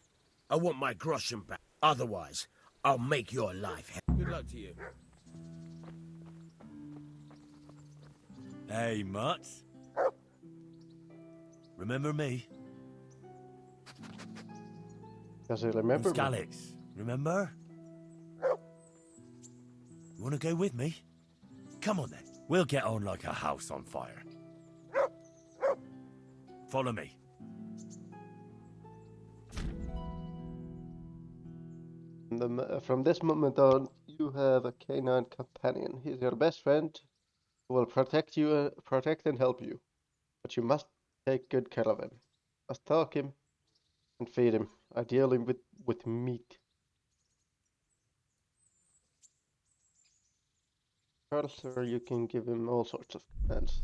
I want my groschen back. Otherwise, I'll make your life hell. Good luck to you. Hey, Mutt. Remember me? Does he remember me? Skalitz, remember? You want to go with me? Come on then. We'll get on like a house on fire. Follow me. From this moment on, you have a canine companion. He's your best friend who will protect you, protect and help you. But you must take good care of him. Must talk him and feed him, ideally with meat. Sir, you can give him all sorts of commands.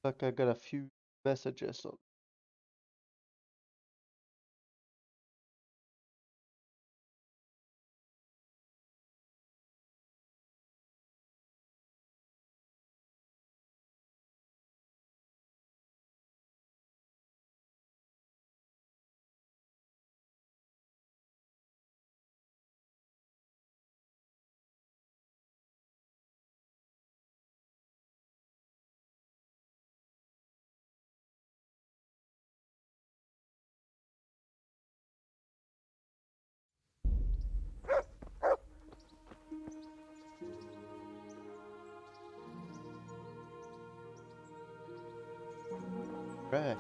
Like I got a few messages on Right.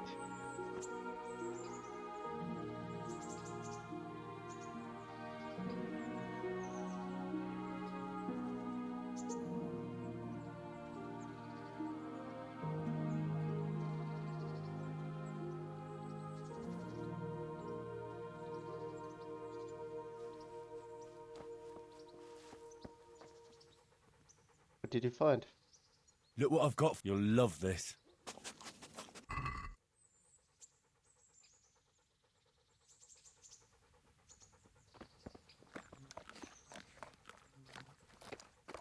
What did you find? Look what I've got. You'll love this.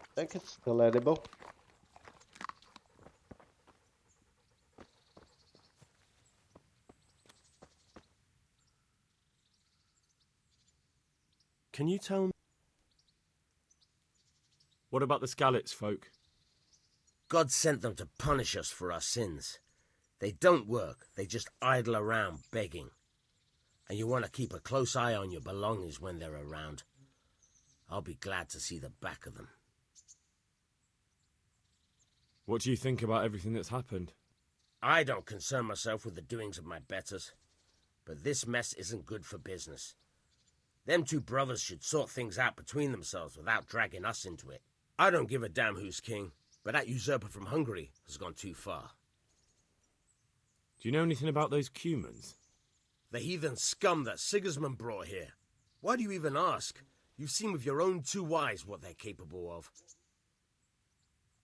I think it's still edible. Can you tell me? What about the Skalitz folk? God sent them to punish us for our sins. They don't work, they just idle around begging. And you want to keep a close eye on your belongings when they're around. I'll be glad to see the back of them. What do you think about everything that's happened? I don't concern myself with the doings of my betters, but this mess isn't good for business. Them two brothers should sort things out between themselves without dragging us into it. I don't give a damn who's king, but that usurper from Hungary has gone too far. Do you know anything about those Cumans? The heathen scum that Sigismund brought here. Why do you even ask? You've seen with your own two eyes what they're capable of.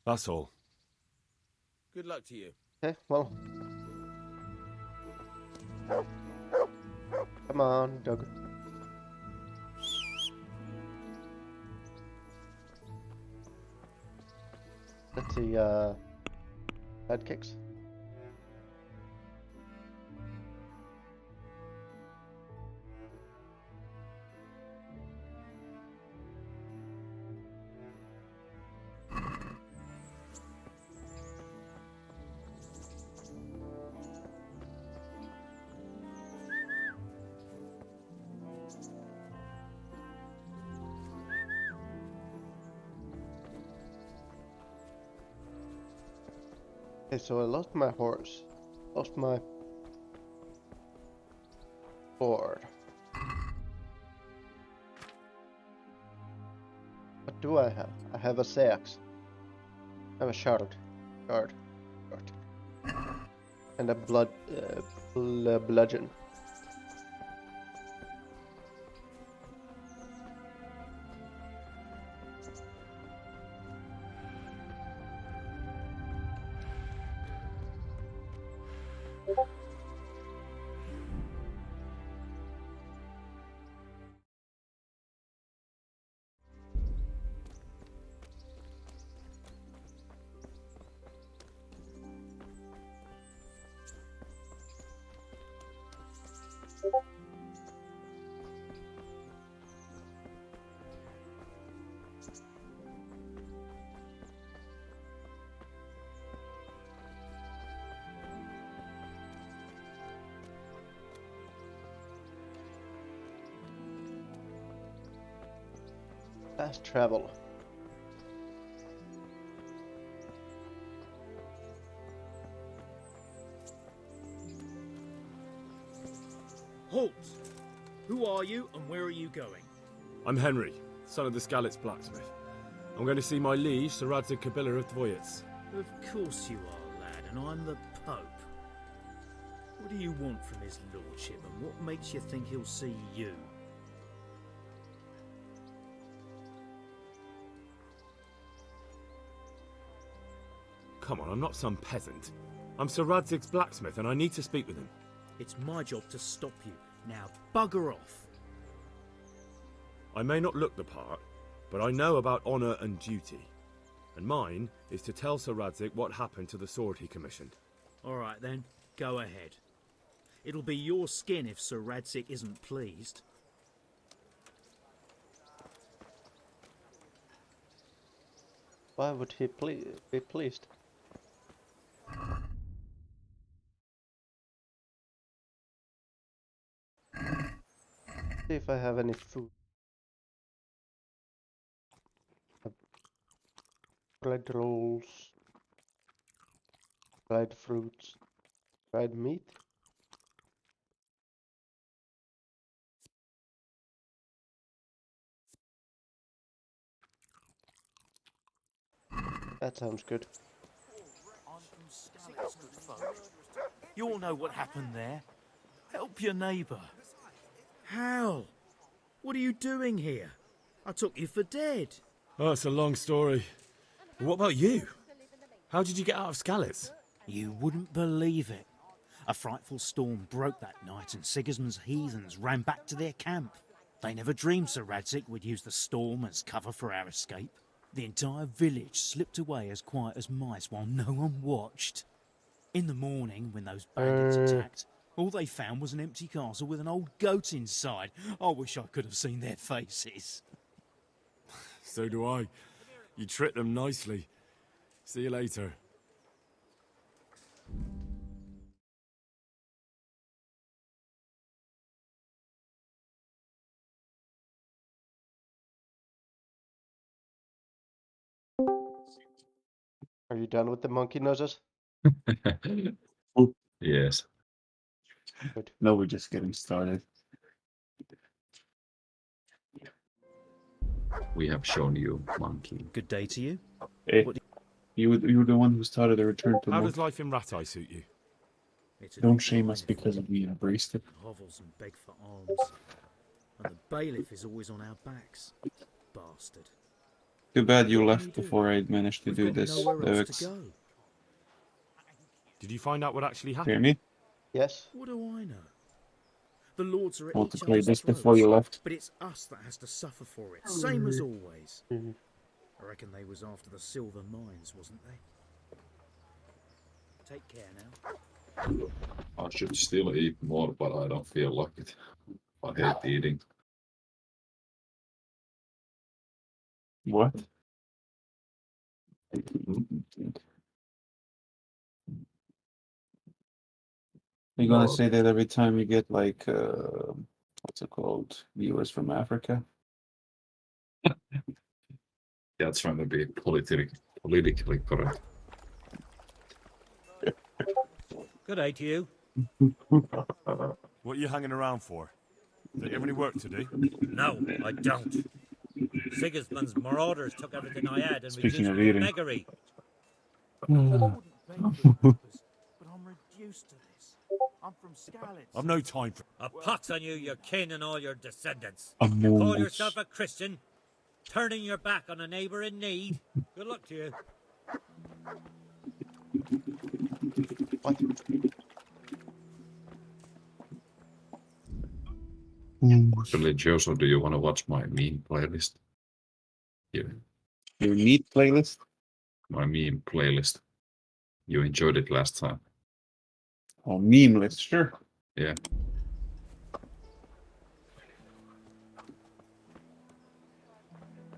That's all. Good luck to you. Okay, well. Come on, Doug. Let's see, head kicks. Okay, so I lost my horse. Lost my board. What do I have? I have a seax. I have a shard. Shard. And a bludgeon. Fast travel. Halt! Who are you and where are you going? I'm Henry, son of the Skalitz blacksmith. I'm going to see my liege, Sir Radzig Kabila of Dvoyets. Of course you are, lad, and I'm the Pope. What do you want from his lordship, and what makes you think he'll see you? Come on, I'm not some peasant. I'm Sir Radzig's blacksmith, and I need to speak with him. It's my job to stop you. Now, bugger off. I may not look the part, but I know about honour and duty. And mine is to tell Sir Radzig what happened to the sword he commissioned. All right, then. Go ahead. It'll be your skin if Sir Radzig isn't pleased. Why would he be pleased? See if I have any food. Bread rolls, dried fruits, Fried meat. That sounds good. You all know what happened there. Help your neighbour. Hal, what are you doing here? I took you for dead. Oh, it's a long story. But what about you? How did you get out of Skalitz? You wouldn't believe it. A frightful storm broke that night and Sigismund's heathens ran back to their camp. They never dreamed Sir Radzig would use the storm as cover for our escape. The entire village slipped away as quiet as mice while no one watched. In the morning, when those bandits attacked, all they found was an empty castle with an old goat inside. I wish I could have seen their faces. So do I. You tricked them nicely. See you later. Are you done with the monkey noses? Yes. Good. No, we're just getting started. We have shown you monkey. Good day to you. Hey, you were the one who started a return to How monk. does life in Ratai suit you? Don't shame us because we embraced it. Hovels and beg for alms. And the bailiff is always on our backs. Bastard. Too bad you left before I managed to do this. Nowhere else to go. Did you find out what actually Hear happened? me? Yes. What do I know? The lords are at Want to each play other's this throats, before you left? but it's us that has to suffer for it, same as always. I reckon they was after the silver mines, wasn't they? Take care now. I should still eat more, but I don't feel like it. I hate eating. What? You're gonna say that every time you get like what's it called? Viewers from Africa? Yeah, trying to be politically correct. Good day to you. What are you hanging around for? Don't you have any work to do? No, I don't. Sigismund's marauders took everything I had and Speaking reduced of me to eating. beggary. But I'm reduced to this. I'm from Skalitz. I've no time for... A pox on you, your kin and all your descendants. Among You call Us. yourself a Christian, turning your back on a neighbour in need. Good luck to you. What? Religioso, do you want to watch my meme playlist? Here. Your meat playlist? My meme playlist. You enjoyed it last time. Oh, meme list, sure. Yeah.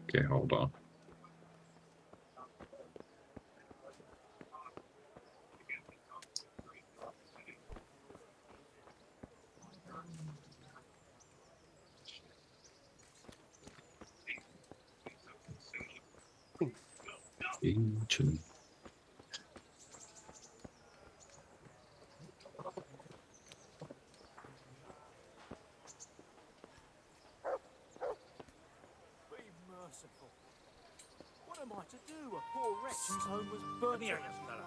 Okay, hold on. Ancient. Be merciful. What am I to do? A poor wretch whose home was burnt. Come here, you fella.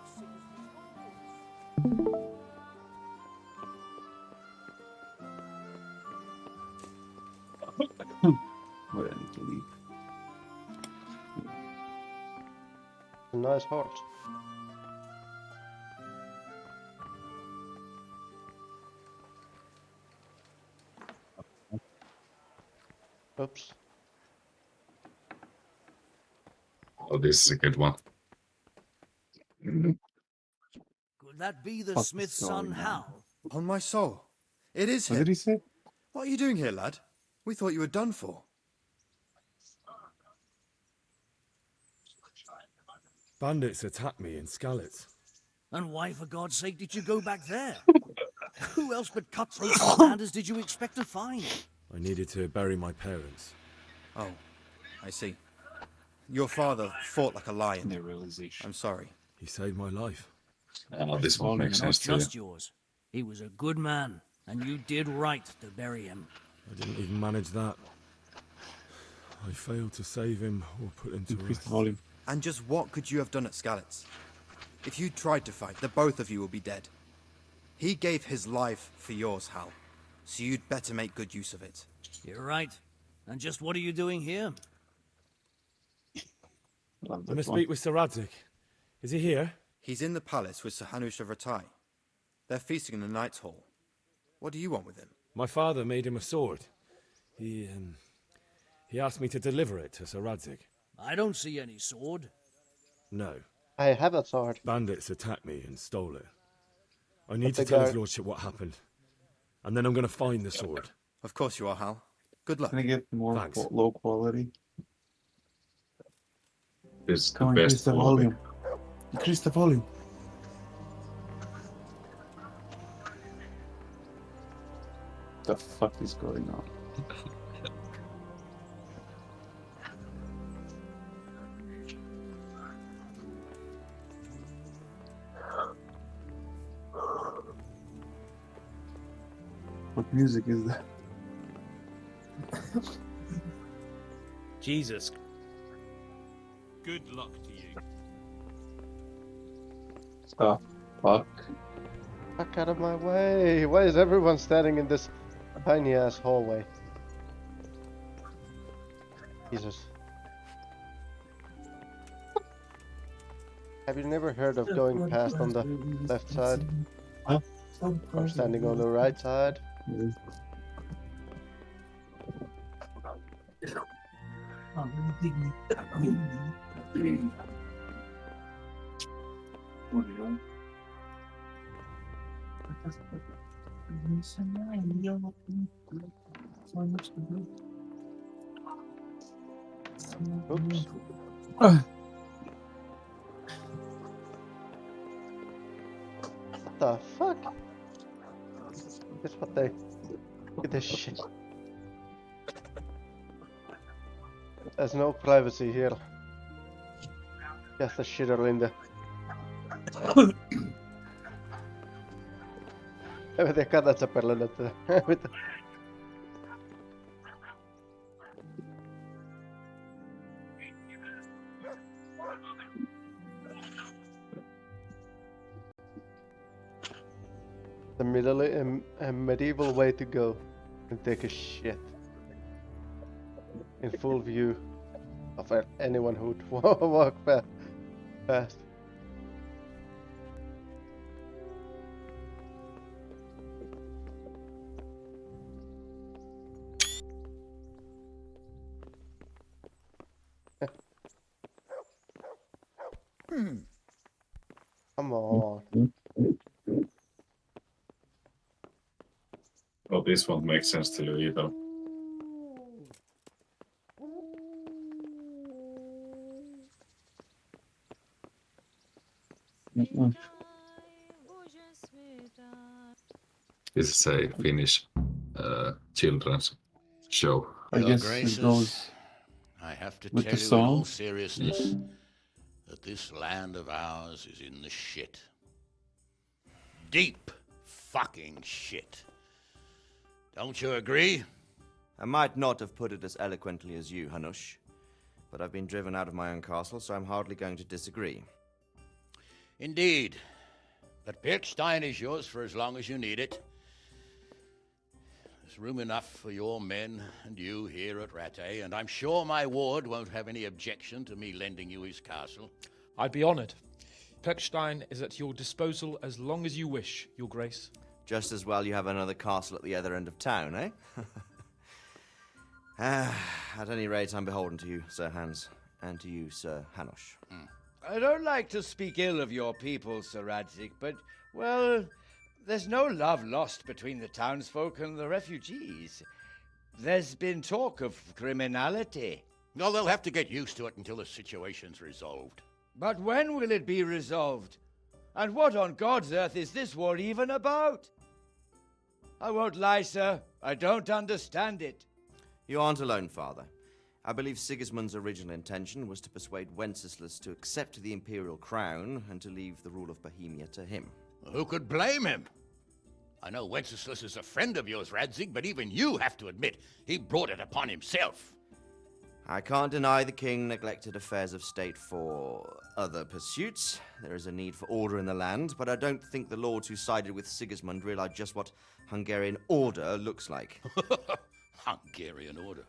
Wait, I need to leave. A nice horse. Oops. Oh, this is a good one. Could that be the Fuck smith's is going son, on? Hal? On my soul. It is What him. did he say? What are you doing here, lad? We thought you were done for. Bandits attacked me in Skalitz. And why, for God's sake, did you go back there? Who else but cutthroats and bandits did you expect to find? I needed to bury my parents. Oh, I see. Your father fought like a lion. The realization. I'm sorry. He saved my life. Oh, this one makes sense to you. Just yours. He was a good man, and you did right to bury him. I didn't even manage that. I failed to save him or put him to rest. And just what could you have done at Skalitz? If you tried to fight, the both of you will be dead. He gave his life for yours, Hal. So you'd better make good use of it. You're right. And just what are you doing here? I must speak with Sir Radzig. Is he here? He's in the palace with Sir Hanush of Ratai. They're feasting in the Knight's Hall. What do you want with him? My father made him a sword. He asked me to deliver it to Sir Radzig. I don't see any sword. No. I have a sword. Bandits attacked me and stole it. I need But to the tell his guard- lordship what happened. And then I'm going to find the sword. Of course you are, Hal. Good luck. Can I get more Thanks. low quality? This is the Come on, increase best the quality. volume. Increase the volume. The fuck is going on? What music is that? Jesus. Good luck to you. The fuck? Fuck out of my way! Why is everyone standing in this tiny ass hallway? Jesus. Have you never heard of going past on the left side? Huh? Or standing on the right side? Oops. What the fuck? Guess what they... Look at this shit. There's no privacy here. Just the shitter in the... Jag vet inte, kannattaa perla tätä. Mitä? The medieval way to go and take a shit in full view of anyone who'd walk past. Come on. Oh, this won't make sense to you either. This is a Finnish children's show. I guess it goes I have to with tell the you in all song. seriousness that this land of ours is in the shit. Deep fucking shit. Don't you agree? I might not have put it as eloquently as you, Hanush, but I've been driven out of my own castle, so I'm hardly going to disagree. Indeed. But Birkstein is yours for as long as you need it. There's room enough for your men and you here at Rattay, and I'm sure my ward won't have any objection to me lending you his castle. I'd be honored. Perkstein is at your disposal as long as you wish, Your Grace. Just as well you have another castle at the other end of town, eh? At any rate, I'm beholden to you, Sir Hans, and to you, Sir Hanush. I don't like to speak ill of your people, Sir Radzig, but, well, there's no love lost between the townsfolk and the refugees. There's been talk of criminality. Well, they'll have to get used to it until the situation's resolved. But when will it be resolved? And what on God's earth is this war even about? I won't lie, sir. I don't understand it. You aren't alone, Father. I believe Sigismund's original intention was to persuade Wenceslas to accept the imperial crown and to leave the rule of Bohemia to him. Who could blame him? I know Wenceslas is a friend of yours, Radzig, but even you have to admit he brought it upon himself. I can't deny the king neglected affairs of state for other pursuits. There is a need for order in the land, but I don't think the lords who sided with Sigismund realized just what Hungarian order looks like. Hungarian order.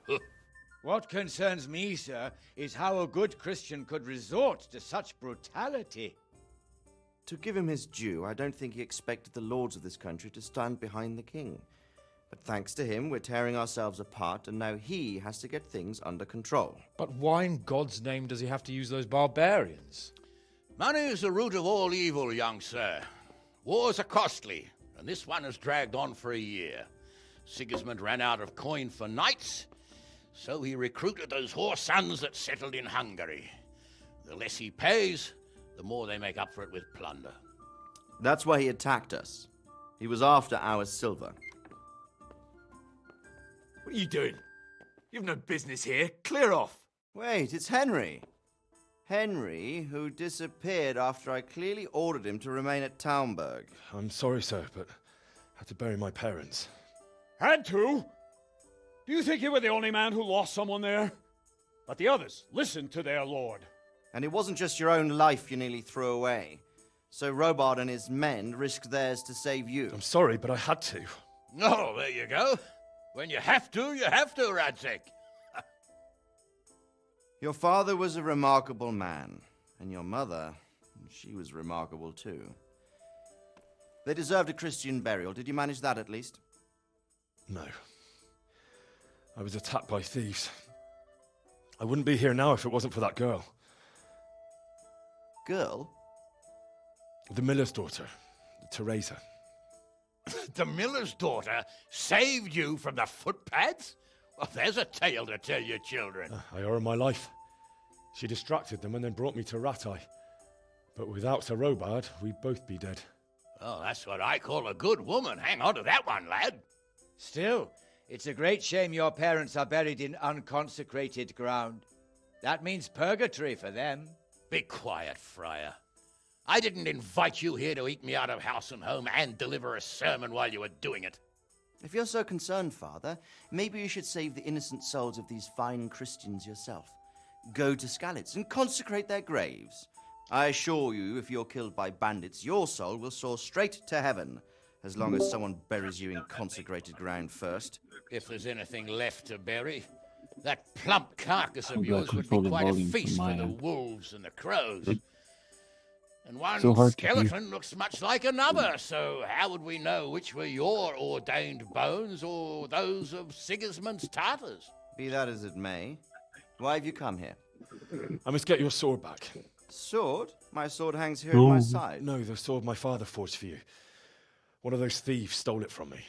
What concerns me, sir, is how a good Christian could resort to such brutality. To give him his due, I don't think he expected the lords of this country to stand behind the king. But thanks to him, we're tearing ourselves apart, and now he has to get things under control. But why in God's name does he have to use those barbarians? Money is the root of all evil, young sir. Wars are costly, and this one has dragged on for a year. Sigismund ran out of coin for knights, so he recruited those whore sons that settled in Hungary. The less he pays, the more they make up for it with plunder. That's why he attacked us. He was after our silver. What are you doing? You've no business here. Clear off. Wait, it's Henry. Henry, who disappeared after I clearly ordered him to remain at Taunberg. I'm sorry, sir, but I had to bury my parents. Had to? Do you think you were the only man who lost someone there? But the others listened to their lord. And it wasn't just your own life you nearly threw away. So Robard and his men risked theirs to save you. I'm sorry, but I had to. Oh, there you go. When you have to, Radzig. Your father was a remarkable man, and your mother, she was remarkable too. They deserved a Christian burial. Did you manage that at least? No. I was attacked by thieves. I wouldn't be here now if it wasn't for that girl. Girl? The miller's daughter, Teresa. The miller's daughter saved you from the footpads? Well, there's a tale to tell your children. I owe her my life. She distracted them and then brought me to Rattay. But without Sir Robard, we'd both be dead. Oh, that's what I call a good woman. Hang on to that one, lad. Still, it's a great shame your parents are buried in unconsecrated ground. That means purgatory for them. Be quiet, friar. I didn't invite you here to eke me out of house and home and deliver a sermon while you were doing it. If you're so concerned, Father, maybe you should save the innocent souls of these fine Christians yourself. Go to Skalitz and consecrate their graves. I assure you, if you're killed by bandits, your soul will soar straight to heaven, as long as someone buries you in consecrated ground first. If there's anything left to bury, that plump carcass of Maybe yours I'll would be control the quite a volume from feast my for the end. wolves and the crows. And one So hard to hear. skeleton looks much like another, so how would we know which were your ordained bones or those of Sigismund's Tartars? Be that as it may, why have you come here? I must get your sword back. Sword? My sword hangs here at my side. No, the sword my father forged for you. One of those thieves stole it from me.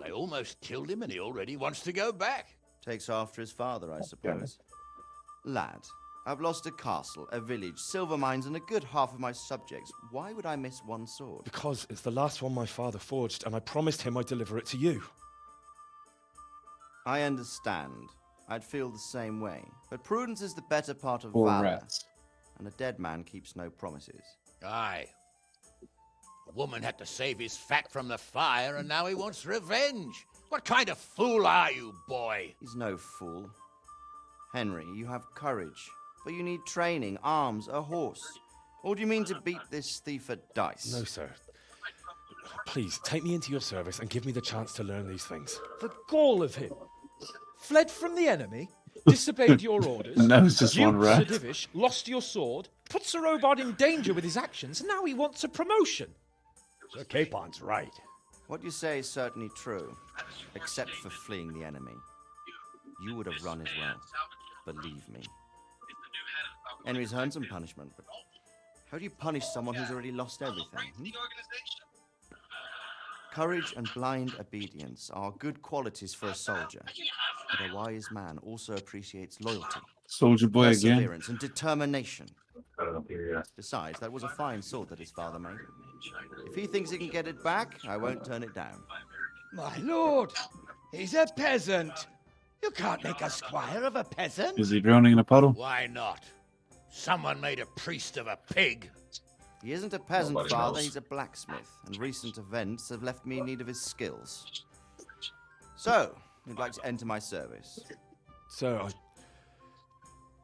They almost killed him and he already wants to go back. Takes after his father, I suppose. Lad, I've lost a castle, a village, silver mines, and a good half of my subjects. Why would I miss one sword? Because it's the last one my father forged, and I promised him I'd deliver it to you. I understand. I'd feel the same way. But prudence is the better part of Poor valor. rats. And a dead man keeps no promises. Aye. The woman had to save his fat from the fire, and now he wants revenge. What kind of fool are you, boy? He's no fool. Henry, you have courage, but you need training, arms, a horse. Or do you mean to beat this thief at dice? No, sir. Please, take me into your service and give me the chance to learn these things. The gall of him. Fled from the enemy, disobeyed your orders. And that was just duped one rat. Sir Divish, lost your sword, put Sir Robard in danger with his actions, and now he wants a promotion. Sir Capon's right. What you say is certainly true, except for fleeing the enemy. You would have run as well, believe me. Henry's earned some punishment, but how do you punish someone who's already lost everything? Courage and blind obedience are good qualities for a soldier, but a wise man also appreciates loyalty, Soldier boy again. perseverance, and determination. Besides, that was a fine sword that his father made. If he thinks he can get it back, I won't turn it down. My lord, he's a peasant. You can't make a squire of a peasant. Is he drowning in a puddle? Why not? Someone made a priest of a pig. He isn't a peasant, Nobody Father, knows. he's a blacksmith, and recent events have left me in need of his skills. So, you'd like to enter my service? Sir,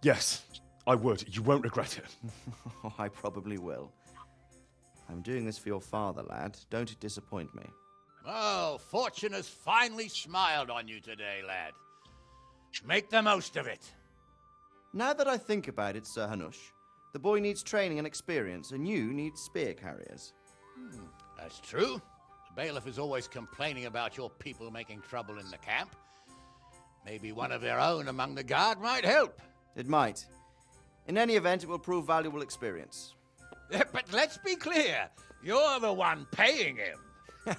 yes, I would. You won't regret it. Oh, I probably will. I'm doing this for your father, lad. Don't disappoint me. Oh, fortune has finally smiled on you today, lad. Make the most of it. Now that I think about it, Sir Hanush, the boy needs training and experience, and you need spear carriers. That's true. The bailiff is always complaining about your people making trouble in the camp. Maybe one of their own among the guard might help. It might. In any event, it will prove valuable experience. But let's be clear. You're the one paying him.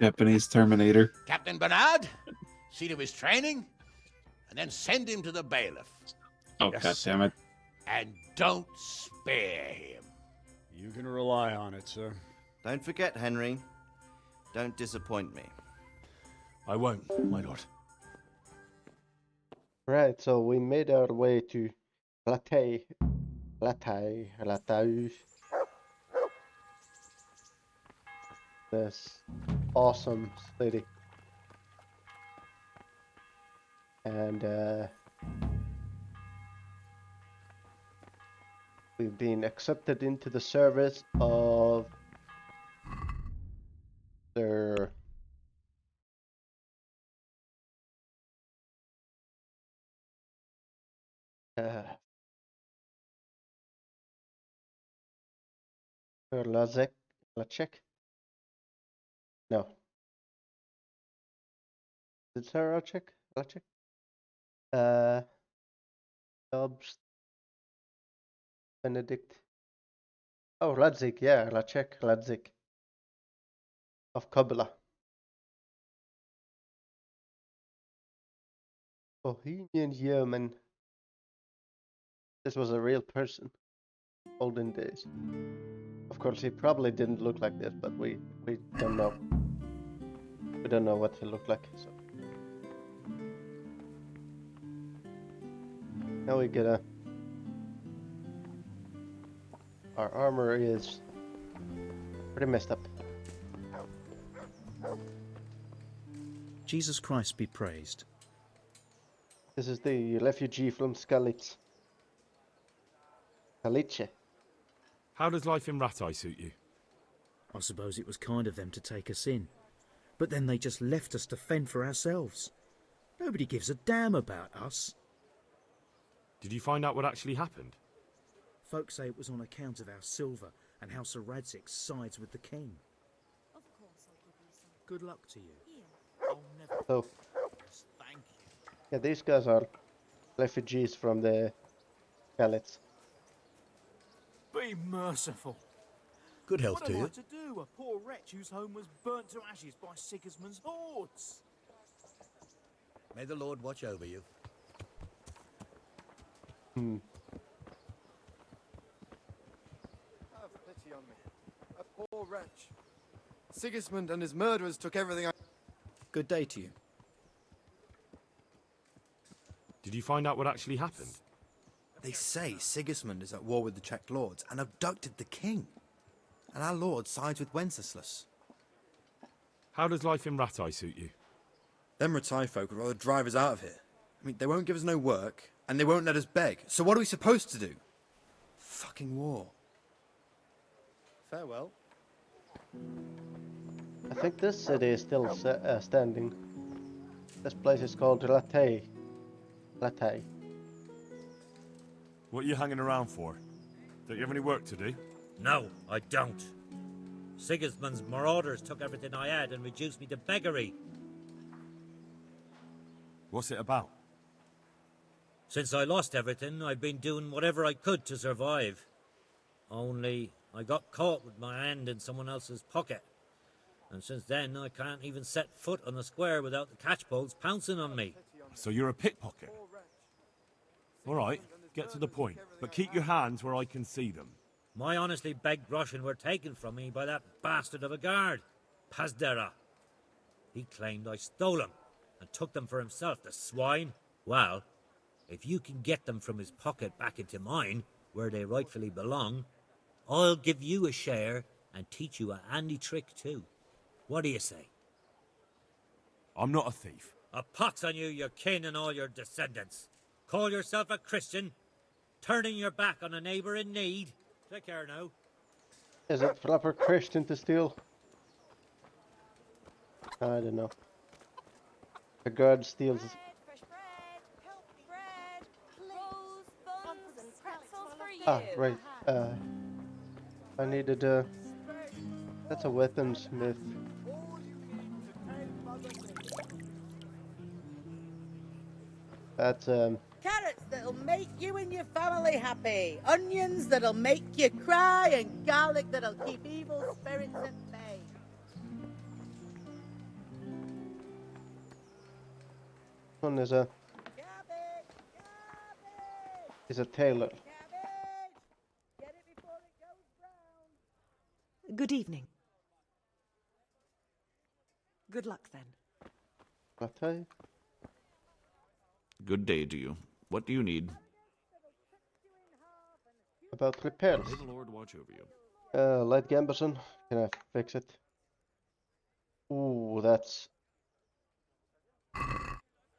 Japanese Terminator. Captain Bernard, see to his training, and then send him to the bailiff. Oh, God damn it. And don't spare him. You can rely on it, sir. Don't forget, Henry. Don't disappoint me. I won't, my lord. Right, so we made our way to Latay. This awesome city. And we've been accepted into the service of their Lacek? No. Is it Sarah Lacek? Dobbs. Benedict. Oh, Ladzik, yeah, Lacek, Ladzik. Of Kabbalah. Bohemian Yeoman. This was a real person. Olden days. Of course, he probably didn't look like this, but we don't know. We don't know what he looked like. So now we get our armor is pretty messed up. Jesus Christ be praised. This is the refugee from Skalitz. Skalitce. How does life in Ratai suit you? I suppose it was kind of them to take us in. But then they just left us to fend for ourselves. Nobody gives a damn about us. Did you find out what actually happened? Folks say it was on account of our silver and how Sir Radzig sides with the king. Of course I'll give you some. Good luck to you. Here. I'll never... So, Thank you. yeah, these guys are refugees from the Skalitz. Be merciful. Good health what to am you. I to do? A poor wretch whose home was burnt to ashes by Sigismund's hordes. May the Lord watch over you. Hmm. Have pity on me. A poor wretch. Sigismund and his murderers took everything I... Good day to you. Did you find out what actually happened? They say Sigismund is at war with the Czech lords and abducted the king. And our lord sides with Wenceslas. How does life in Ratai suit you? Them Ratai folk would rather drive us out of here. I mean, they won't give us no work, and they won't let us beg. So what are we supposed to do? Fucking war. Farewell. I think this city is still standing. This place is called Latay. Latay. What are you hanging around for? Don't you have any work to do? No, I don't. Sigismund's marauders took everything I had and reduced me to beggary. What's it about? Since I lost everything, I've been doing whatever I could to survive. Only, I got caught with my hand in someone else's pocket. And since then, I can't even set foot on the square without the catchpoles pouncing on me. So you're a pickpocket? All right, get to the point, but keep your hands where I can see them. My honestly begged groschen were taken from me by that bastard of a guard, Pazdera. He claimed I stole them and took them for himself, the swine. Well, if you can get them from his pocket back into mine, where they rightfully belong, I'll give you a share and teach you a handy trick too. What do you say? I'm not a thief. A pox on you, your kin and all your descendants. Call yourself a Christian, turning your back on a neighbour in need. Take care now. Is it proper Christian to steal? I don't know. A god steals. Ah, right. I needed that's a weaponsmith. That's Carrots that'll make you and your family happy. Onions that'll make you cry, and garlic that'll keep evil spirits at bay. one is a tailor. Good evening. Good luck then. What? Good day to you. What do you need? About repairs. May the Lord watch over you. Light Gamberson, can I fix it? Ooh, that's...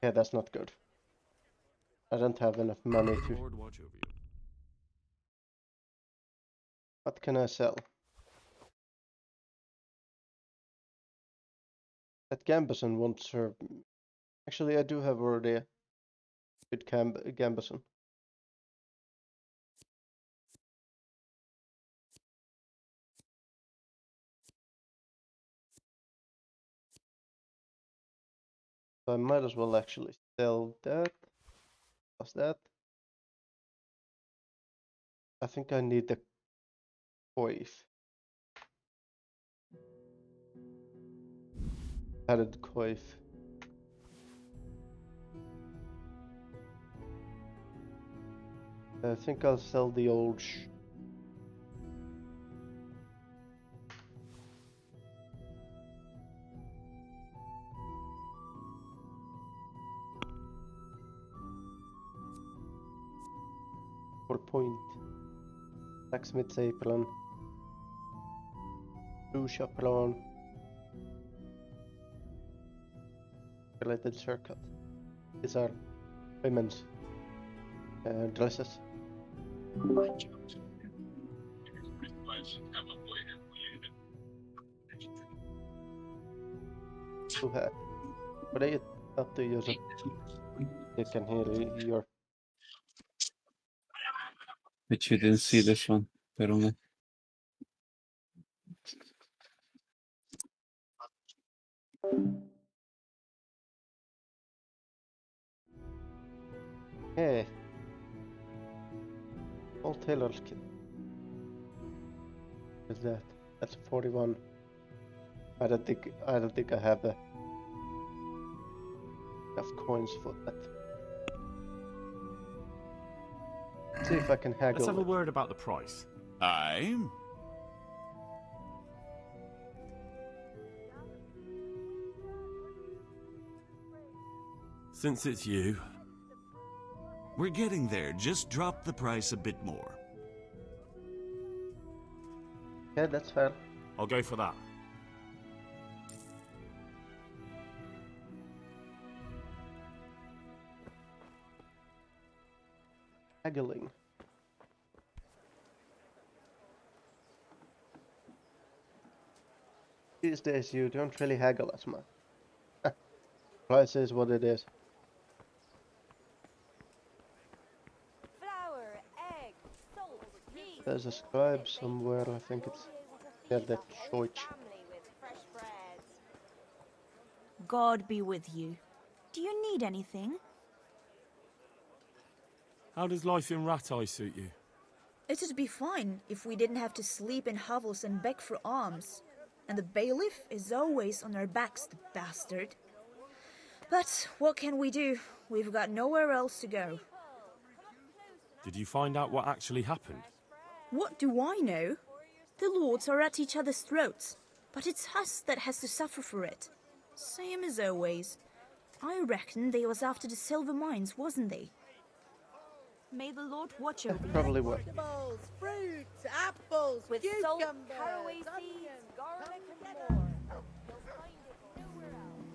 Yeah, that's not good. I don't have enough money May the to... Lord watch over you. What can I sell? That Gamberson won't serve me. Actually, I do have already a good Gamberson. So I might as well actually sell that. Plus that. I think I need the coif. Added coif. I think I'll sell the old point. Blacksmithsapron. Shoeshapron. Related circuit. These are women's dresses. But I up to you so you can hear your... Bet you didn't see this one, Perone. Hey. All tailors kit. What is that? That's 41. I don't think I have enough coins for that. Let's see if I can haggle. Let's have a word about the price. Aye. Since it's you. We're getting there. Just drop the price a bit more. Yeah, that's fair. I'll go for that. Haggling. These days you don't really haggle as much. Price is what it is. Flour, egg, salt, yeast. There's a scribe somewhere, I think it's... Yeah, that church. God be with you. Do you need anything? How does life in Rat Eye suit you? It'd be fine if we didn't have to sleep in hovels and beg for alms. And the bailiff is always on our backs, the bastard. But what can we do? We've got nowhere else to go. Did you find out what actually happened? What do I know? The lords are at each other's throats, but it's us that has to suffer for it. Same as always. I reckon they was after the silver mines, wasn't they? May the Lord watch over you. Probably will. Vegetables, fruit, apples, With cucumbers, salt, caraway seeds, onions. garlic, Come and together. more. You'll find it nowhere else.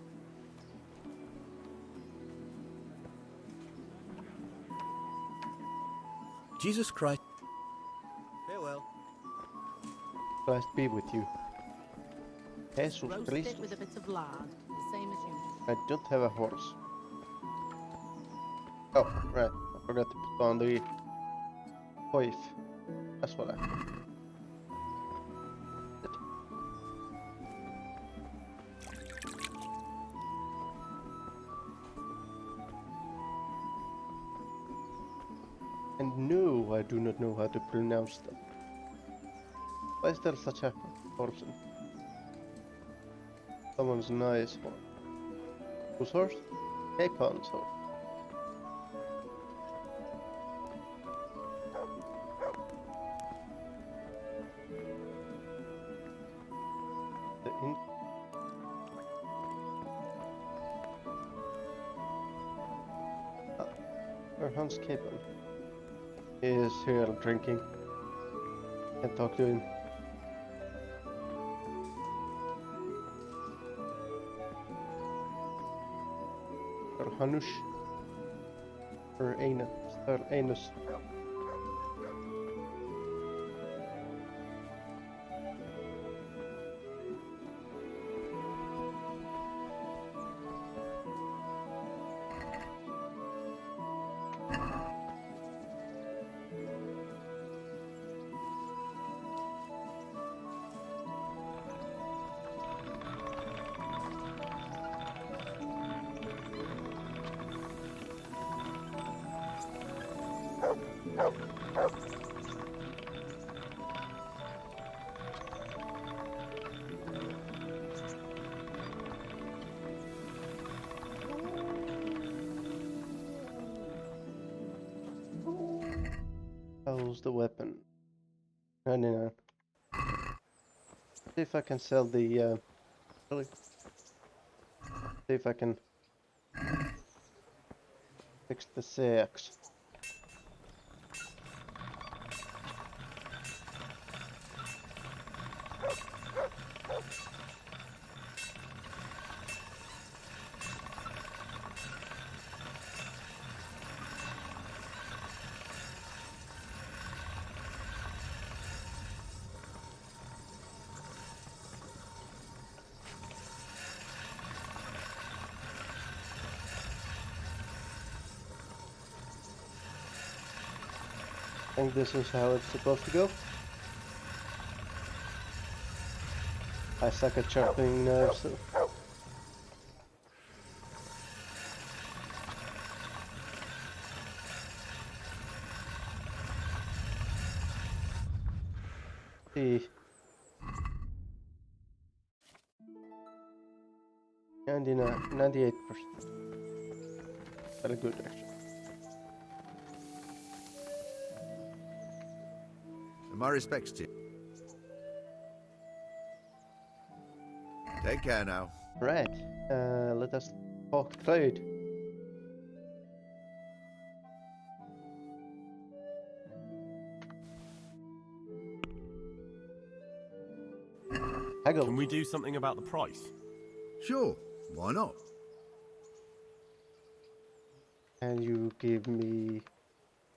Jesus Christ. Farewell. Christ be with you. Jesus Roast Christ. it with a bit of lard, the same as usual. I don't have a horse. Oh, right. I forgot to put on the wife. That's what I did. And no, I do not know how to pronounce them. Why is there such a person? Someone's nice one. Whose horse? Capon's horse. The inn. Where Hans Capon? He is here drinking. Can't talk to him. Or Hanush. Or Aina. Or Anus. How's the weapon? 99. See if I can sell the really? See if I can fix the CX. I think this is how it's supposed to go. I suck at sharpening knives, so. See. 98%. Very good, actually. And my respects to you. Take care now. Right. Let us talk trade. Haggle. Can we do something about the price? Sure, why not? And you give me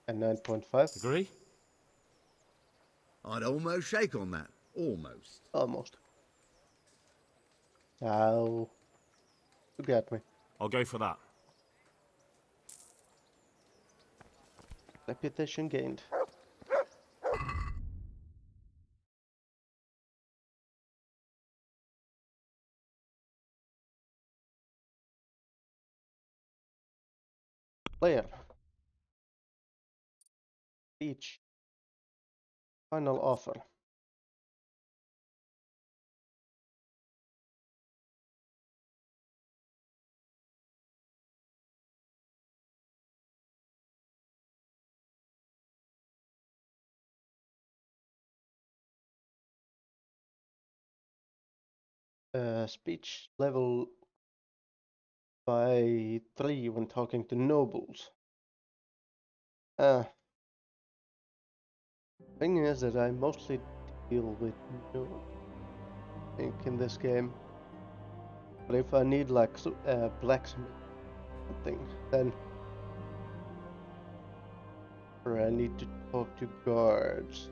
a 9.5. Agree? I'd almost shake on that. Almost. Almost. Now, you got me. I'll go for that. Reputation gained. Player. Speech. Final offer. Speech level by 3 when talking to nobles. Thing is that I mostly deal with no ink in this game. But if I need like blacksmith something, then or I need to talk to guards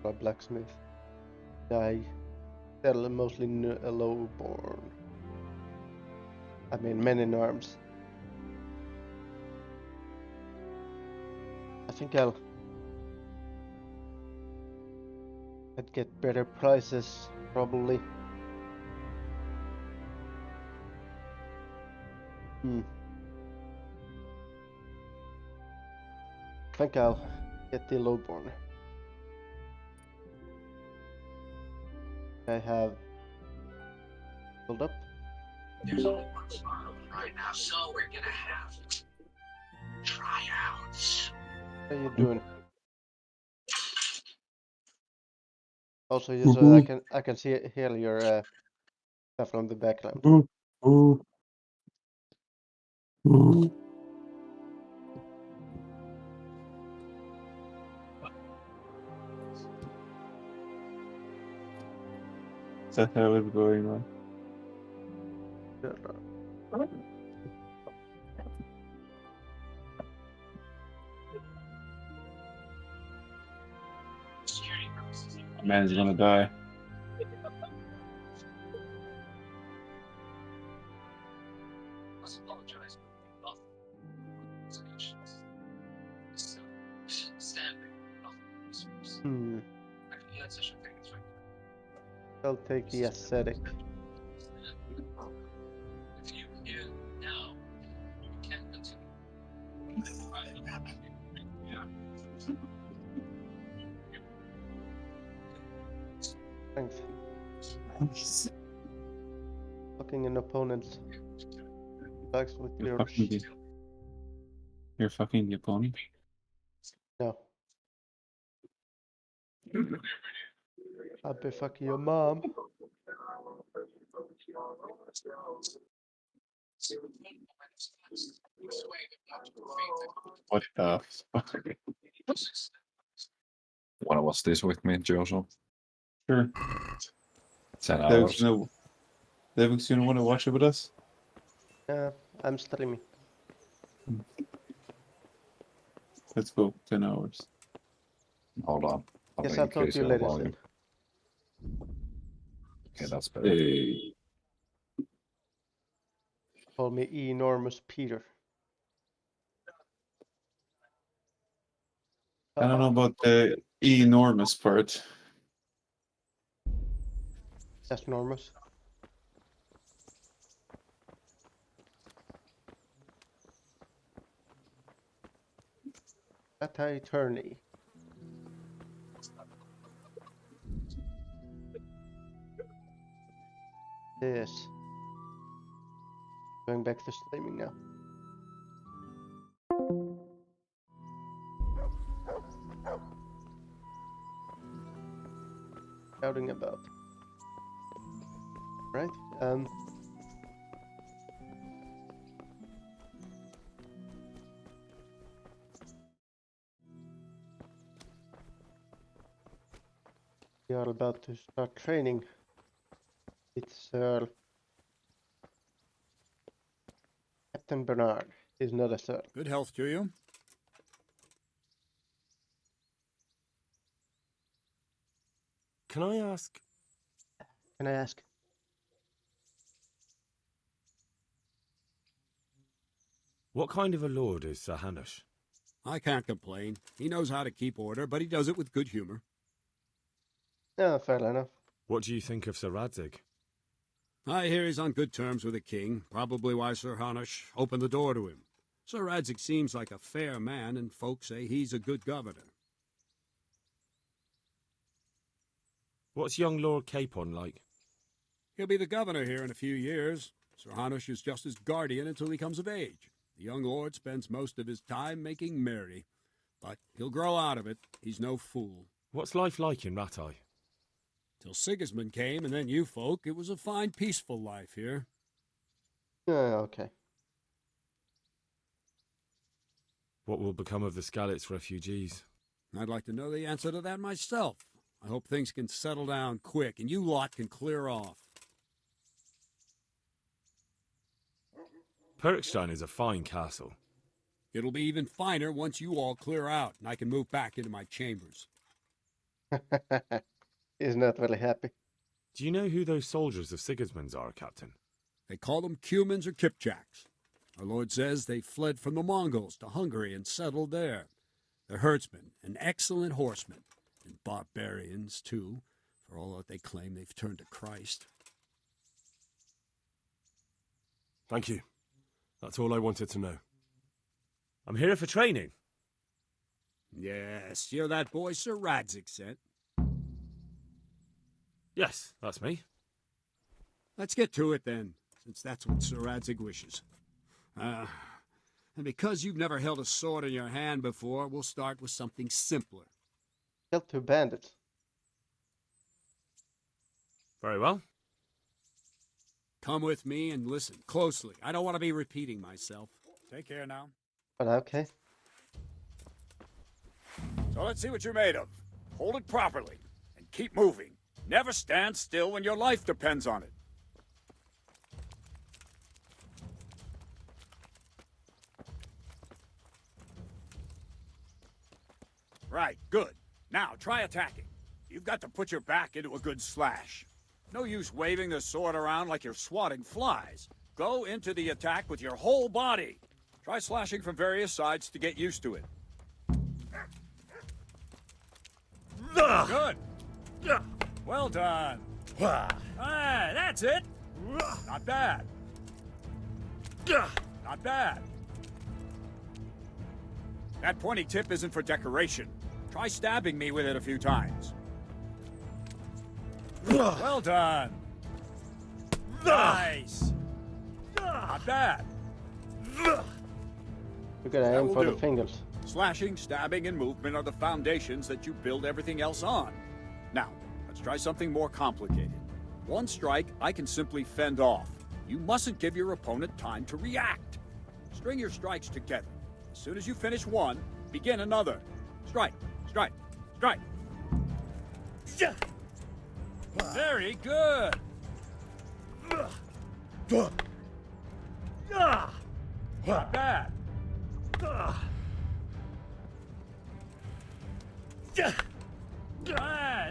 or blacksmith. I sell mostly lowborn. I mean men in arms. I think I'd get better prices probably. I think I'll get the lowborn. I have filled up. There's only one spot open right now, so we're gonna have tryouts. How you doing? Also, just so I can hear your stuff from the background. Is that how it's going on? Man's gonna die. I'll take the aesthetic. If you hear now, you can continue. Thanks. Fucking an opponent's bags with You're your fucking the, you're fucking the opponent? No. I'll be fucking your mom. What the fuck? Wanna watch this with me, Joseph? Sure. 10 hours. Devik's gonna want to watch it with us? I'm streaming. Let's go. 10 hours. Hold on. Yes, I'll talk to you later, Sid. Okay, that's better. Hey. Call me Enormous Peter. I don't know about the enormous part. That's enormous. That attorney. Yes. Going back to streaming now. Shouting about. Right? We are about to start training. It's Captain Bernard. He's not a sir. Good health to you. Can I ask? Can I ask? What kind of a lord is Sir Hanush? I can't complain. He knows how to keep order, but he does it with good humor. Yeah, fair enough. What do you think of Sir Radzig? I hear he's on good terms with the king, probably why Sir Hanush opened the door to him. Sir Radzig seems like a fair man, and folks say he's a good governor. What's young Lord Capon like? He'll be the governor here in a few years. Sir Hanush is just his guardian until he comes of age. The young lord spends most of his time making merry. But he'll grow out of it. He's no fool. What's life like in Rattay? Till Sigismund came, and then you folk, it was a fine, peaceful life here. Yeah, okay. What will become of the Skalitz refugees? I'd like to know the answer to that myself. I hope things can settle down quick and you lot can clear off. Perkstein is a fine castle. It'll be even finer once you all clear out and I can move back into my chambers. He's not really happy. Do you know who those soldiers of Sigismund's are, Captain? They call them Cumans or Kipchaks. Our lord says they fled from the Mongols to Hungary and settled there. They're herdsmen and excellent horsemen, and barbarians, too, for all that they claim they've turned to Christ. Thank you. That's all I wanted to know. I'm here for training. Yes, you're that boy Sir Radzig sent. Yes, that's me. Let's get to it then, since that's what Sir Radzig wishes. And because you've never held a sword in your hand before, we'll start with something simpler. Kill 2 bandits. Very well. Come with me and listen closely. I don't want to be repeating myself. Take care now. But okay. So let's see what you're made of. Hold it properly and keep moving. Never stand still when your life depends on it. Right, good. Now, try attacking. You've got to put your back into a good slash. No use waving the sword around like you're swatting flies. Go into the attack with your whole body. Try slashing from various sides to get used to it. Good. Well done. Ah, that's it. Not bad. Not bad. That pointy tip isn't for decoration. Try stabbing me with it a few times. Well done. Nice. Not bad. We're gonna aim for the fingers. Slashing, stabbing, and movement are the foundations that you build everything else on. Now, let's try something more complicated. One strike, I can simply fend off. You mustn't give your opponent time to react. String your strikes together. As soon as you finish one, begin another. Strike, strike, strike. Very good. Not bad.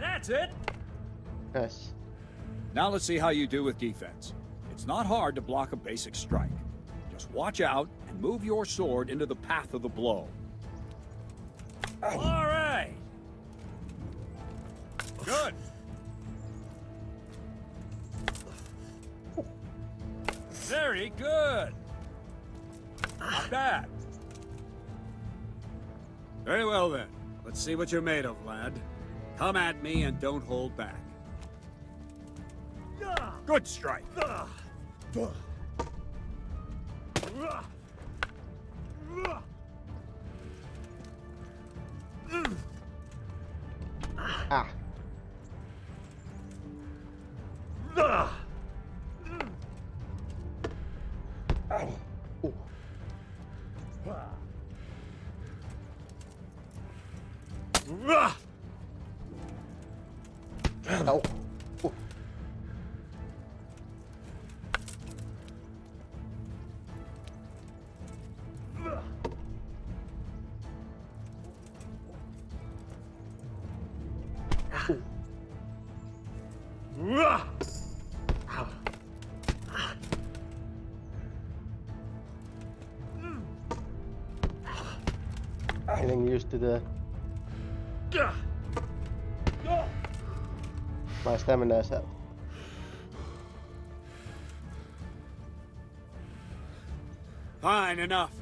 That's it. Yes. Now let's see how you do with defense. It's not hard to block a basic strike. Just watch out and move your sword into the path of the blow. All right. Good. Very good. Not bad. Very well then. Let's see what you're made of, lad. Come at me and don't hold back. Good strike. Ah. Ooh. No. Ooh. Getting used to the my stamina is out. Fine, enough.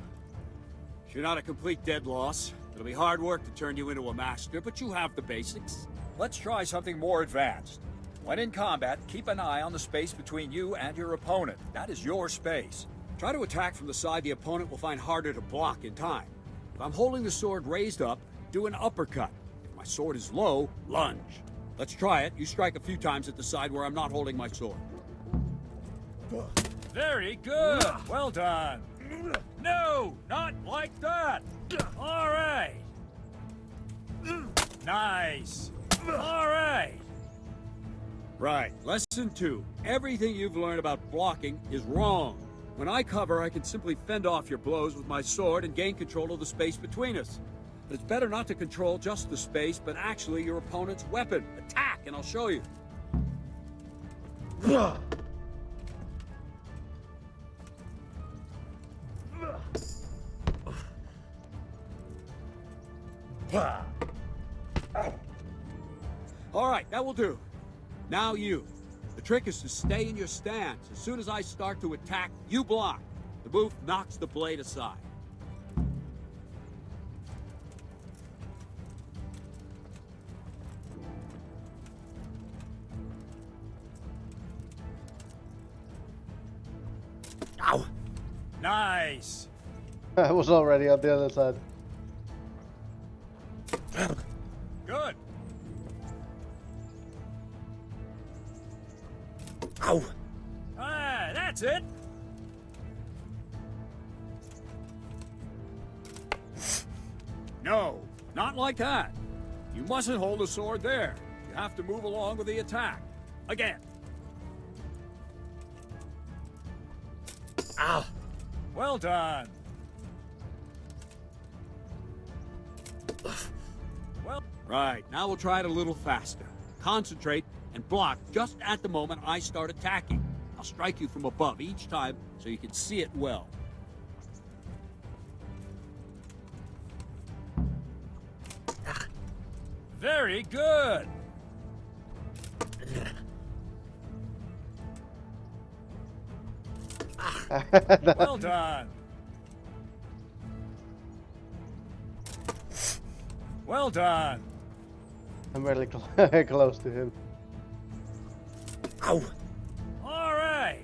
You're not a complete dead loss. It'll be hard work to turn you into a master, but you have the basics. Let's try something more advanced. When in combat, keep an eye on the space between you and your opponent. That is your space. Try to attack from the side the opponent will find harder to block in time. If I'm holding the sword raised up, do an uppercut. If my sword is low, lunge. Let's try it. You strike a few times at the side where I'm not holding my sword. Very good. Well done. No, not like that. All right. Nice. All right. Right. Lesson 2. Everything you've learned about blocking is wrong. When I cover, I can simply fend off your blows with my sword and gain control of the space between us. But it's better not to control just the space, but actually your opponent's weapon. Attack, and I'll show you. All right, that will do. Now you. The trick is to stay in your stance. As soon as I start to attack, you block. The move knocks the blade aside. Ow! Nice! I was already on the other side. Good! Ow! Ah, that's it! No, not like that. You mustn't hold the sword there. You have to move along with the attack. Again. Ah! Well done. Well, right, now we'll try it a little faster. Concentrate and block just at the moment I start attacking. I'll strike you from above each time so you can see it well. Very good. Well done. Well done. I'm really close to him. Ow. All right.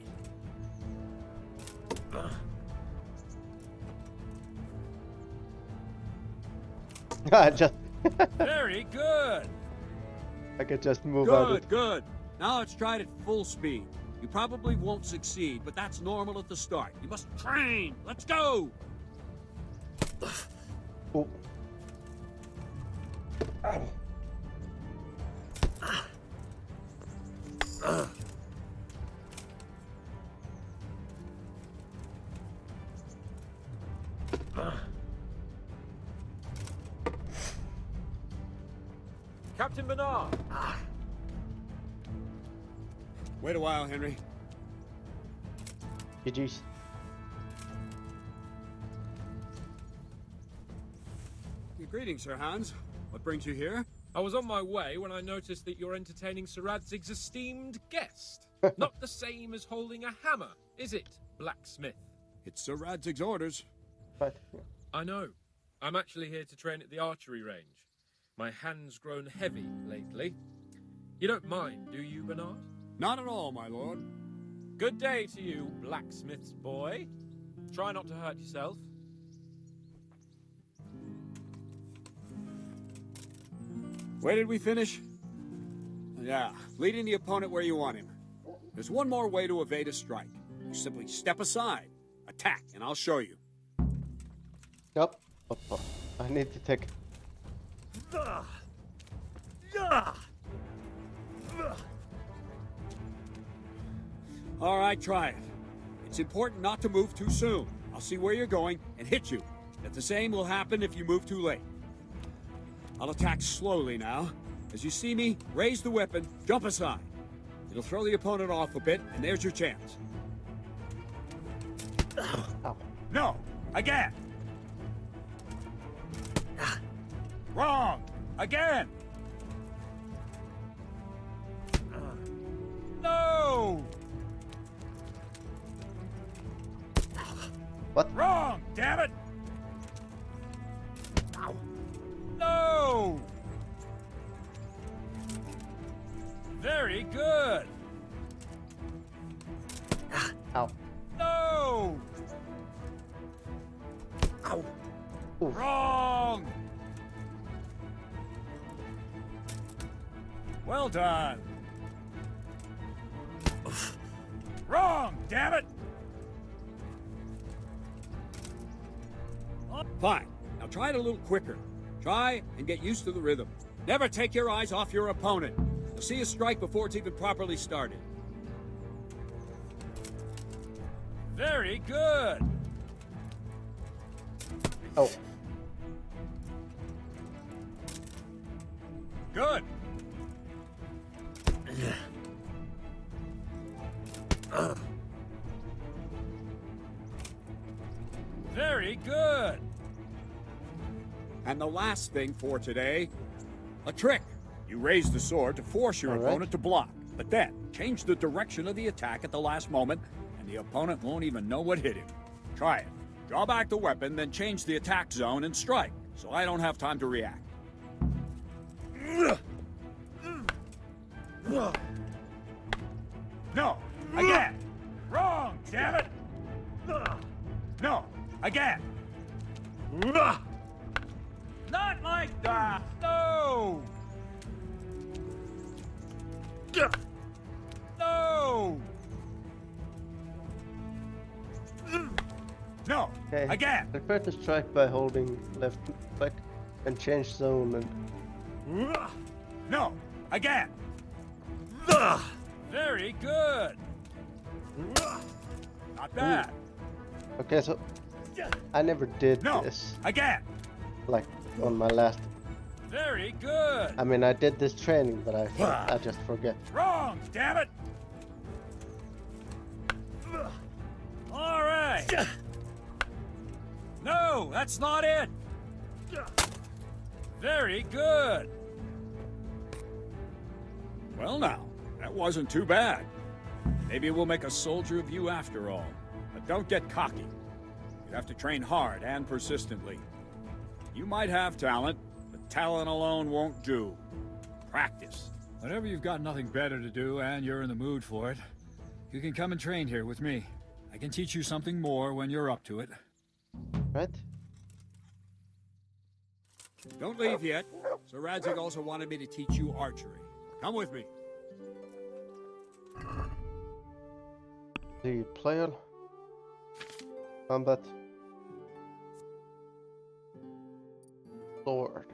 I just Very good. I could just move out. Good, good. Now let's try it at full speed. You probably won't succeed, but that's normal at the start. You must train. Let's go. Oh. Captain Bernard. Wait a while, Henry. GG's. Greetings, Sir Hans. What brings you here? I was on my way when I noticed that you're entertaining Sir Radzig's esteemed guest. Not the same as holding a hammer, is it, blacksmith? It's Sir Radzig's orders. But I know. I'm actually here to train at the archery range. My hand's grown heavy lately. You don't mind, do you, Bernard? Not at all, my lord. Good day to you, blacksmith's boy. Try not to hurt yourself. Where did we finish? Yeah, leading the opponent where you want him. There's one more way to evade a strike. You simply step aside, attack, and I'll show you. Yep. I need to take. All right, try it. It's important not to move too soon. I'll see where you're going and hit you. But the same will happen if you move too late. I'll attack slowly now. As you see me, raise the weapon, jump aside. It'll throw the opponent off a bit, and there's your chance. Ow. No! Again! Wrong! Again! No! What? Wrong! Damn it! No! Very good! Ow. No! Ow. Wrong! Well done. Wrong, damn it! Fine. Now try it a little quicker. Try and get used to the rhythm. Never take your eyes off your opponent. You'll see a strike before it's even properly started. Very good. Oh. Good. Very good. And the last thing for today, a trick. You raise the sword to force your opponent to block, but then change the direction of the attack at the last moment, and the opponent won't even know what hit him. Try it. Draw back the weapon, then change the attack zone and strike, so I don't have time to react. No, again. Wrong, damn it. No, again. Not like that. No. No. No. Okay. Again. Prepare to strike by holding left click and change zone and... No. Again. Very good. Not bad. Okay, so I never did this. Again. Like on my last. Very good. I mean, I did this training, but I just forget. Wrong, damn it. All right. No, that's not it. Very good. Well now, that wasn't too bad. Maybe we'll make a soldier of you after all. But don't get cocky. You have to train hard and persistently. You might have talent, but talent alone won't do. Practice. Whenever you've got nothing better to do and you're in the mood for it, you can come and train here with me. I can teach you something more when you're up to it. Right? Don't leave yet. Sir Radzig also wanted me to teach you archery. Come with me. The player. Combat. Sword.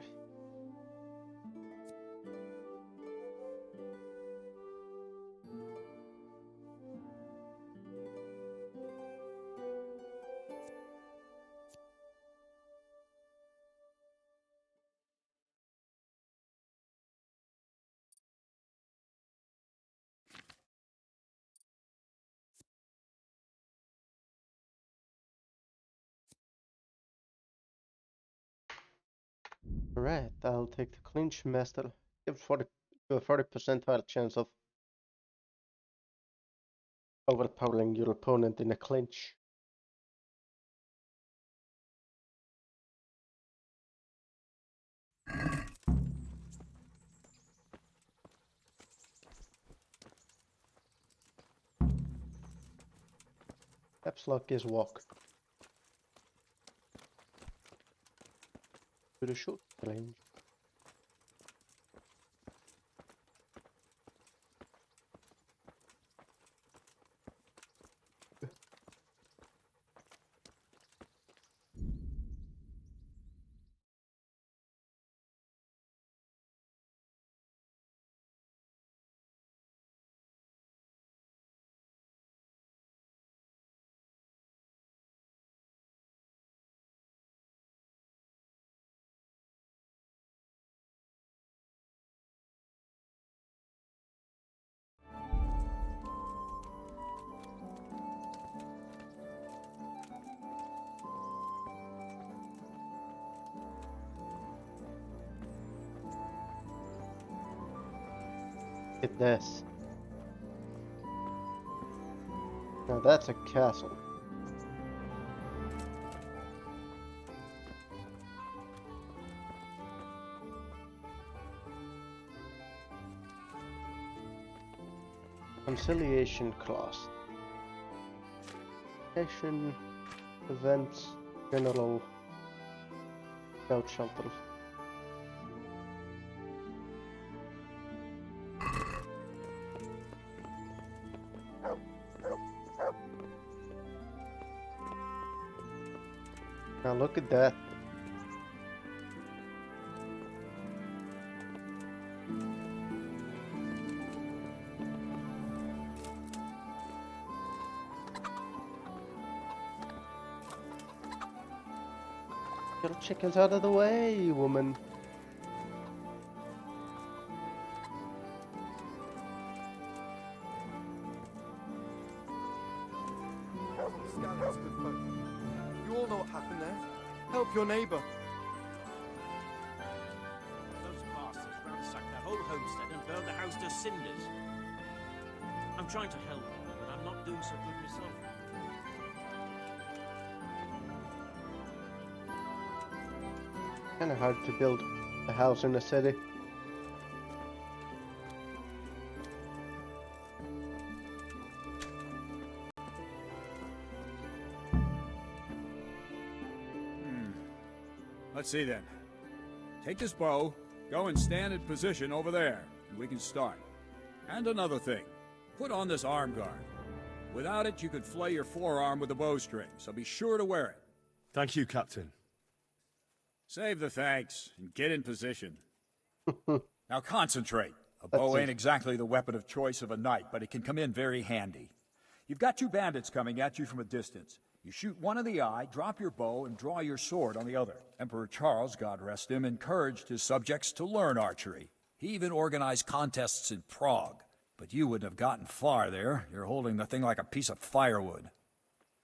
Alright, I'll take the clinch master. Give 40% higher chance of overpowering your opponent in a clinch. Caps lock is walk. To the short range. At this. Now that's a castle. Conciliation clause. Action, events, general, scout shelters. Now look at that. Get the chickens out of the way, woman. Scarlet's good folk. You all know what happened there. Help your neighbor. Those bastards ransacked the whole homestead and burned the house to cinders. I'm trying to help, but I'm not doing so good myself. Kinda hard to build a house in a city. Let's see then. Take this bow, go and stand in position over there, and we can start. And another thing, put on this arm guard. Without it, you could flay your forearm with a bowstring, so be sure to wear it. Thank you, Captain. Save the thanks, and get in position. Now concentrate. A bow ain't exactly the weapon of choice of a knight, but it can come in very handy. You've got two bandits coming at you from a distance. You shoot one in the eye, drop your bow, and draw your sword on the other. Emperor Charles, God rest him, encouraged his subjects to learn archery. He even organized contests in Prague. But you wouldn't have gotten far there. You're holding the thing like a piece of firewood.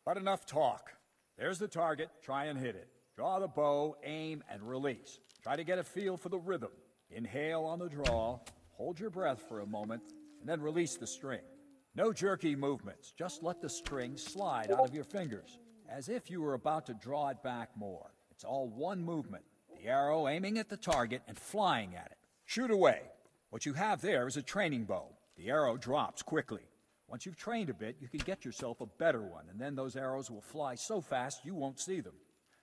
But enough talk. There's the target. Try and hit it. Draw the bow, aim, and release. Try to get a feel for the rhythm. Inhale on the draw, hold your breath for a moment, and then release the string. No jerky movements. Just let the string slide out of your fingers, as if you were about to draw it back more. It's all one movement. The arrow aiming at the target and flying at it. Shoot away. What you have there is a training bow. The arrow drops quickly. Once you've trained a bit, you can get yourself a better one, and then those arrows will fly so fast you won't see them.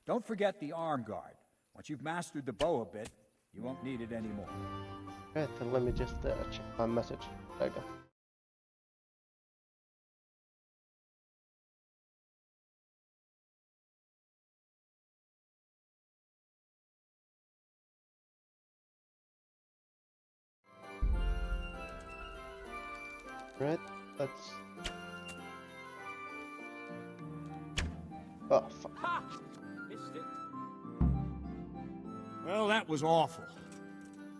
Don't forget the arm guard. Once you've mastered the bow a bit, you won't need it anymore. Right, then let me just check my message. There you go. Right, let's... Oh, fuck. Ha! Missed it. Well, that was awful.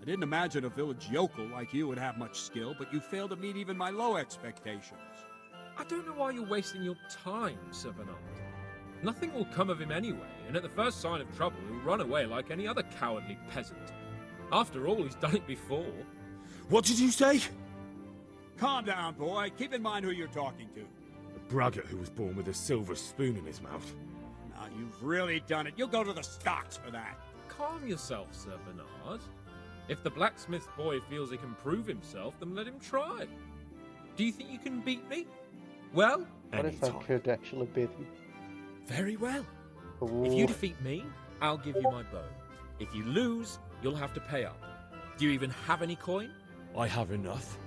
I didn't imagine a village yokel like you would have much skill, but you failed to meet even my low expectations. I don't know why you're wasting your time, Sir Bernard. Nothing will come of him anyway, and at the first sign of trouble, he'll run away like any other cowardly peasant. After all, he's done it before. What did you say? Calm down, boy. Keep in mind who you're talking to. A braggart who was born with a silver spoon in his mouth. Now, you've really done it. You'll go to the stocks for that. Calm yourself, Sir Bernard. If the blacksmith boy feels he can prove himself, then let him try. Do you think you can beat me? Well, what if I could actually beat him? Very well. Ooh. If you defeat me, I'll give you my bow. If you lose, you'll have to pay up. Do you even have any coin? I have enough.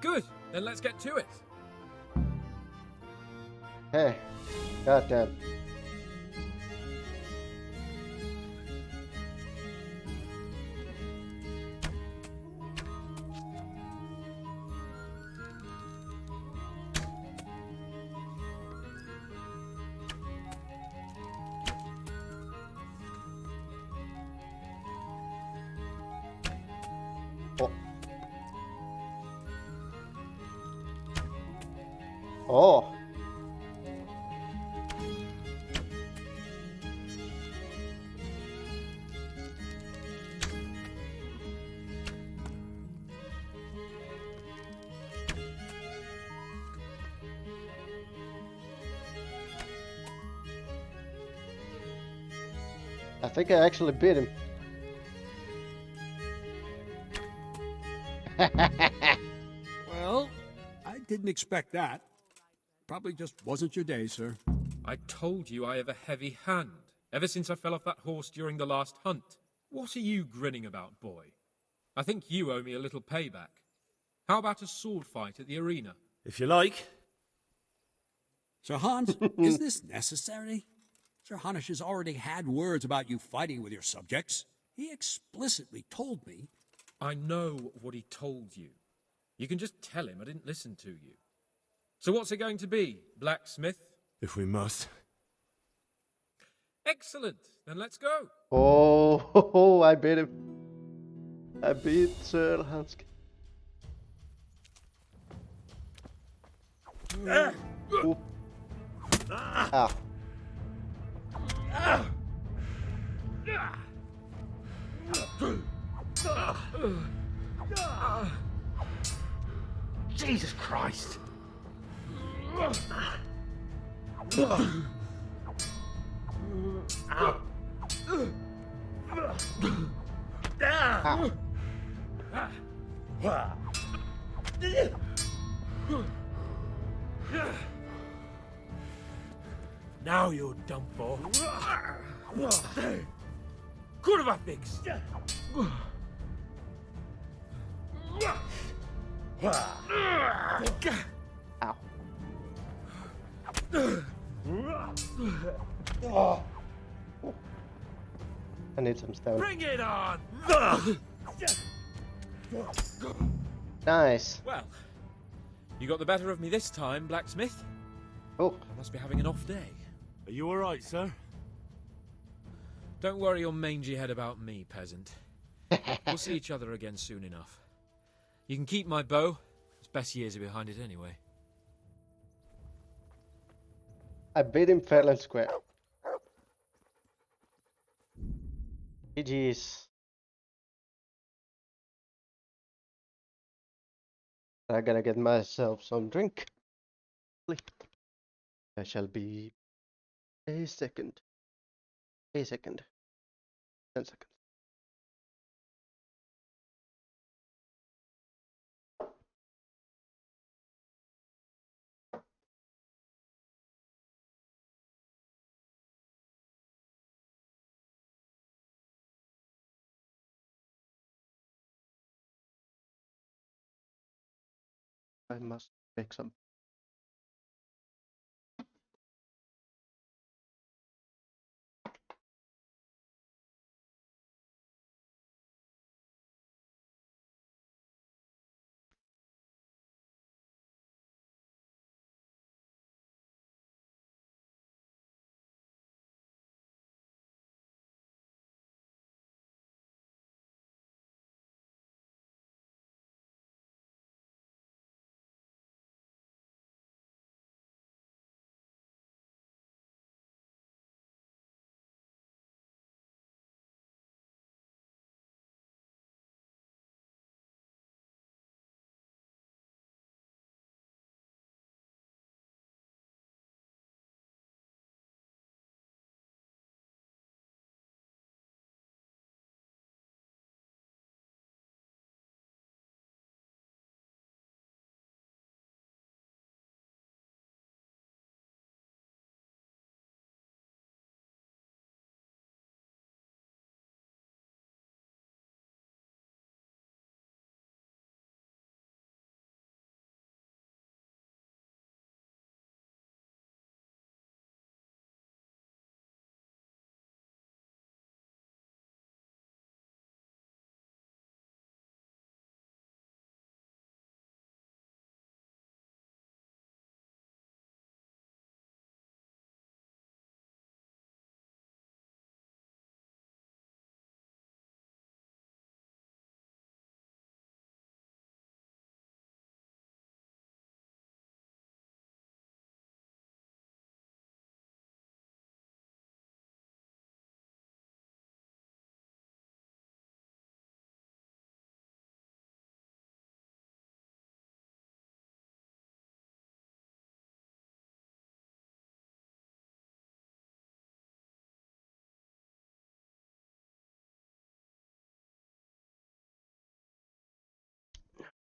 Good, then let's get to it. Hey, goddamn. Oh. I think I actually beat him. Well, I didn't expect that. Probably just wasn't your day, sir. I told you I have a heavy hand, ever since I fell off that horse during the last hunt. What are you grinning about, boy? I think you owe me a little payback. How about a sword fight at the arena? If you like. Sir Hans, is this necessary? Sir Hanush has already had words about you fighting with your subjects. He explicitly told me. I know what he told you. You can just tell him I didn't listen to you. So what's it going to be, blacksmith? If we must. Excellent. Then let's go. Oh, I beat him. I beat Sir Hansk. Oop. Ah. Jesus Christ! Ow. Now you're done for. Kurwa fix. Ow. I need some stone. Bring it on! Nice. Well, you got the better of me this time, blacksmith. Oh. I must be having an off day. Are you alright, sir? Don't worry your mangy head about me, peasant. We'll see each other again soon enough. You can keep my bow. Its best years are behind it anyway. I beat him fair and square. GG's. I gotta get myself some drink. I shall be a second. 10 seconds. I must make some.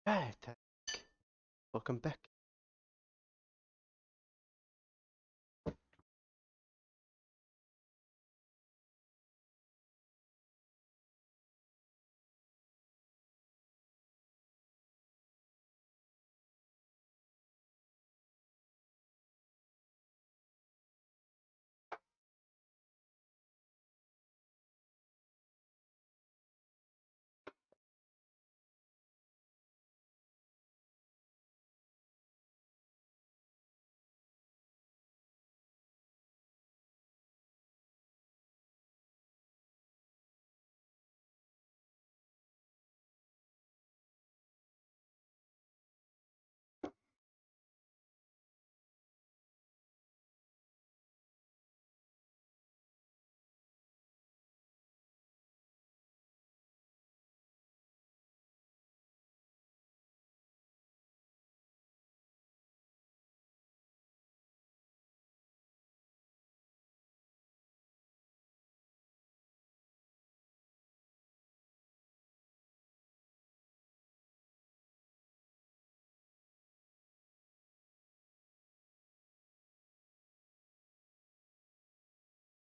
Right. Welcome back.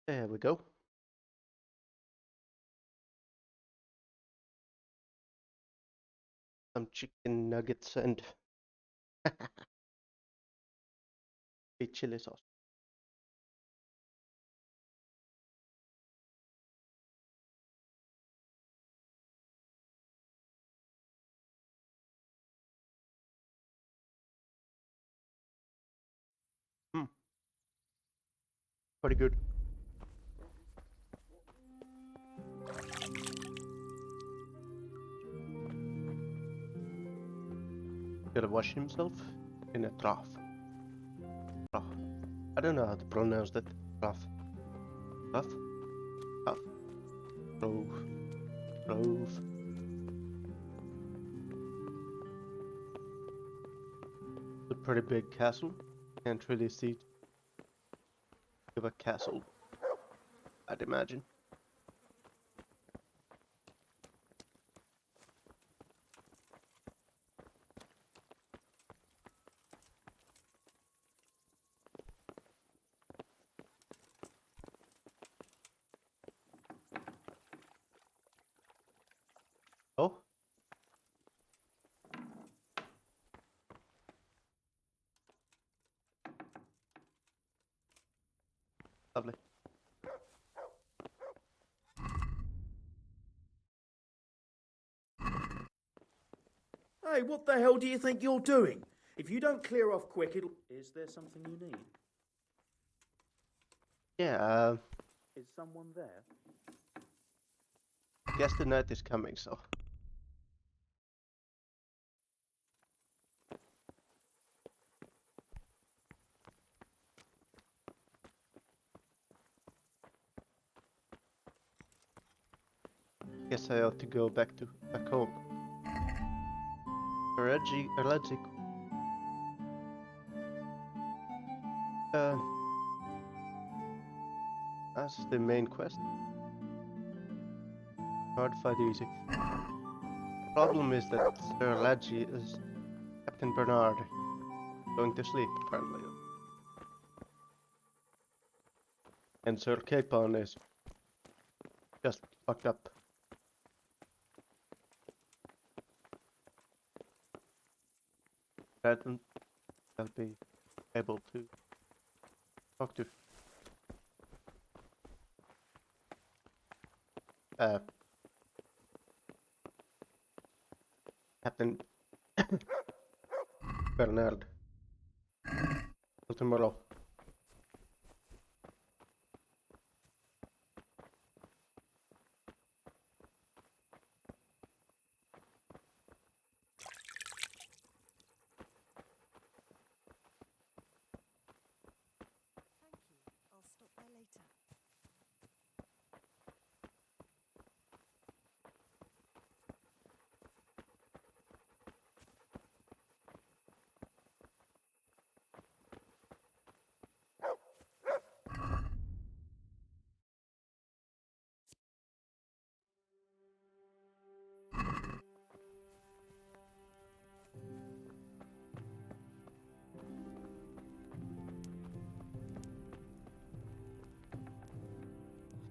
There we go. Some chicken nuggets and sweet chili sauce. Pretty good. Gotta wash himself in a trough. Trough. I don't know how to pronounce that. Trough. Trough? Trough. Trove. Trove. It's a pretty big castle. Can't really see it. Of a castle, I'd imagine. Oh. Lovely. Hey, what the hell do you think you're doing? If you don't clear off quick, it'll... Is there something you need? Yeah, Is someone there? I guess the night is coming, so. Guess I ought to go back home. Allergic. That's the main quest. Hard fight easy. Problem is that Sir Ladji is Captain Bernard going to sleep apparently. And Sir Capon is just fucked up. I don't think I'll be able to talk to Captain Bernard till tomorrow. I'll stop by later.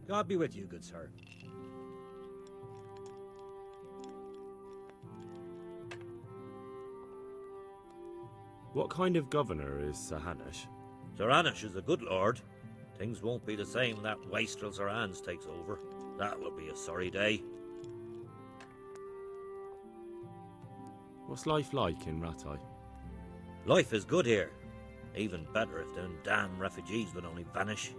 God be with you, good sir. What kind of governor is Sir Hanush? Sir Hanush is a good lord. Things won't be the same when that wastrel Sir Hans takes over. That will be a sorry day. What's life like in Rattay? Life is good here. Even better if them damn refugees would only vanish.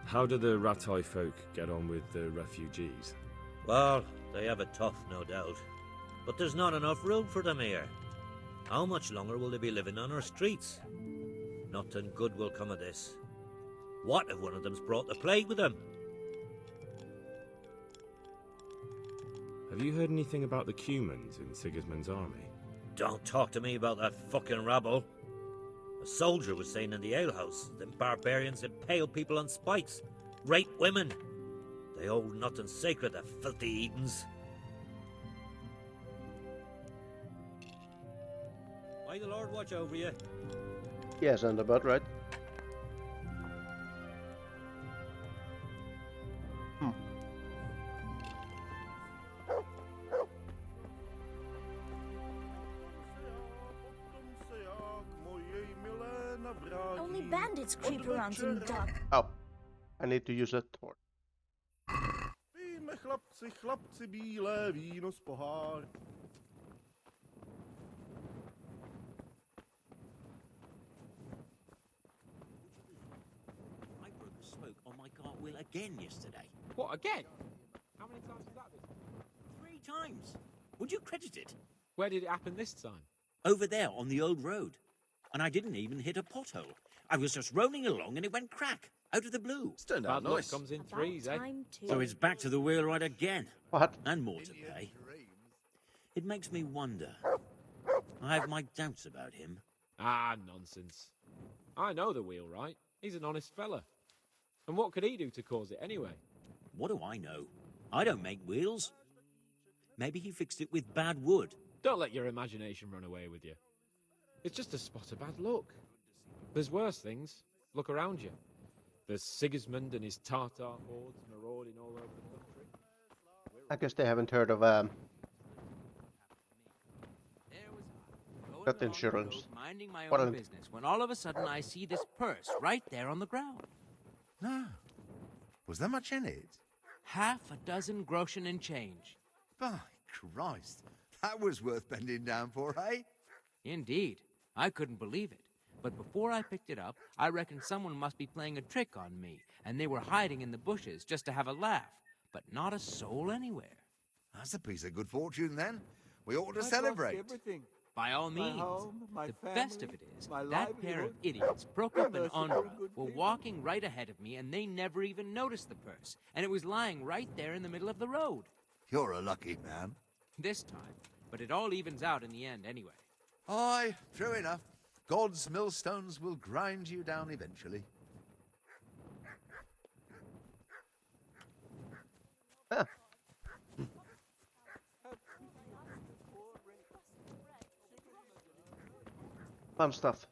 How do the Rattay folk get on with the refugees? Well, they have it tough, no doubt. But there's not enough room for them here. How much longer will they be living on our streets? Nothing good will come of this. What if one of them's brought the plague with them? Have you heard anything about the Cumans in Sigismund's army? Don't talk to me about that fucking rabble. A soldier was saying in the alehouse, them barbarians impale people on spikes, rape women. They hold nothing sacred, the filthy Edens. May the Lord watch over you. Yes, on the boat, right? Only bandits creep around in the dark. Oh, I need to use a torch. Pijme chlapci, chlapci, bílé víno z pohár. I broke a spoke on my cartwheel again yesterday. What, again? How many times has that been? 3 times. Would you credit it? Where did it happen this time? Over there on the old road. And I didn't even hit a pothole. I was just rolling along and it went crack, out of the blue. It's turned out Bad luck nice. comes in threes, eh? So it's back to the wheelwright again. What? And more to pay. It makes me wonder. I have my doubts about him. Ah, nonsense. I know the wheelwright. He's an honest fella. And what could he do to cause it anyway? What do I know? I don't make wheels. Maybe he fixed it with bad wood. Don't let your imagination run away with you. It's just a spot of bad luck. There's worse things. Look around you. There's Sigismund and his Tartar hordes marauding all over the country. I guess they haven't heard of got insurance. Minding my What own a- business when all of a sudden I see this purse right there on the ground. No. Was there much in it? 6 groschen and change. By Christ. That was worth bending down for, eh? Indeed. I couldn't believe it. But before I picked it up, I reckoned someone must be playing a trick on me, and they were hiding in the bushes just to have a laugh. But not a soul anywhere. That's a piece of good fortune, then. We ought to I've celebrate. lost everything. By all My means. home, my the family, best of it is, my that pair of livelihood. idiots, Prokop and Merciful Ondra, good were people. walking right ahead of me, and they never even noticed the purse. And it was lying right there in the middle of the road. You're a lucky man. This time. But it all evens out in the end anyway. Aye, true enough. God's millstones will grind you down eventually. Fun stuff.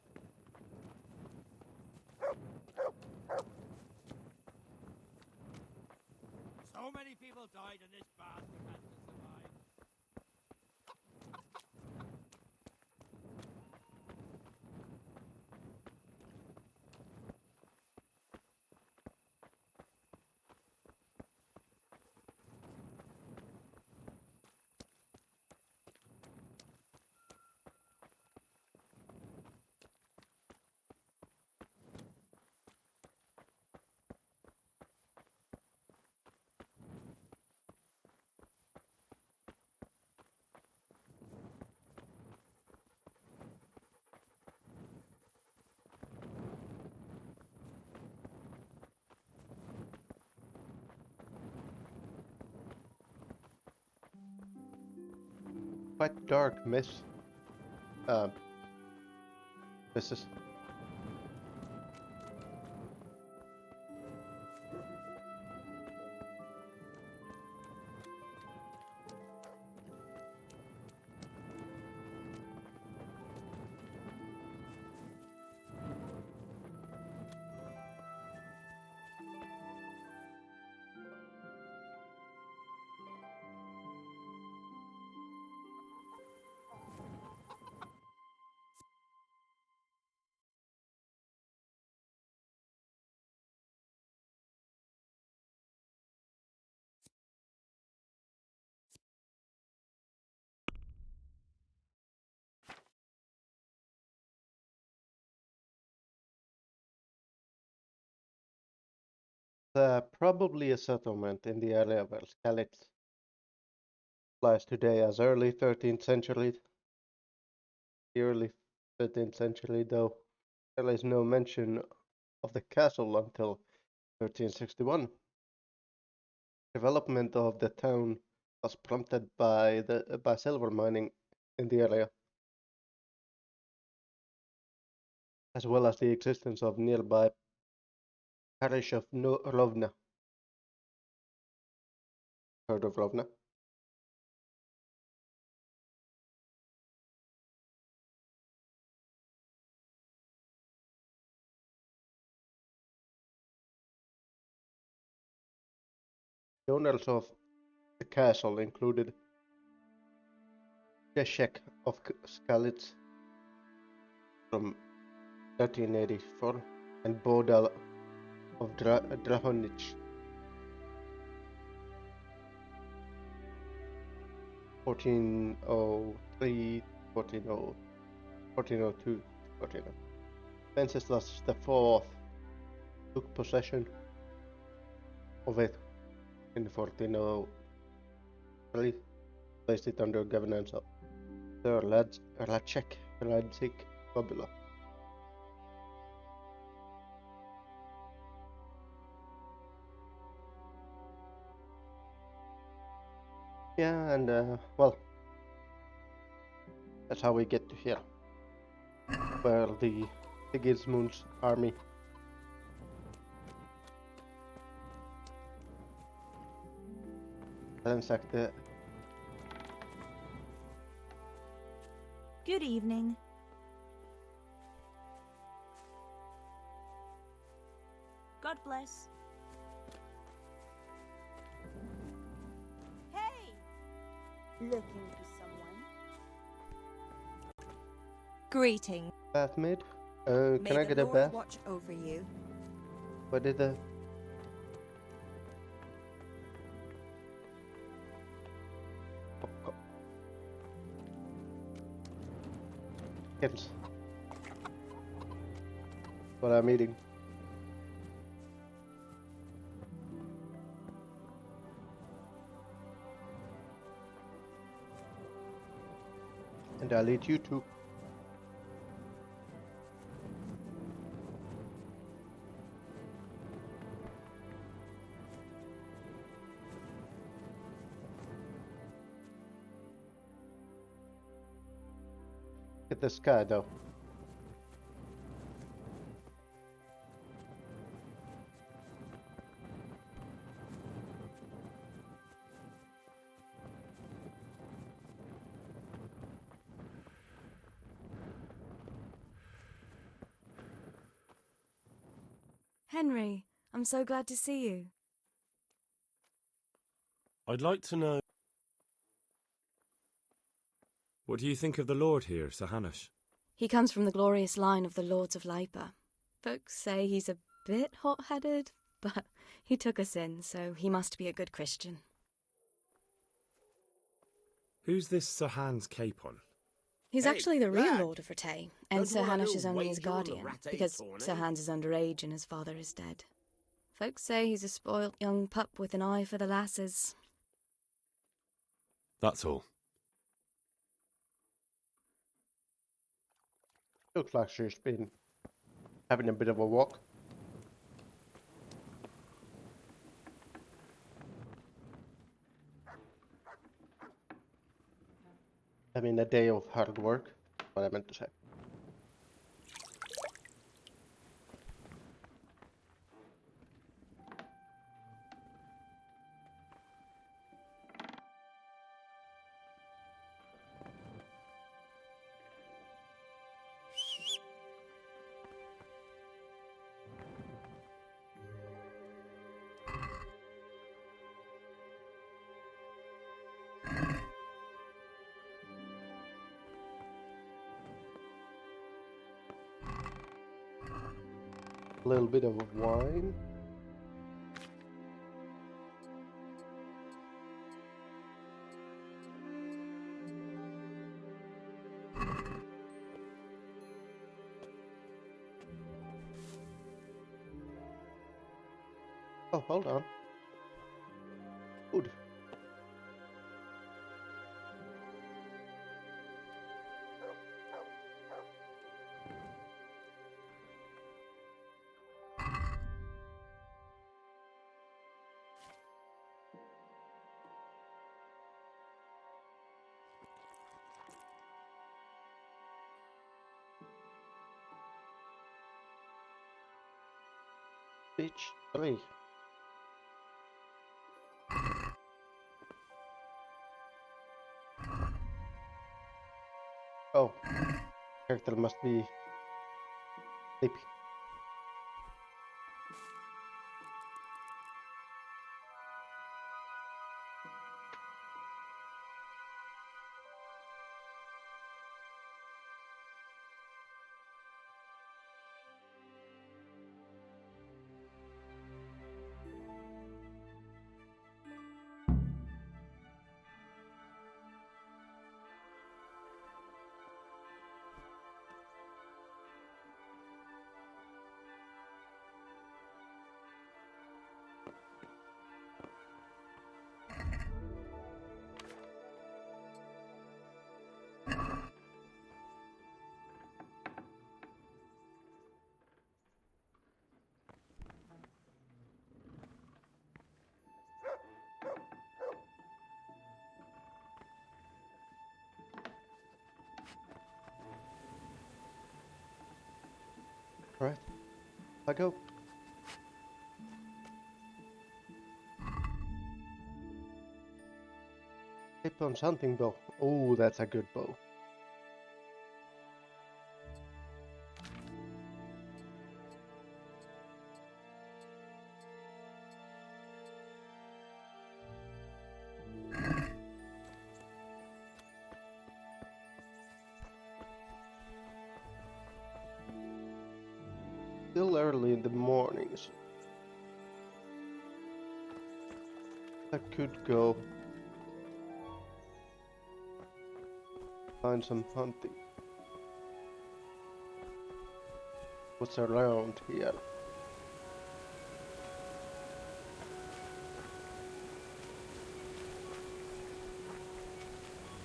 So many people died in this bastard has to survive. Quite dark mist. Misses. Probably a settlement in the area where Scalit lies today as early 13th century. The early 13th century, though, there is no mention of the castle until 1361. Development of the town was prompted by silver mining in the area, as well as the existence of nearby parish of Rovna. Heard of Rovna? The owners of the castle included Zeshek of Skalitz from 1384 and Bodal of Drahonich 1403, 1402, 1402. Wenceslas IV took possession of it in 1403, placed it under governance of Sir Radzek Fabula. Yeah, and well, that's how we get to here, where the Sigismund's army ransacked the. Good evening. God bless. Hey! Looking for someone? Greeting. Bath maid? May Can I the get a Lord bath? watch over you. What did the... Kittles. What I'm eating. And I'll eat you too. Hit the sky though. Henry, I'm so glad to see you. I'd like to know... What do you think of the Lord here, Sir Hanush? He comes from the glorious line of the Lords of Lipa. Folks say he's a bit hot-headed, but he took us in, so he must be a good Christian. Who's this Sir Hans Capon? He's actually the real Lord of Rattay, and don't Sir you wanna Hanush do is only his wager on the guardian, Rattay because tourney? Sir Hans is underage and his father is dead. Folks say he's a spoilt young pup with an eye for the lasses. That's all. Looks like she's been having a bit of a walk. I mean, a day of hard work, what I meant to say. A little bit of wine. Oh, hold on. Food. Beach 3. Oh, character must be sleepy. Alright, I go. Tip on something bow. Oh, that's a good bow. Still early in the mornings. I could go find some hunting. What's around here?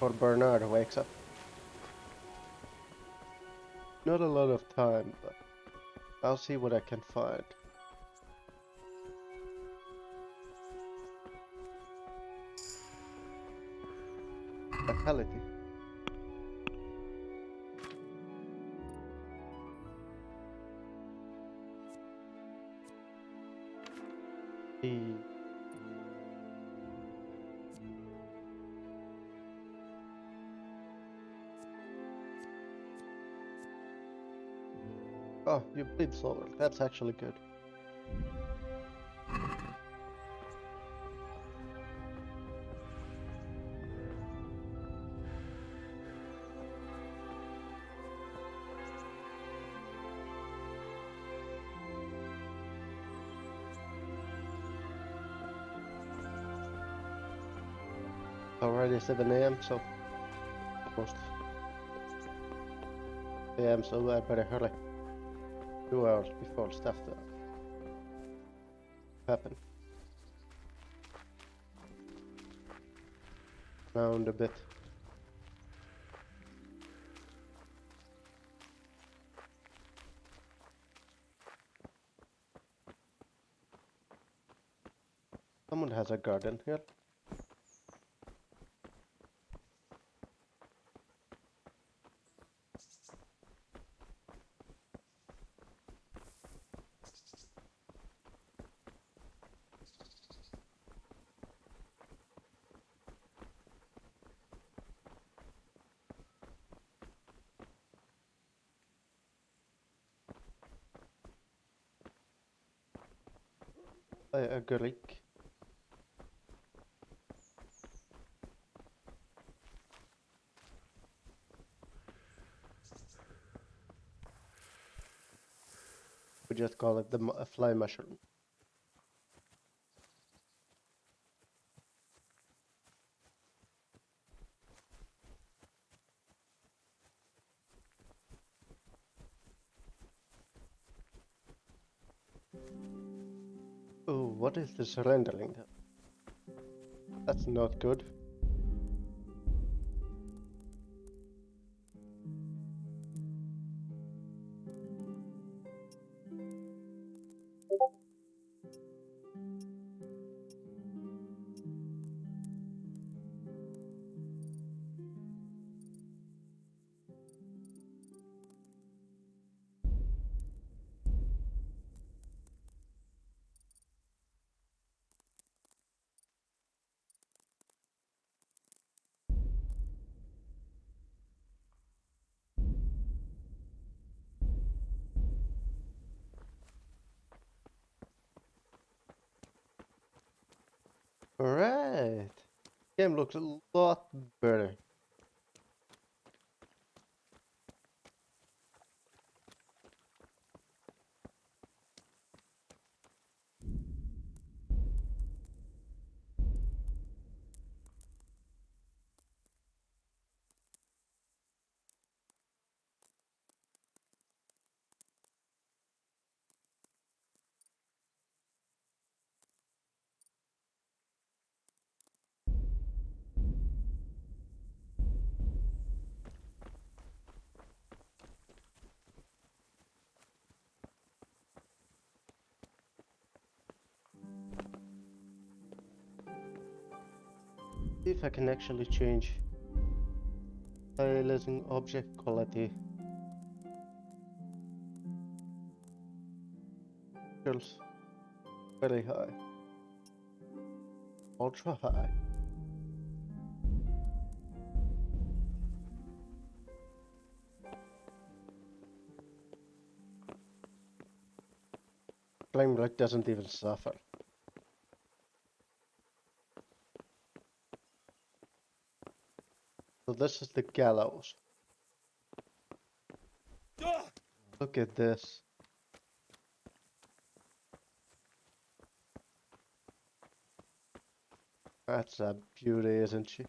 Or Bernard wakes up. Not a lot of time, but I'll see what I can find. Vitality. Oh, you bleed slower. That's actually good. Already 7 AM, so almost AM, so I better hurry. 2 hours before stuff to happen. Round a bit. Someone has a garden here. A Greek. We just call it the fly mushroom. Oh, what is this rendering? That's not good. Alright. Game looks a lot better. See if I can actually change styling object quality. Feels very high. Ultra high. Flame light doesn't even suffer. So this is the gallows. Look at this. That's a beauty, isn't she?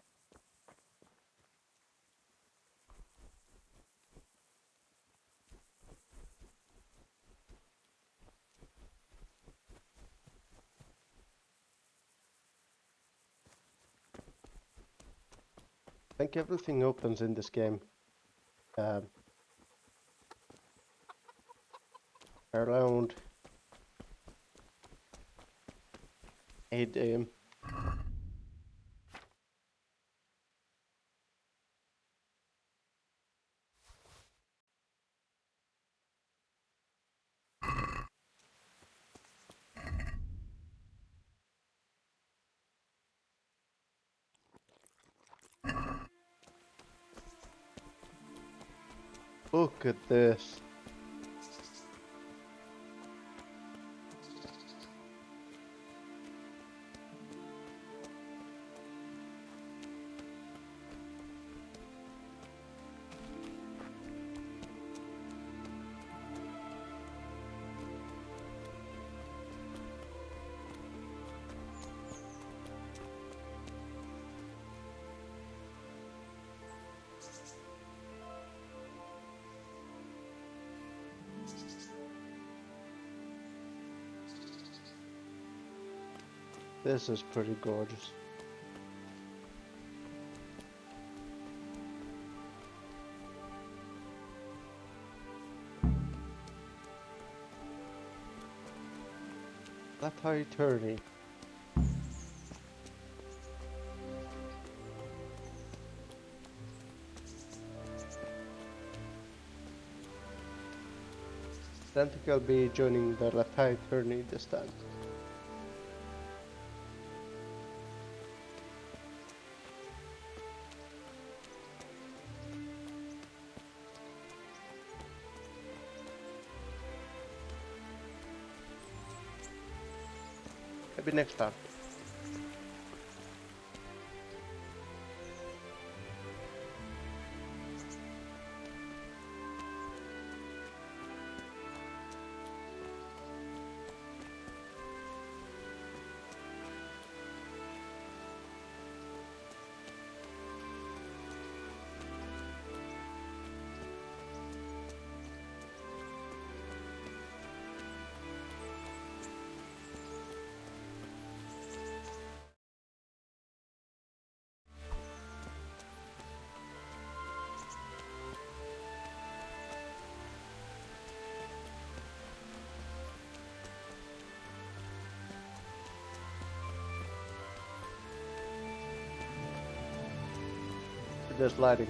I think everything opens in this game around 8 AM. Look at this. This is pretty gorgeous. That high turning. I think I'll be joining the left high turning this time. Maybe next time. There's lighting.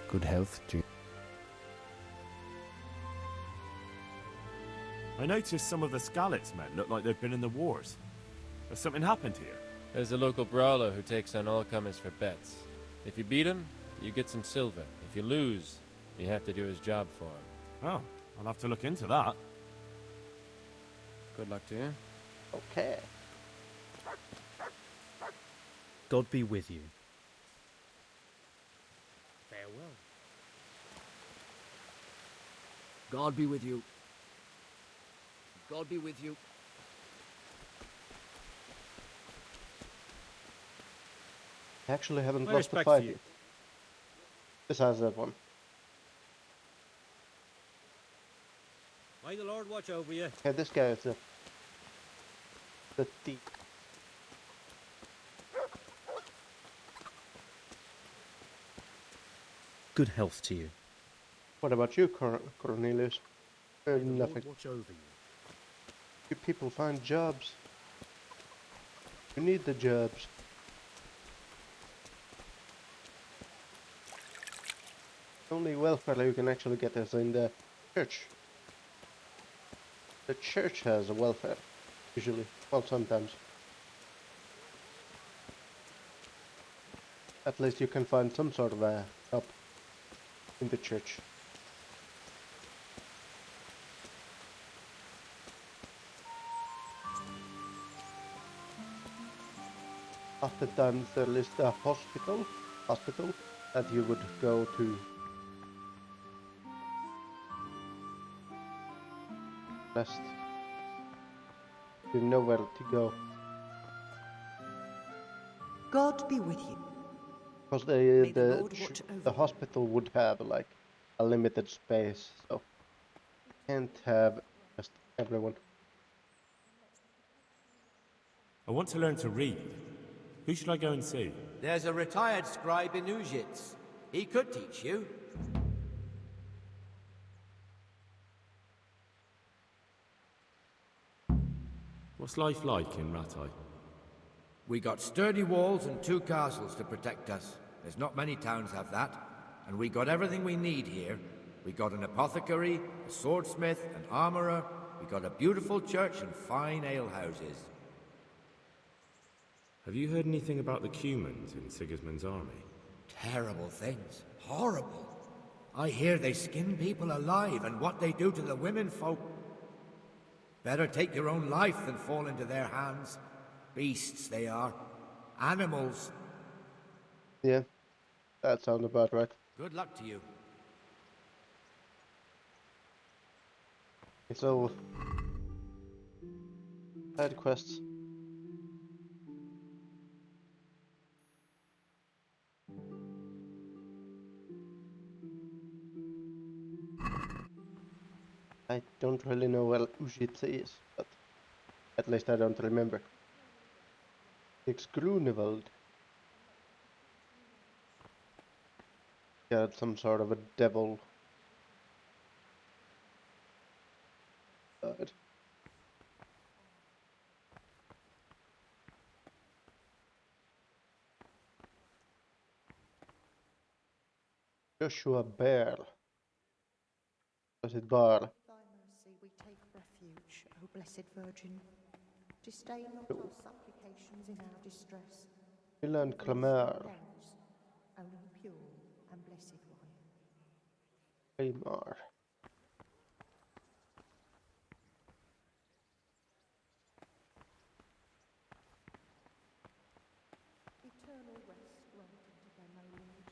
Good health to you. I noticed some of the Skalitz men look like they've been in the wars. Has something happened here? There's a local brawler who takes on all comers for bets. If you beat him, you get some silver. If you lose, you have to do his job for him. Oh, I'll have to look into that. Good luck to you. Okay. God be with you. Farewell. God be with you. God be with you. I actually haven't I lost a respect fight you. yet. Besides that one. May the Lord watch over you. Okay, this guy is the thief. Good health to you. What about you, Cornelius? May the Lord Nothing. watch over you. You people find jobs. You need the jobs. Only welfare you can actually get is in the church. The church has a welfare, usually. Well, sometimes. At least you can find some sort of a help in the church. Oftentimes there is a hospital that you would go to. Lest you know where to go. God be with you. Because May the Lord watch over the you. hospital would have like a limited space, so you can't have just everyone. I want to learn to read. Who should I go and see? There's a retired scribe in Uzhitz. He could teach you. What's life like in Ratai? We got sturdy walls and 2 castles to protect us. There's not many towns have that. And we got everything we need here. We got an apothecary, a swordsmith, an armorer. We got a beautiful church and fine alehouses. Have you heard anything about the Cumans in Sigismund's army? Terrible things. Horrible. I hear they skin people alive and what they do to the women folk. Better take your own life than fall into their hands. Beasts they are. Animals. Yeah, that sounds about right. Good luck to you. So, side quests. I don't really know where Uzhitz is, but at least I don't remember. It's Grunewald. Got some sort of a devil. Joshua Bear. Was it Bar? Thy mercy we take refuge, O Blessed Virgin. Disdain not our supplications in our distress. Milan Bless Clamar. thy nose, only pure and blessed one. Clamar. Eternal rest grant unto them, O Lord,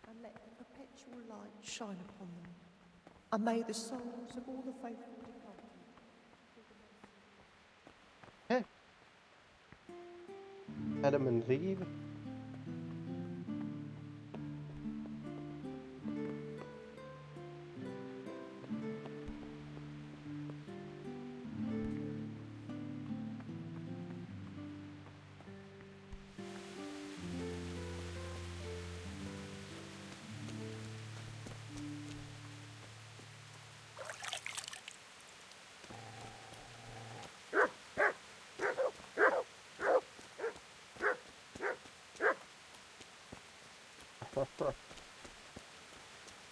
and let the perpetual light shine upon them. And may the souls of all the faithful departed. Hey. Adam and Eve.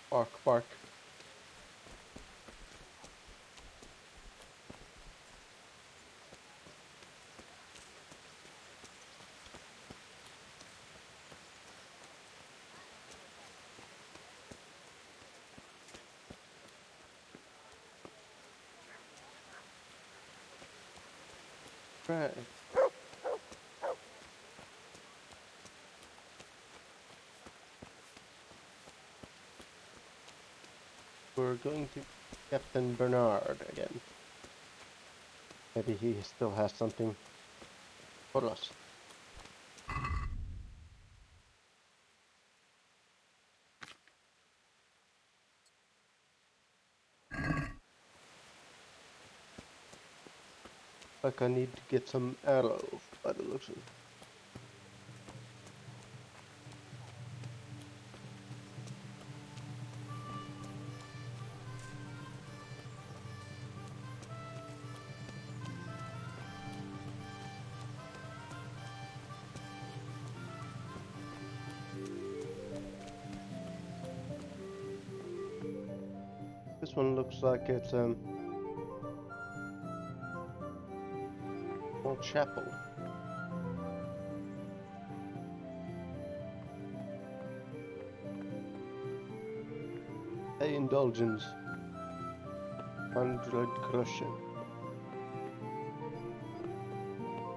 Bark, bark. Right. We're going to Captain Bernard again. Maybe he still has something for us. Like I need to get some arrows by the looks of it. one looks like it's old chapel. Hey, indulgence. 100 crushing.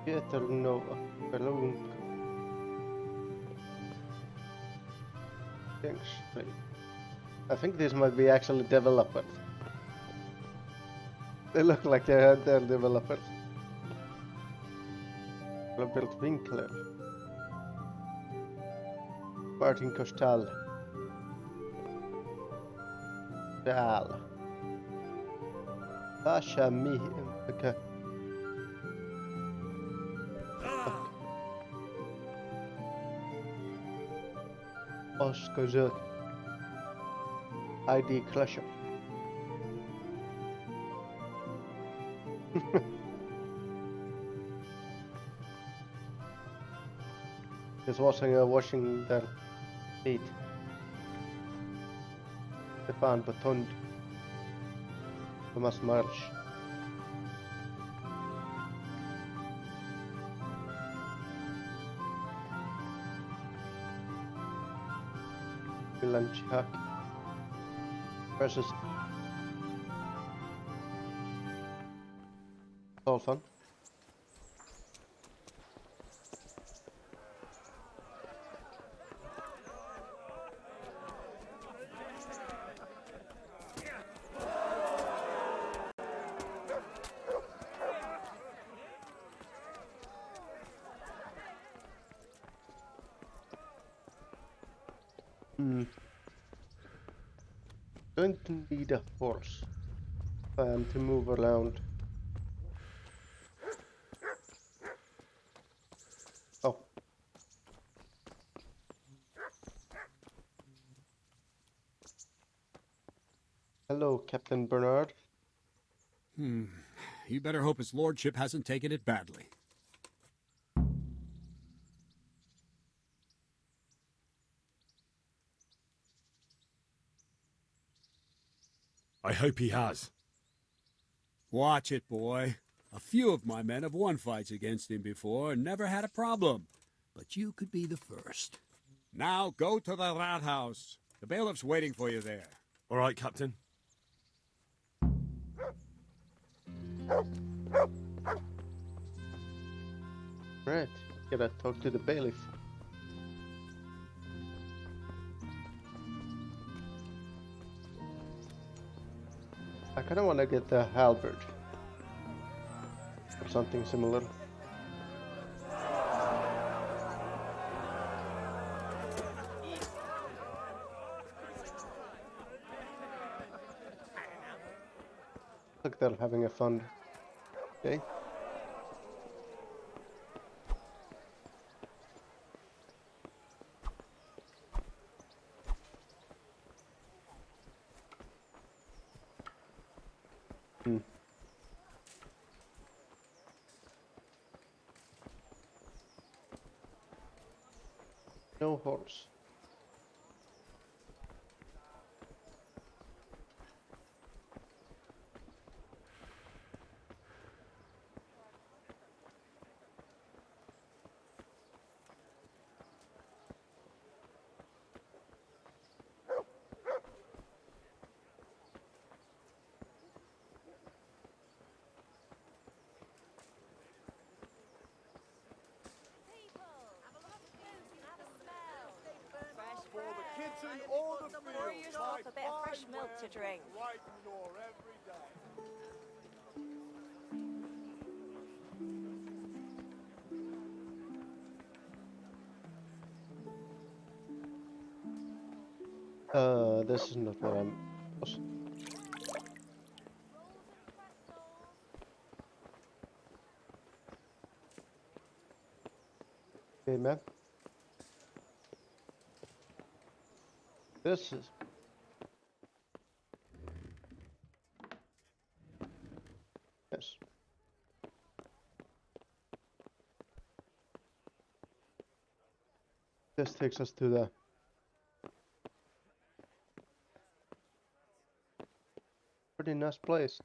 Peter Nova. Balloon. Thanks. I think these might be actually developers. They look like they're developers. Robert Winkler. Martin Costal. Dal. Sasha Mi. Okay. Oscar Zut. ID Clusher. Just washing their feet. Stefan Batond. Thomas Marsh. Milan Chihak versus all fun. Don't need a horse to move around. Oh. Hello, Captain Bernard. You better hope his lordship hasn't taken it badly. I hope he has. Watch it, boy. A few of my men have won fights against him before and never had a problem. But you could be the first. Now go to the rat house. The bailiff's waiting for you there. All right, Captain. Right, gotta talk to the bailiff. I kinda wanna get the halberd. Or something similar. Look, they're having a fun day. No horse. For the kitten or the field, yourself a bit of fresh milk to drink. Brighten your every day. This is not what I'm... Okay, man. This is... Yes. This takes us to the... Pretty nice place.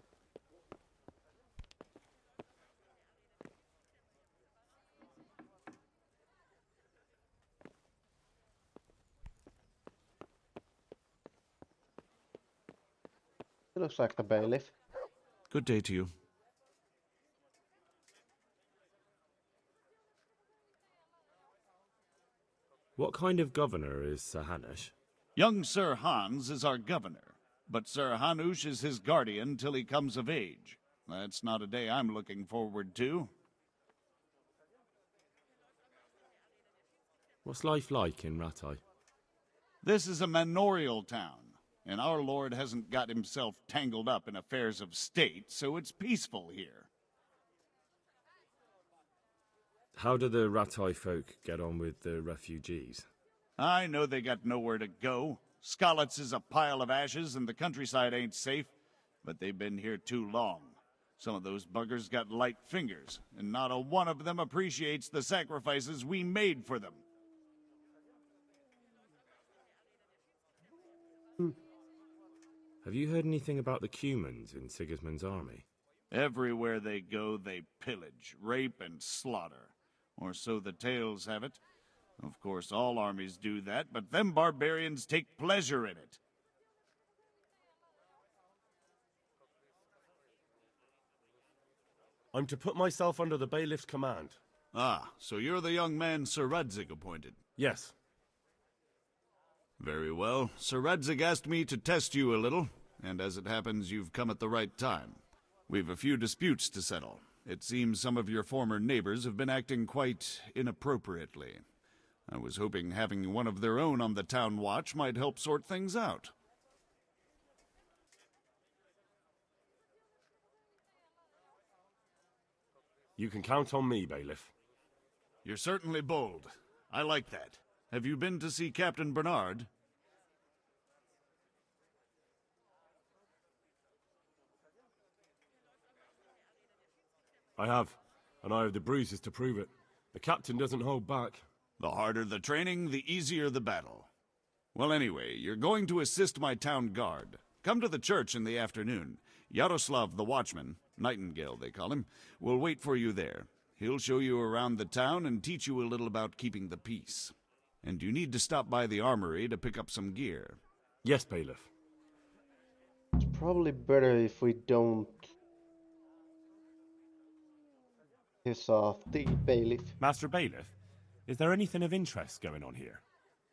It looks like the bailiff. Good day to you. What kind of governor is Sir Hanush? Young Sir Hans is our governor, but Sir Hanush is his guardian till he comes of age. That's not a day I'm looking forward to. What's life like in Rattay? This is a manorial town, and our lord hasn't got himself tangled up in affairs of state, so it's peaceful here. How do the Rattay folk get on with the refugees? I know they got nowhere to go. Skalitz is a pile of ashes, and the countryside ain't safe, but they've been here too long. Some of those buggers got light fingers, and not a one of them appreciates the sacrifices we made for them. Have you heard anything about the Cumans in Sigismund's army? Everywhere they go, they pillage, rape, and slaughter. Or so the tales have it. Of course, all armies do that, but them barbarians take pleasure in it. I'm to put myself under the bailiff's command. Ah, so you're the young man Sir Radzig appointed? Yes. Very well. Sir Radzig asked me to test you a little, and as it happens, you've come at the right time. We've a few disputes to settle. It seems some of your former neighbors have been acting quite inappropriately. I was hoping having one of their own on the town watch might help sort things out. You can count on me, bailiff. You're certainly bold. I like that. Have you been to see Captain Bernard? I have, and I have the bruises to prove it. The captain doesn't hold back. The harder the training, the easier the battle. Well, anyway, you're going to assist my town guard. Come to the church in the afternoon. Yaroslav the watchman, Nightingale they call him, will wait for you there. He'll show you around the town and teach you a little about keeping the peace. And you need to stop by the armory to pick up some gear. Yes, bailiff. It's probably better if we don't piss off the bailiff. Master Bailiff, is there anything of interest going on here?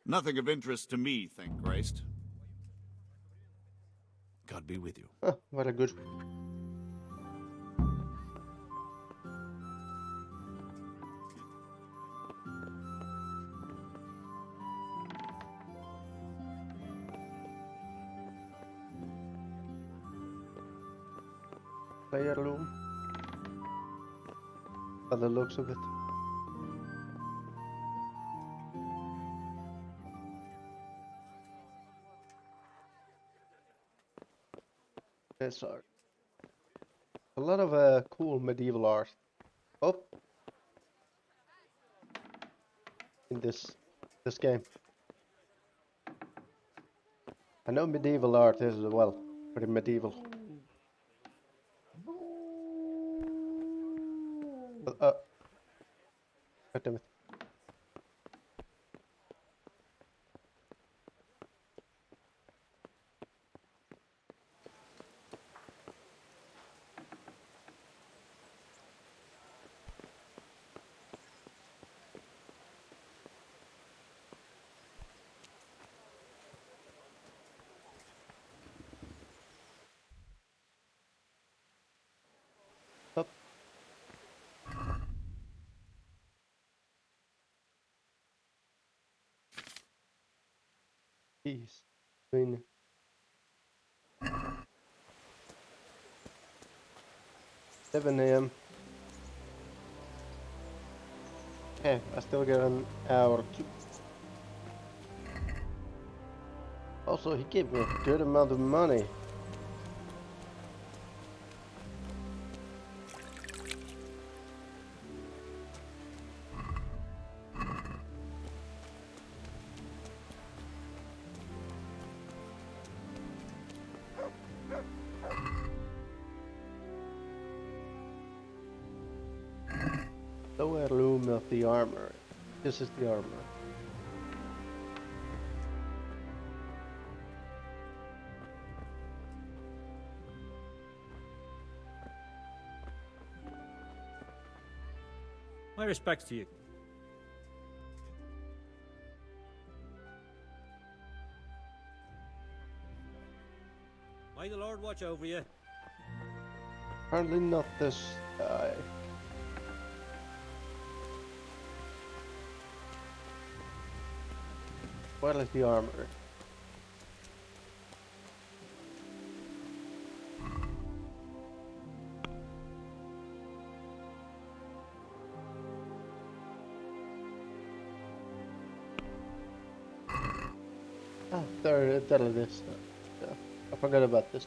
Nothing of interest to me, thank Christ. God be with you. Very good. Player room. By the looks of it. Yes, sir. A lot of cool medieval art. Oh, in this game. I know medieval art is as well, pretty medieval. God damn it. Up. Jeez. 7 AM. Okay, I still get an hour to... Also, he gave me a good amount of money. Lower loom of the armor. This is the armor. My respects to you. May the Lord watch over you. Apparently not this guy. Where is the armor? Ah, there it is. Yeah, I forgot about this.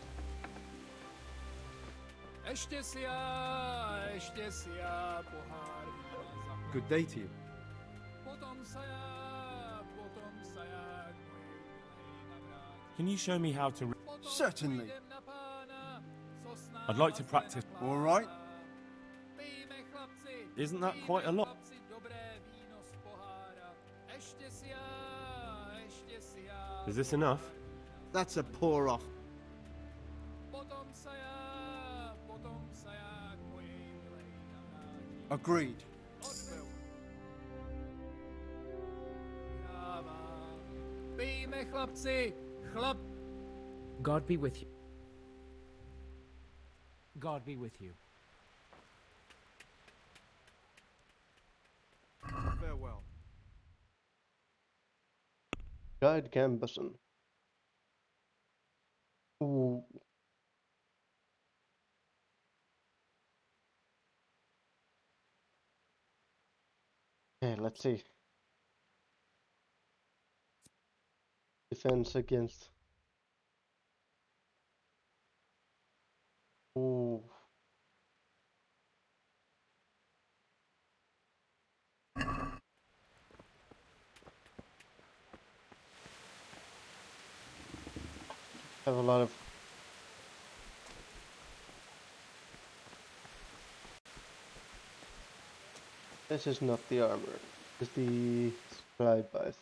Good day to you. Can you show me how to... Certainly. I'd like to practice... All right. Isn't that quite a lot? Is this enough? That's a pour off. Agreed. God be with you. God be with you. Farewell. Guide Gambeson. Ooh. Okay, let's see. Defense against. Ooh. Have a lot of. This is not the armor. It's the supply base.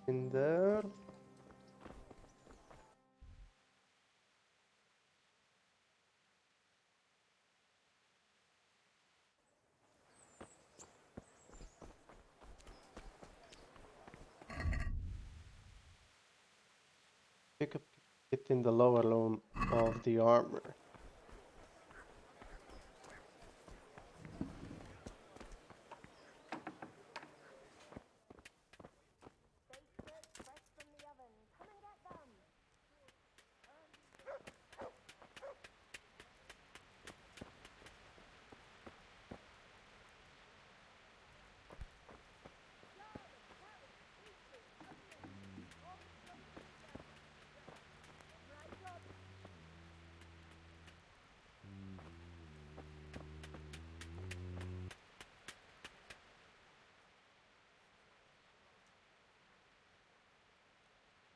In there. Pick up it in the lower loom of the armor.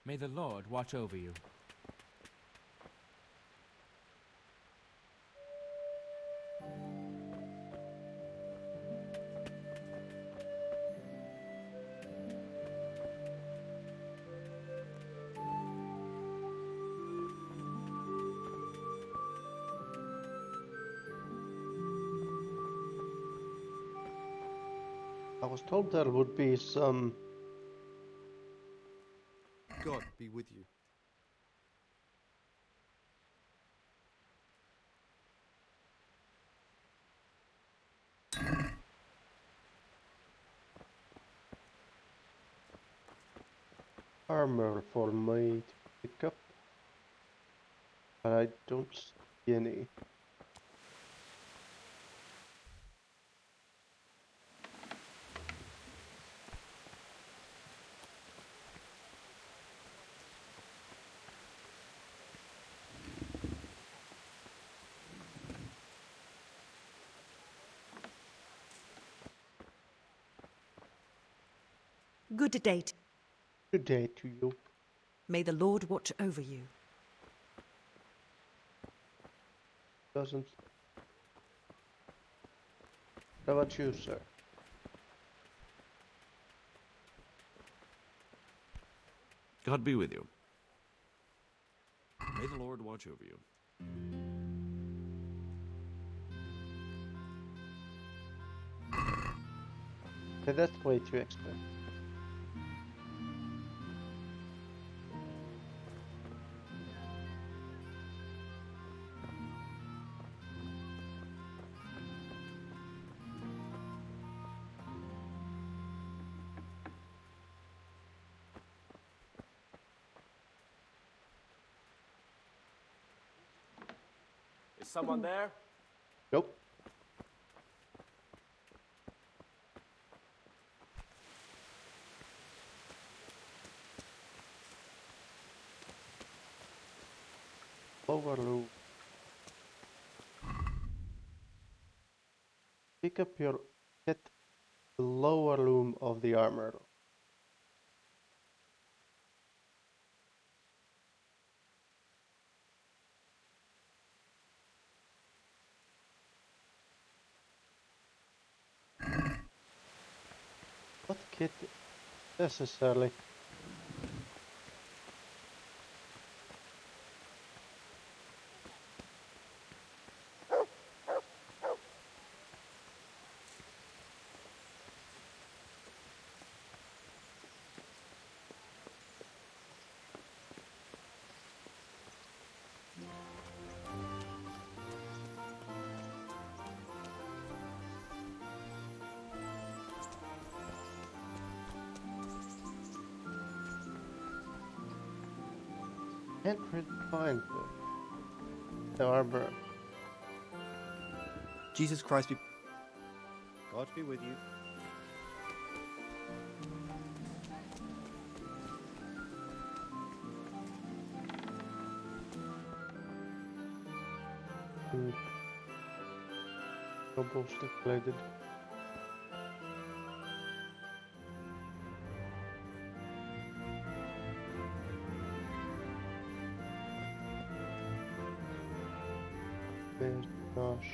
May the Lord watch over you. I was told there would be some. God be with you. Armor for me to pick up, but I don't see any. Good day. Good day to you. May the Lord watch over you. Doesn't. How about you, sir? God be with you. May the Lord watch over you. Okay, that's way too expensive. Is someone there? Nope. Overload. Pick up your hit the lower loom of the armor. What kit necessarily? Can't really find the armor. Jesus Christ be... God be with you. Double stick-bladed. There's gosh.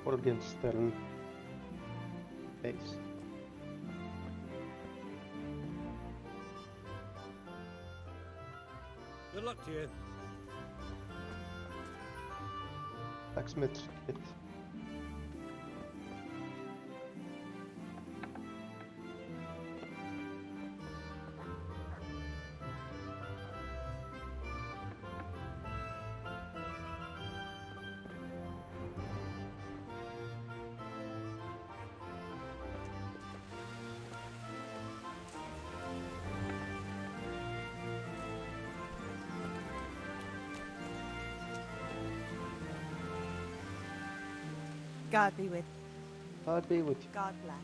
Morgenstern base. Good luck to you. Blacksmith kit. God be with. God be with you. God bless.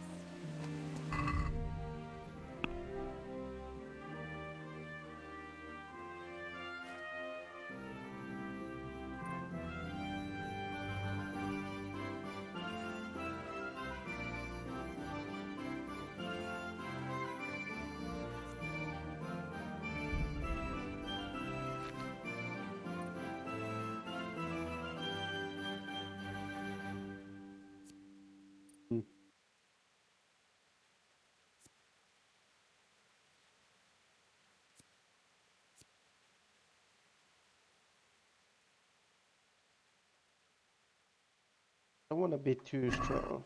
I don't want to be too strong.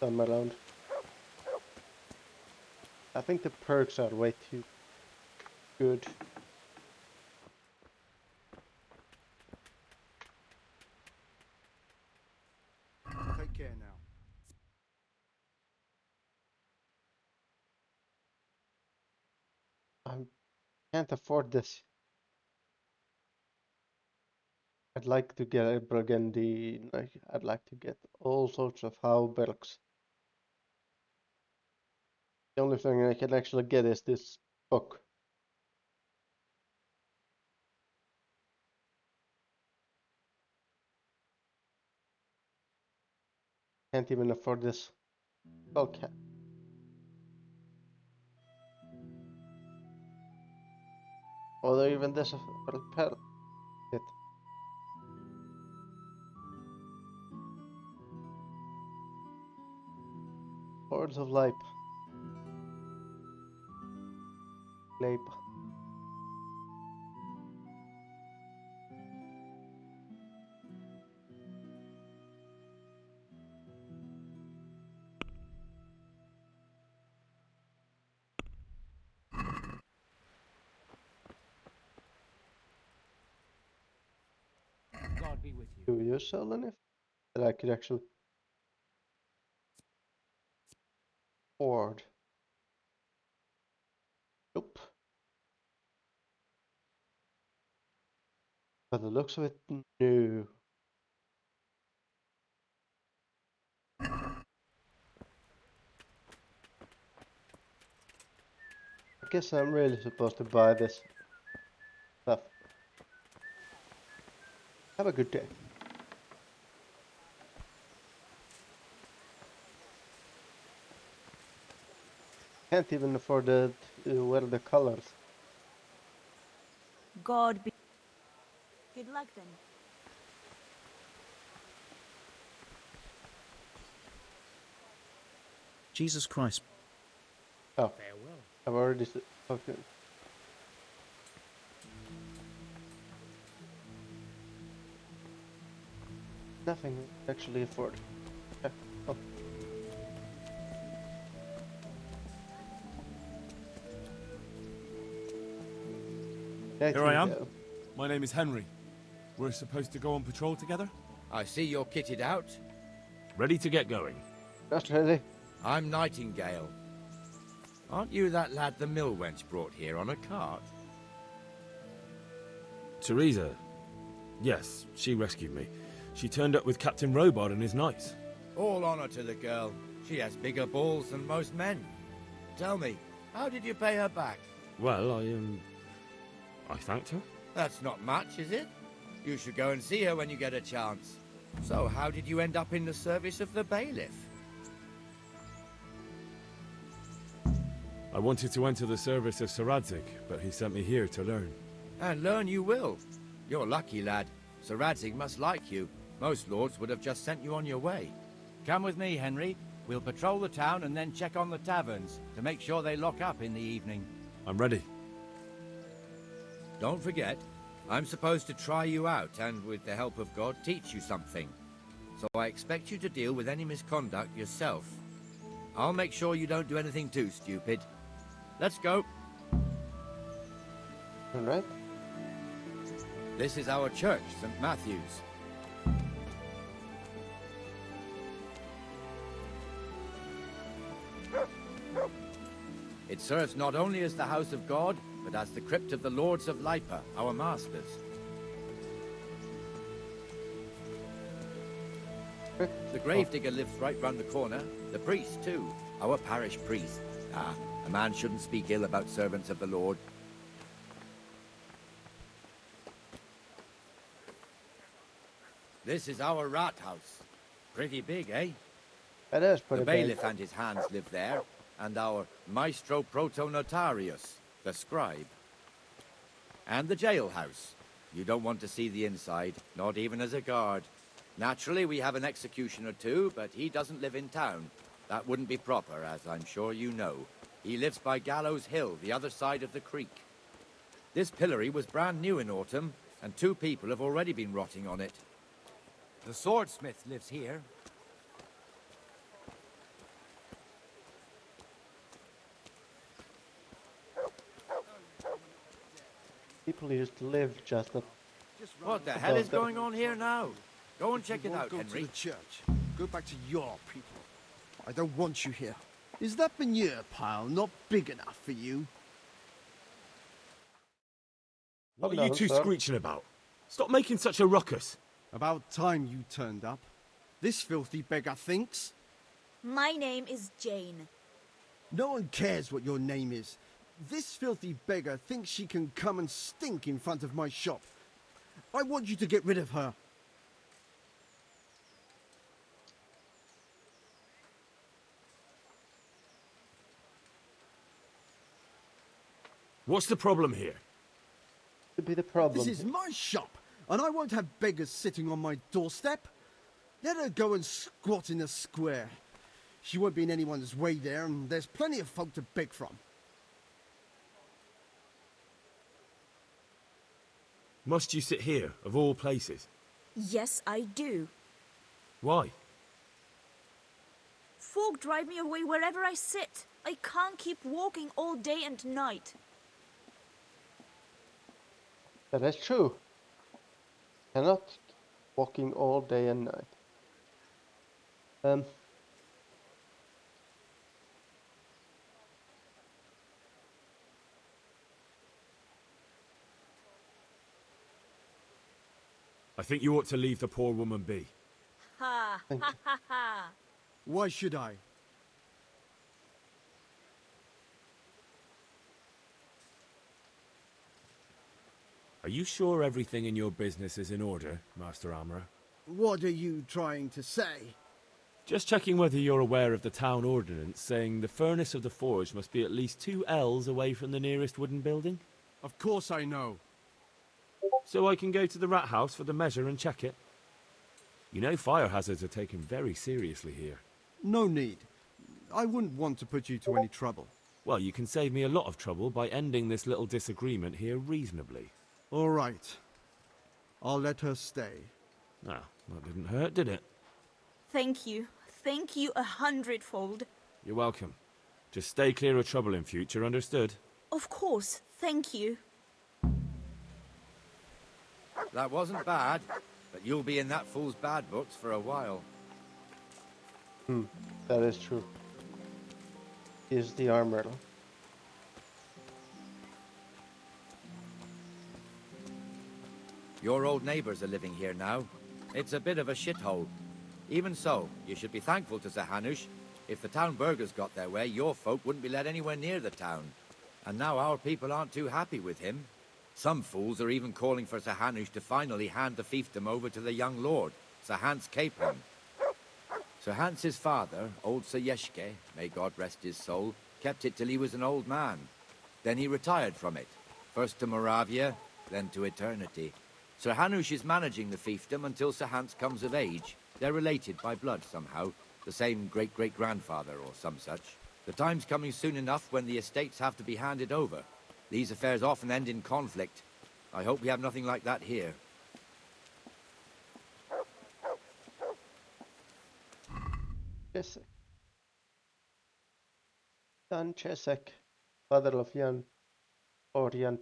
Time around. I think the perks are way too good. Take care now. I can't afford this. I'd like to get a Burgundy. I'd like to get all sorts of Hauberks. The only thing I can actually get is this book. Can't even afford this skull cap. Or even this repair it. Hordes of Lipe. Lipe. God be with you. Do you sell anything that I could actually hoard? Nope. By the looks of it, no. I guess I'm really supposed to buy this stuff. Have a good day. Can't even afford to wear the colors. God be. Good luck then. Jesus Christ. Oh, Farewell. I've already okay. Nothing actually afford. Yeah. Oh. Here I am. My name is Henry. We're supposed to go on patrol together? I see you're kitted out. Ready to get going. Not really. I'm Nightingale. Aren't you that lad the mill wench brought here on a cart? Teresa. Yes, she rescued me. She turned up with Captain Robard and his knights. All honor to the girl. She has bigger balls than most men. Tell me, how did you pay her back? Well, I thanked her. That's not much, is it? You should go and see her when you get a chance. So, how did you end up in the service of the bailiff? I wanted to enter the service of Sir Radzig, but he sent me here to learn. And learn you will. You're lucky, lad. Sir Radzig must like you. Most lords would have just sent you on your way. Come with me, Henry. We'll patrol the town and then check on the taverns to make sure they lock up in the evening. I'm ready. Don't forget, I'm supposed to try you out and, with the help of God, teach you something. So I expect you to deal with any misconduct yourself. I'll make sure you don't do anything too stupid. Let's go. All right. This is our church, St. Matthew's. It serves not only as the house of God, but as the crypt of the lords of Lipa, our masters. The gravedigger lives right round the corner. The priest, too. Our parish priest. Ah, a man shouldn't speak ill about servants of the Lord. This is our rat house. Pretty big, eh? It is pretty The bailiff big. and his hands live there, and our maestro protonotarius, the scribe. And the jailhouse. You don't want to see the inside, not even as a guard. Naturally, we have an executioner too, but he doesn't live in town. That wouldn't be proper, as I'm sure you know. He lives by Gallows Hill, the other side of the creek. This pillory was brand new in autumn, and 2 people have already been rotting on it. The swordsmith lives here. People used to live just up. What the hell is going on here now? Go and check it out, Go Henry. to the church. Go back to your people. I don't want you here. Is that manure pile not big enough for you? What are you two screeching about? Stop making such a ruckus. About time you turned up. This filthy beggar thinks. My name is Jane. No one cares what your name is. This filthy beggar thinks she can come and stink in front of my shop. I want you to get rid of her. What's the problem here? to be the problem? This is my shop, and I won't have beggars sitting on my doorstep. Let her go and squat in the square. She won't be in anyone's way there, and there's plenty of folk to beg from. Must you sit here, of all places? Yes, I do. Why? Folk drive me away wherever I sit. I can't keep walking all day and night. That is true. Cannot keep walking all day and night. I think you ought to leave the poor woman be. Ha ha ha ha. Why should I? Are you sure everything in your business is in order, Master Armourer? What are you trying to say? Just checking whether you're aware of the town ordinance saying the furnace of the forge must be at least 2 ells away from the nearest wooden building. Of course I know. So I can go to the rat house for the measure and check it. You know fire hazards are taken very seriously here. No need. I wouldn't want to put you to any trouble. Well, you can save me a lot of trouble by ending this little disagreement here reasonably. All right. I'll let her stay. Ah, that didn't hurt, did it? Thank you. Thank you 100-fold. You're welcome. Just stay clear of trouble in future, understood? Of course. Thank you. That wasn't bad, but you'll be in that fool's bad books for a while. That is true. Is the armor. Your old neighbours are living here now. It's a bit of a shithole. Even so, you should be thankful to Sir Hanush. If the town burghers got their way, your folk wouldn't be let anywhere near the town. And now our people aren't too happy with him. Some fools are even calling for Sir Hanush to finally hand the fiefdom over to the young lord, Sir Hans Capon. Sir Hans's father, old Sir Yeshke, may God rest his soul, kept it till he was an old man. Then he retired from it, first to Moravia, then to eternity. Sir Hanush is managing the fiefdom until Sir Hans comes of age. They're related by blood somehow, the same great-great-grandfather or some such. The time's coming soon enough when the estates have to be handed over. These affairs often end in conflict. I hope we have nothing like that here. Czesek. Jan Czesek, father of Jan or Jan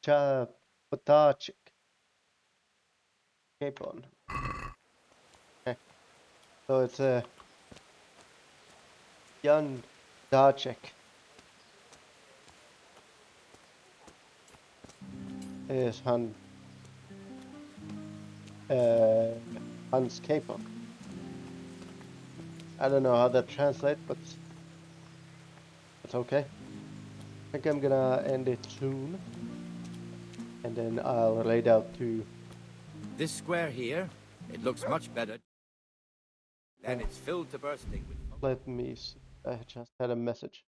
Potacek. Capon. Okay. So it's Jan Dacek. Is Hans Capon. I don't know how that translates, but it's okay. I think I'm gonna end it soon, and then I'll lay it out to. This square here, it looks much better. Then it's filled to bursting with... Let me see. I just had a message.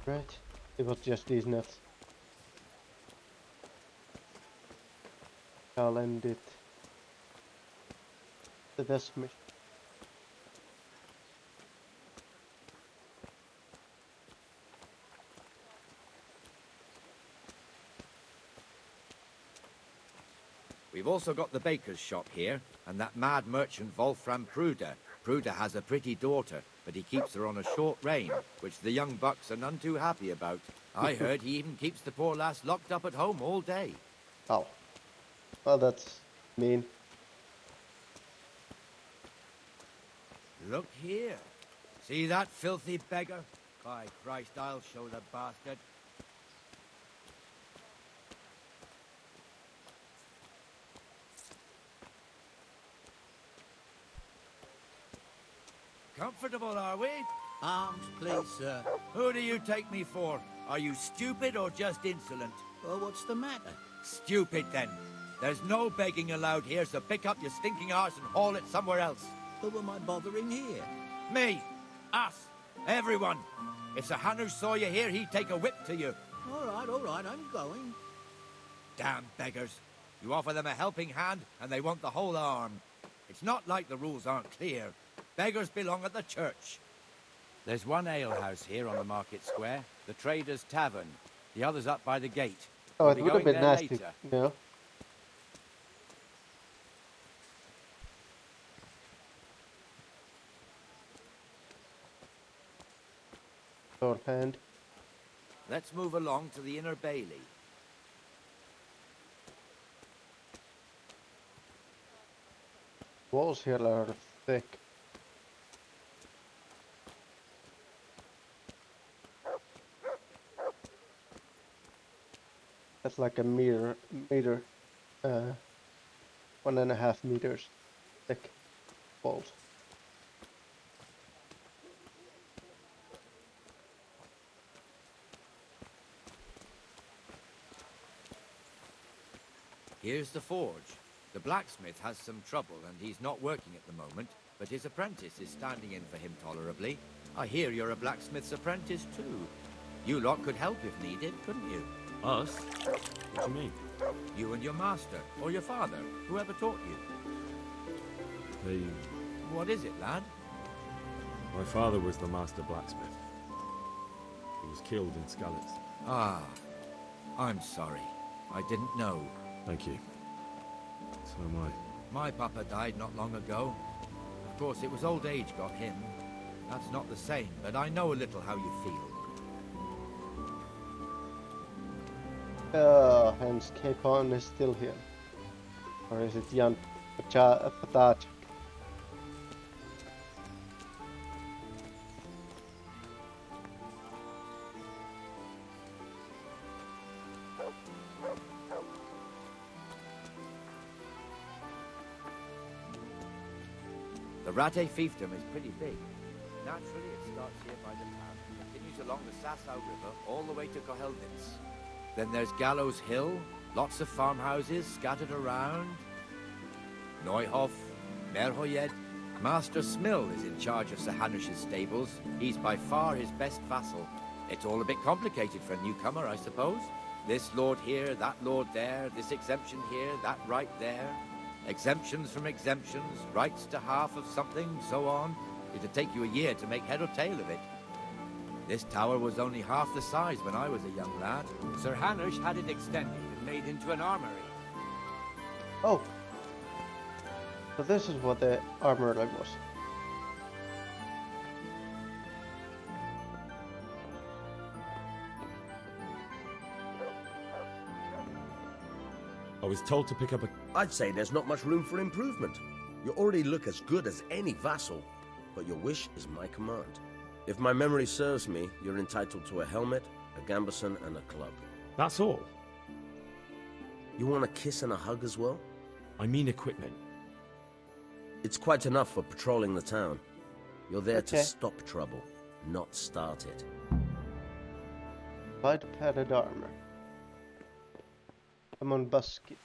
Right, it was just these nuts. I'll end it. The best mission. We've also got the baker's shop here, and that mad merchant Wolfram Pruder. Pruder has a pretty daughter, but he keeps her on a short rein, which the young bucks are none too happy about. I heard he even keeps the poor lass locked up at home all day. Oh. Well, that's mean. Look here. See that filthy beggar? By Christ, I'll show the bastard. Comfortable, are we? Arms, please, sir. Who do you take me for? Are you stupid or just insolent? Well, what's the matter? Stupid, then. There's no begging allowed here, so pick up your stinking arse and haul it somewhere else. Who am I bothering here? Me, us, everyone. If Sir Hanush saw you here, he'd take a whip to you. All right, I'm going. Damn beggars. You offer them a helping hand, and they want the whole arm. It's not like the rules aren't clear. Beggars belong at the church. There's one alehouse here on the market square, the Trader's Tavern. The other's up by the gate. Oh, We'll it be would have going been there nasty, later. you know. Sword hand. Let's move along to the Inner Bailey. Walls here are thick. That's like a meter, 1.5 meters thick walls. Here's the forge. The blacksmith has some trouble and he's not working at the moment, but his apprentice is standing in for him tolerably. I hear you're a blacksmith's apprentice too. You lot could help if needed, couldn't you? Us? What do you mean? You and your master, or your father, whoever taught you. What is it, lad? My father was the master blacksmith. He was killed in Skalitz. Ah, I'm sorry. I didn't know. Thank you. So am I. My papa died not long ago. Of course, it was old age got him. That's not the same, but I know a little how you feel. Hence Capon is still here. Or is it Jan Pataj? The Rate fiefdom is pretty big. Naturally, it starts here by the town, continues along the Sassau River, all the way to Kohelnitz. Then there's Gallows Hill, lots of farmhouses scattered around. Neuhof, Merhoyed. Master Smill is in charge of Sir Hanush's stables. He's by far his best vassal. It's all a bit complicated for a newcomer, I suppose. This lord here, that lord there, this exemption here, that right there. Exemptions from exemptions, rights to half of something, so on. It'd take you a year to make head or tail of it. This tower was only half the size when I was a young lad. Sir Hanush had it extended and made into an armory. Oh. So this is what the armory was. I was told to pick up a... I'd say there's not much room for improvement. You already look as good as any vassal, but your wish is my command. If my memory serves me, you're entitled to a helmet, a gambeson, and a club. That's all? You want a kiss and a hug as well? I mean equipment. It's quite enough for patrolling the town. You're there Okay. to stop trouble, not start it. Light padded armor. I'm on Busky.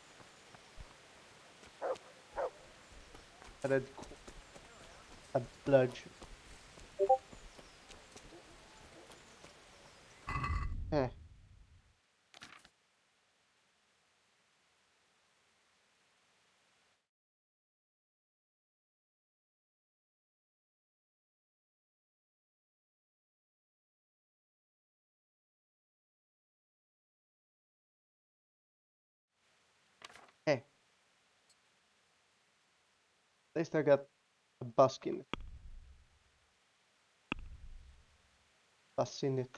Padded a bludge. Eh. Hey. At least I got a busk in it. Bus in it.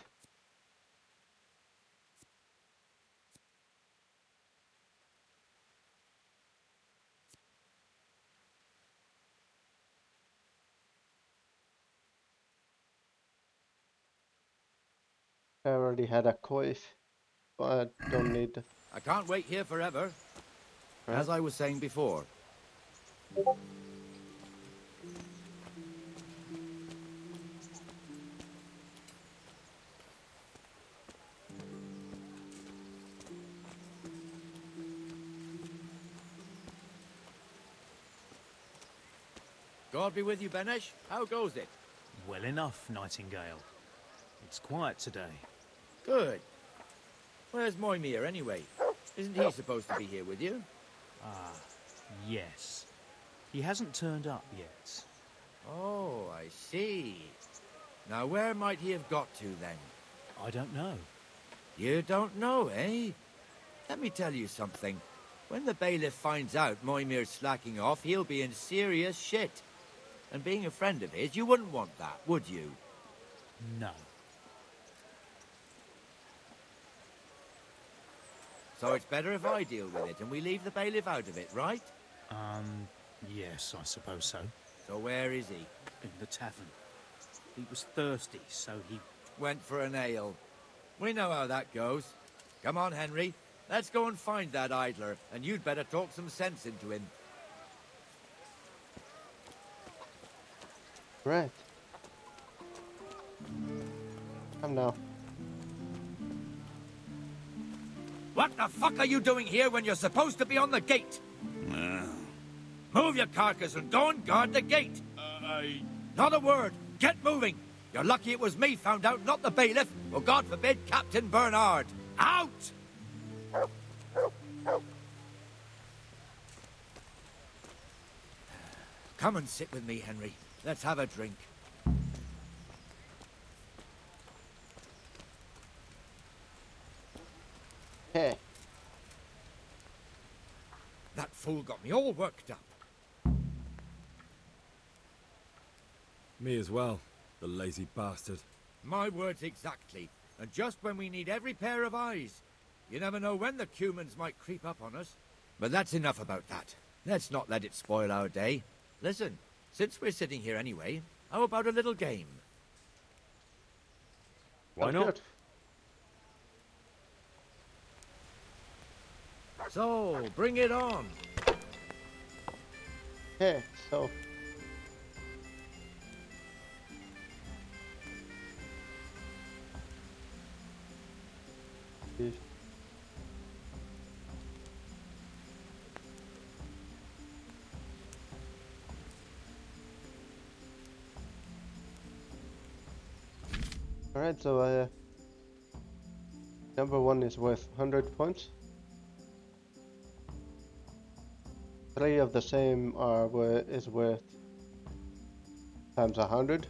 I already had a coif, but I don't need it. I can't wait here forever. As I was saying before. God be with you, Benesh. How goes it? Well enough, Nightingale. It's quiet today. Good. Where's Moimir, anyway? Isn't he supposed to be here with you? Ah, yes. He hasn't turned up yet. Oh, I see. Now, where might he have got to, then? I don't know. You don't know, eh? Let me tell you something. When the bailiff finds out Moimir's slacking off, he'll be in serious shit. And being a friend of his, you wouldn't want that, would you? No. So it's better if I deal with it and we leave the bailiff out of it, right? Yes, I suppose so. So where is he? In the tavern. He was thirsty, so he... Went for an ale. We know how that goes. Come on, Henry. Let's go and find that idler, and you'd better talk some sense into him. Right. Come now. What the fuck are you doing here when you're supposed to be on the gate? Move your carcass and go and guard the gate. Not a word. Get moving. You're lucky it was me found out, not the bailiff, or God forbid, Captain Bernard. Out! Come and sit with me, Henry. Let's have a drink. Hey. That fool got me all worked up. Me as well, the lazy bastard. My words exactly. And just when we need every pair of eyes. You never know when the Cumans might creep up on us. But that's enough about that. Let's not let it spoil our day. Listen, since we're sitting here anyway, how about a little game? Why not? So, bring it on. Okay, so... Alright, so number 1 is worth 100 points. 3 of the same is worth times 100.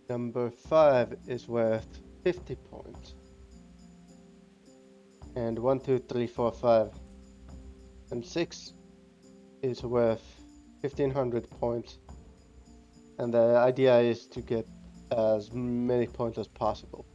Number 5 is worth 50 points. And 1, 2, 3, 4, 5. And 6 is worth 1500 points. And the idea is to get as many points as possible.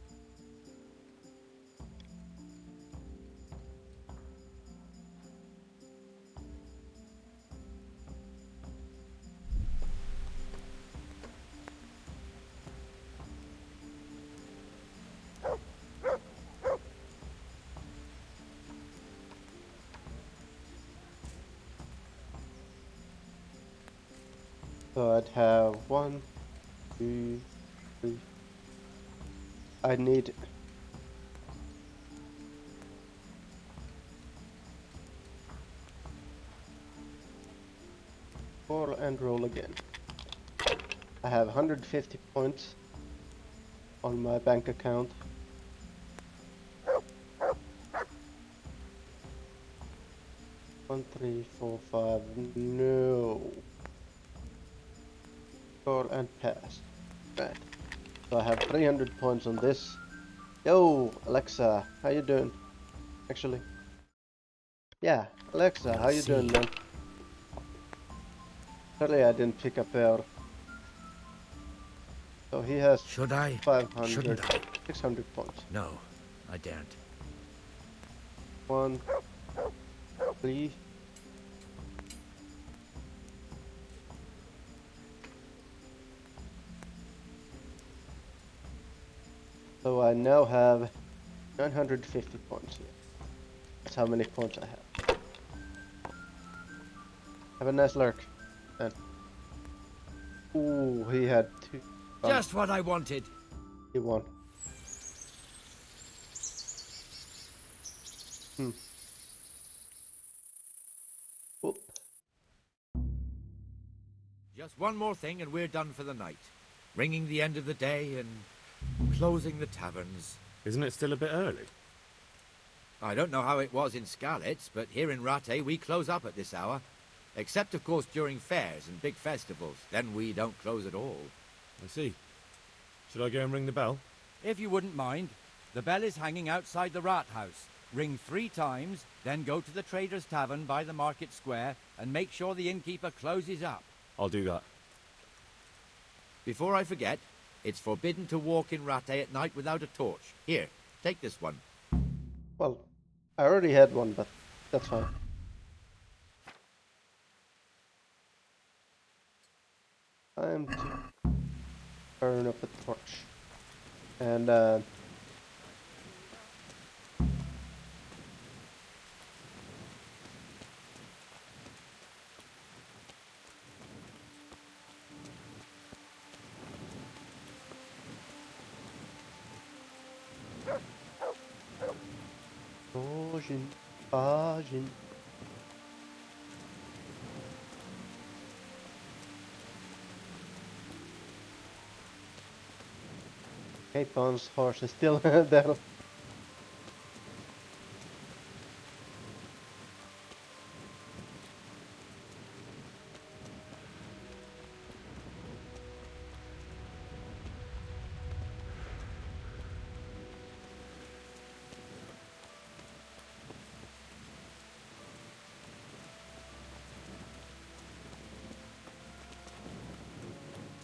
So I'd have 1, 2, 3. I need roll and roll again. I have 150 points on my bank account. One, 3, 4, 5. No. Roll and pass. Right. So I have 300 points on this. Yo, Alexa, how you doing? Actually, yeah, Alexa, how you doing, man? Sorry, I didn't pick up Earl. So he has 500, 600 points. No, I daren't. 1, 3. So I now have 950 points here. That's how many points I have. Have a nice lurk. And ooh, he had 2. Just what I wanted. He won. Just one more thing and we're done for the night. Ringing the end of the day and closing the taverns. Isn't it still a bit early? I don't know how it was in Skalitz, but here in Rattay we close up at this hour. Except, of course, during fairs and big festivals. Then we don't close at all. I see. Should I go and ring the bell? If you wouldn't mind. The bell is hanging outside the rat house. Ring 3 times, then go to the Trader's Tavern by the market square and make sure the innkeeper closes up. I'll do that. Before I forget, it's forbidden to walk in Rattay at night without a torch. Here, take this one. Well, I already had one, but that's fine. Time to burn up a torch. And Bajin. Capon's horse is still there.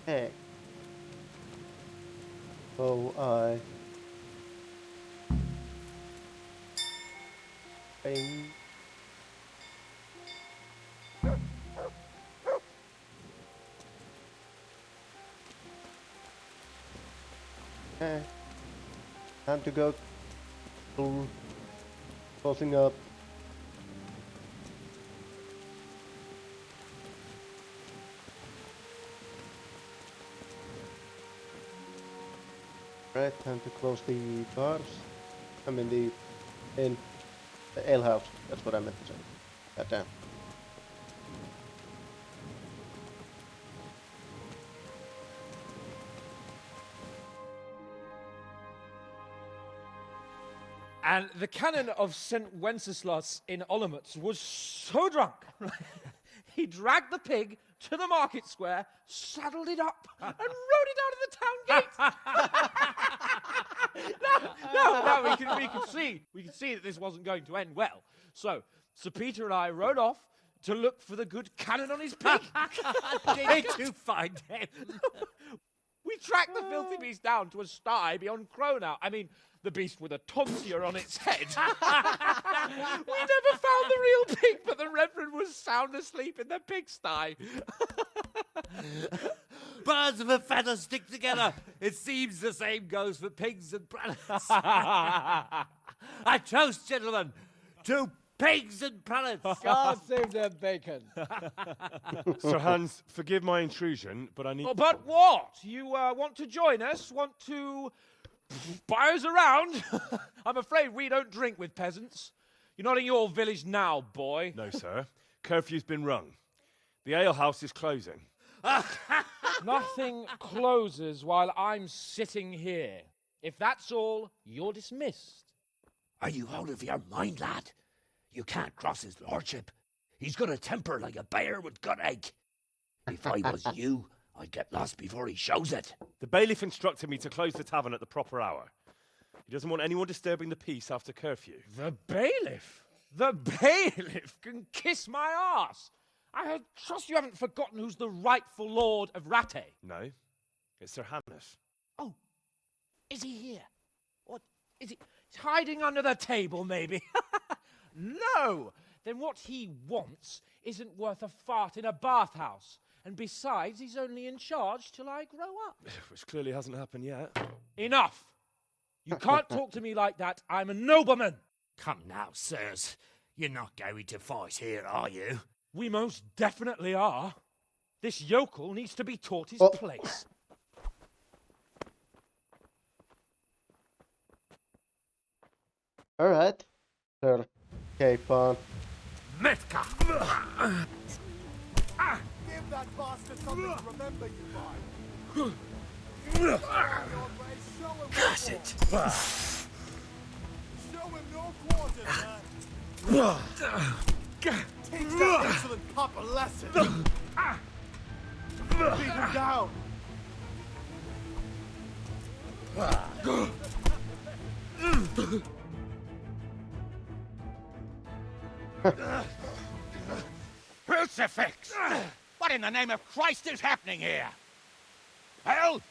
Hey. So bang. Okay. Time to go. Closing up. Right, time to close the bars. I mean the ale house. That's what I meant to say. God damn. And the canon of St. Wenceslas in Olomouc was so drunk, he dragged the pig to the market square, saddled it up, and rode it out of the town gate. No, we can see that this wasn't going to end well. So, Sir Peter and I rode off to look for the good canon on his pig. Did you find him? We tracked the filthy beast down to a sty beyond Cronau. I mean, the beast with a tonsure on its head. We never found the real pig, but the Reverend was sound asleep in the pigsty. Birds of a feather stick together. It seems the same goes for pigs and prelates. I toast, gentlemen, to pigs and prelates. God save their bacon. Sir Hans, forgive my intrusion, but I need... Oh, but what? You want to join us? Want to buy us around? I'm afraid we don't drink with peasants. You're not in your village now, boy. No, sir. Curfew's been rung. The alehouse is closing. Nothing closes while I'm sitting here. If that's all, you're dismissed. Are you out of your mind, lad? You can't cross his lordship. He's got a temper like a bear with gut ache. If I was you, I'd get lost before he shows it. The bailiff instructed me to close the tavern at the proper hour. He doesn't want anyone disturbing the peace after curfew. The bailiff? The bailiff can kiss my arse. I trust you haven't forgotten who's the rightful lord of Rattay. No, it's Sir Hannes. Oh, is he here? What, is he? He's hiding under the table, maybe? No! Then what he wants isn't worth a fart in a bathhouse. And besides, he's only in charge till I grow up. Which clearly hasn't happened yet. Enough! You can't talk to me like that. I'm a nobleman. Come now, sirs. You're not going to fight here, are you? We most definitely are. This yokel needs to be taught his place. Alright. Sir Capon. Metka! Give that bastard something to remember you by. Curse it! Show him no quarters, man. Teach that insolent cop a lesson. Beat him down. Crucifix! What in the name of Christ is happening here? Hell?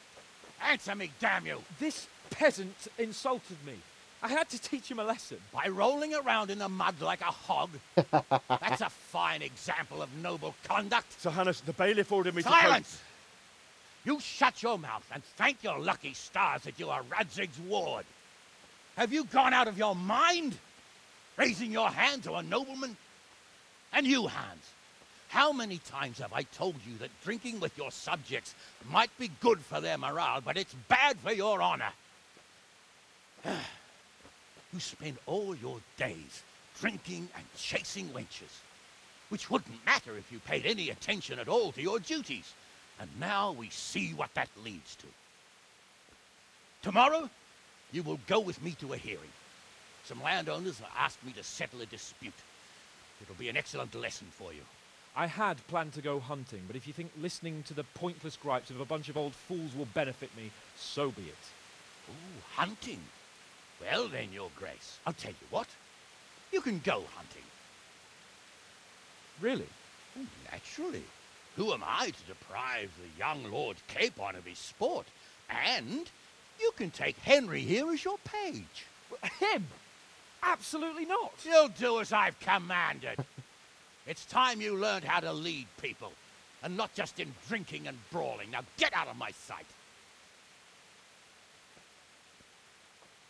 Answer me, damn you! This peasant insulted me. I had to teach him a lesson. By rolling around in the mud like a hog? That's a fine example of noble conduct. Sir Hannes, the bailiff ordered me Silence! You shut your mouth and thank your lucky stars that you are Radzig's ward. Have you gone out of your mind? Raising your hand to a nobleman? And you, Hans, how many times have I told you that drinking with your subjects might be good for their morale, but it's bad for your honor? You spend all your days drinking and chasing wenches, which wouldn't matter if you paid any attention at all to your duties. And now we see what that leads to. Tomorrow, you will go with me to a hearing. Some landowners have asked me to settle a dispute. It'll be an excellent lesson for you. I had planned to go hunting, but if you think listening to the pointless gripes of a bunch of old fools will benefit me, so be it. Ooh, hunting? Well then, Your Grace, I'll tell you what. You can go hunting. Really? Naturally. Who am I to deprive the young Lord Capon of his sport? And you can take Henry here as your page. Him? Absolutely not. You'll do as I've commanded. It's time you learned how to lead people, and not just in drinking and brawling. Now get out of my sight.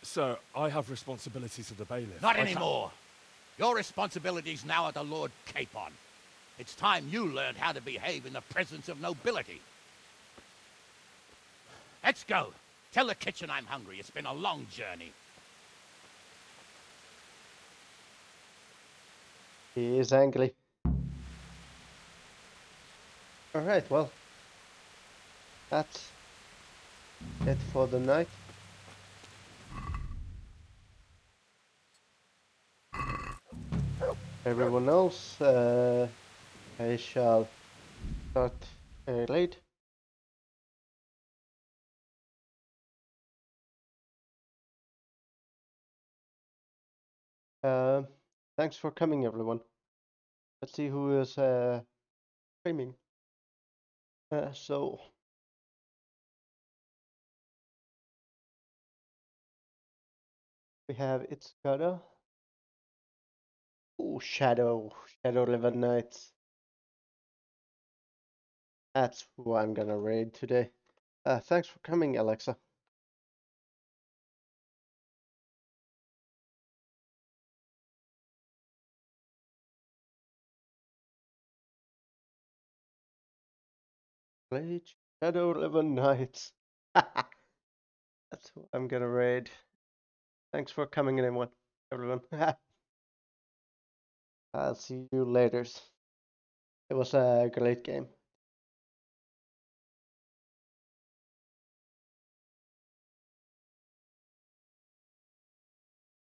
Sir, I have responsibilities of the bailiff. Not anymore. Your responsibilities now are the Lord Capon. It's time you learned how to behave in the presence of nobility. Let's go. Tell the kitchen I'm hungry. It's been a long journey. He is angry. Alright, well. That's it for the night. Everyone else, I shall start late. Thanks for coming, everyone. Let's see who is streaming. So we have It's Gotta. Oh, Shadow 11 Nights. That's who I'm gonna raid today. Thanks for coming, Alexa. Play Shadow 11 Nights. That's who I'm gonna raid. Thanks for coming, everyone. I'll see you later. It was a great game.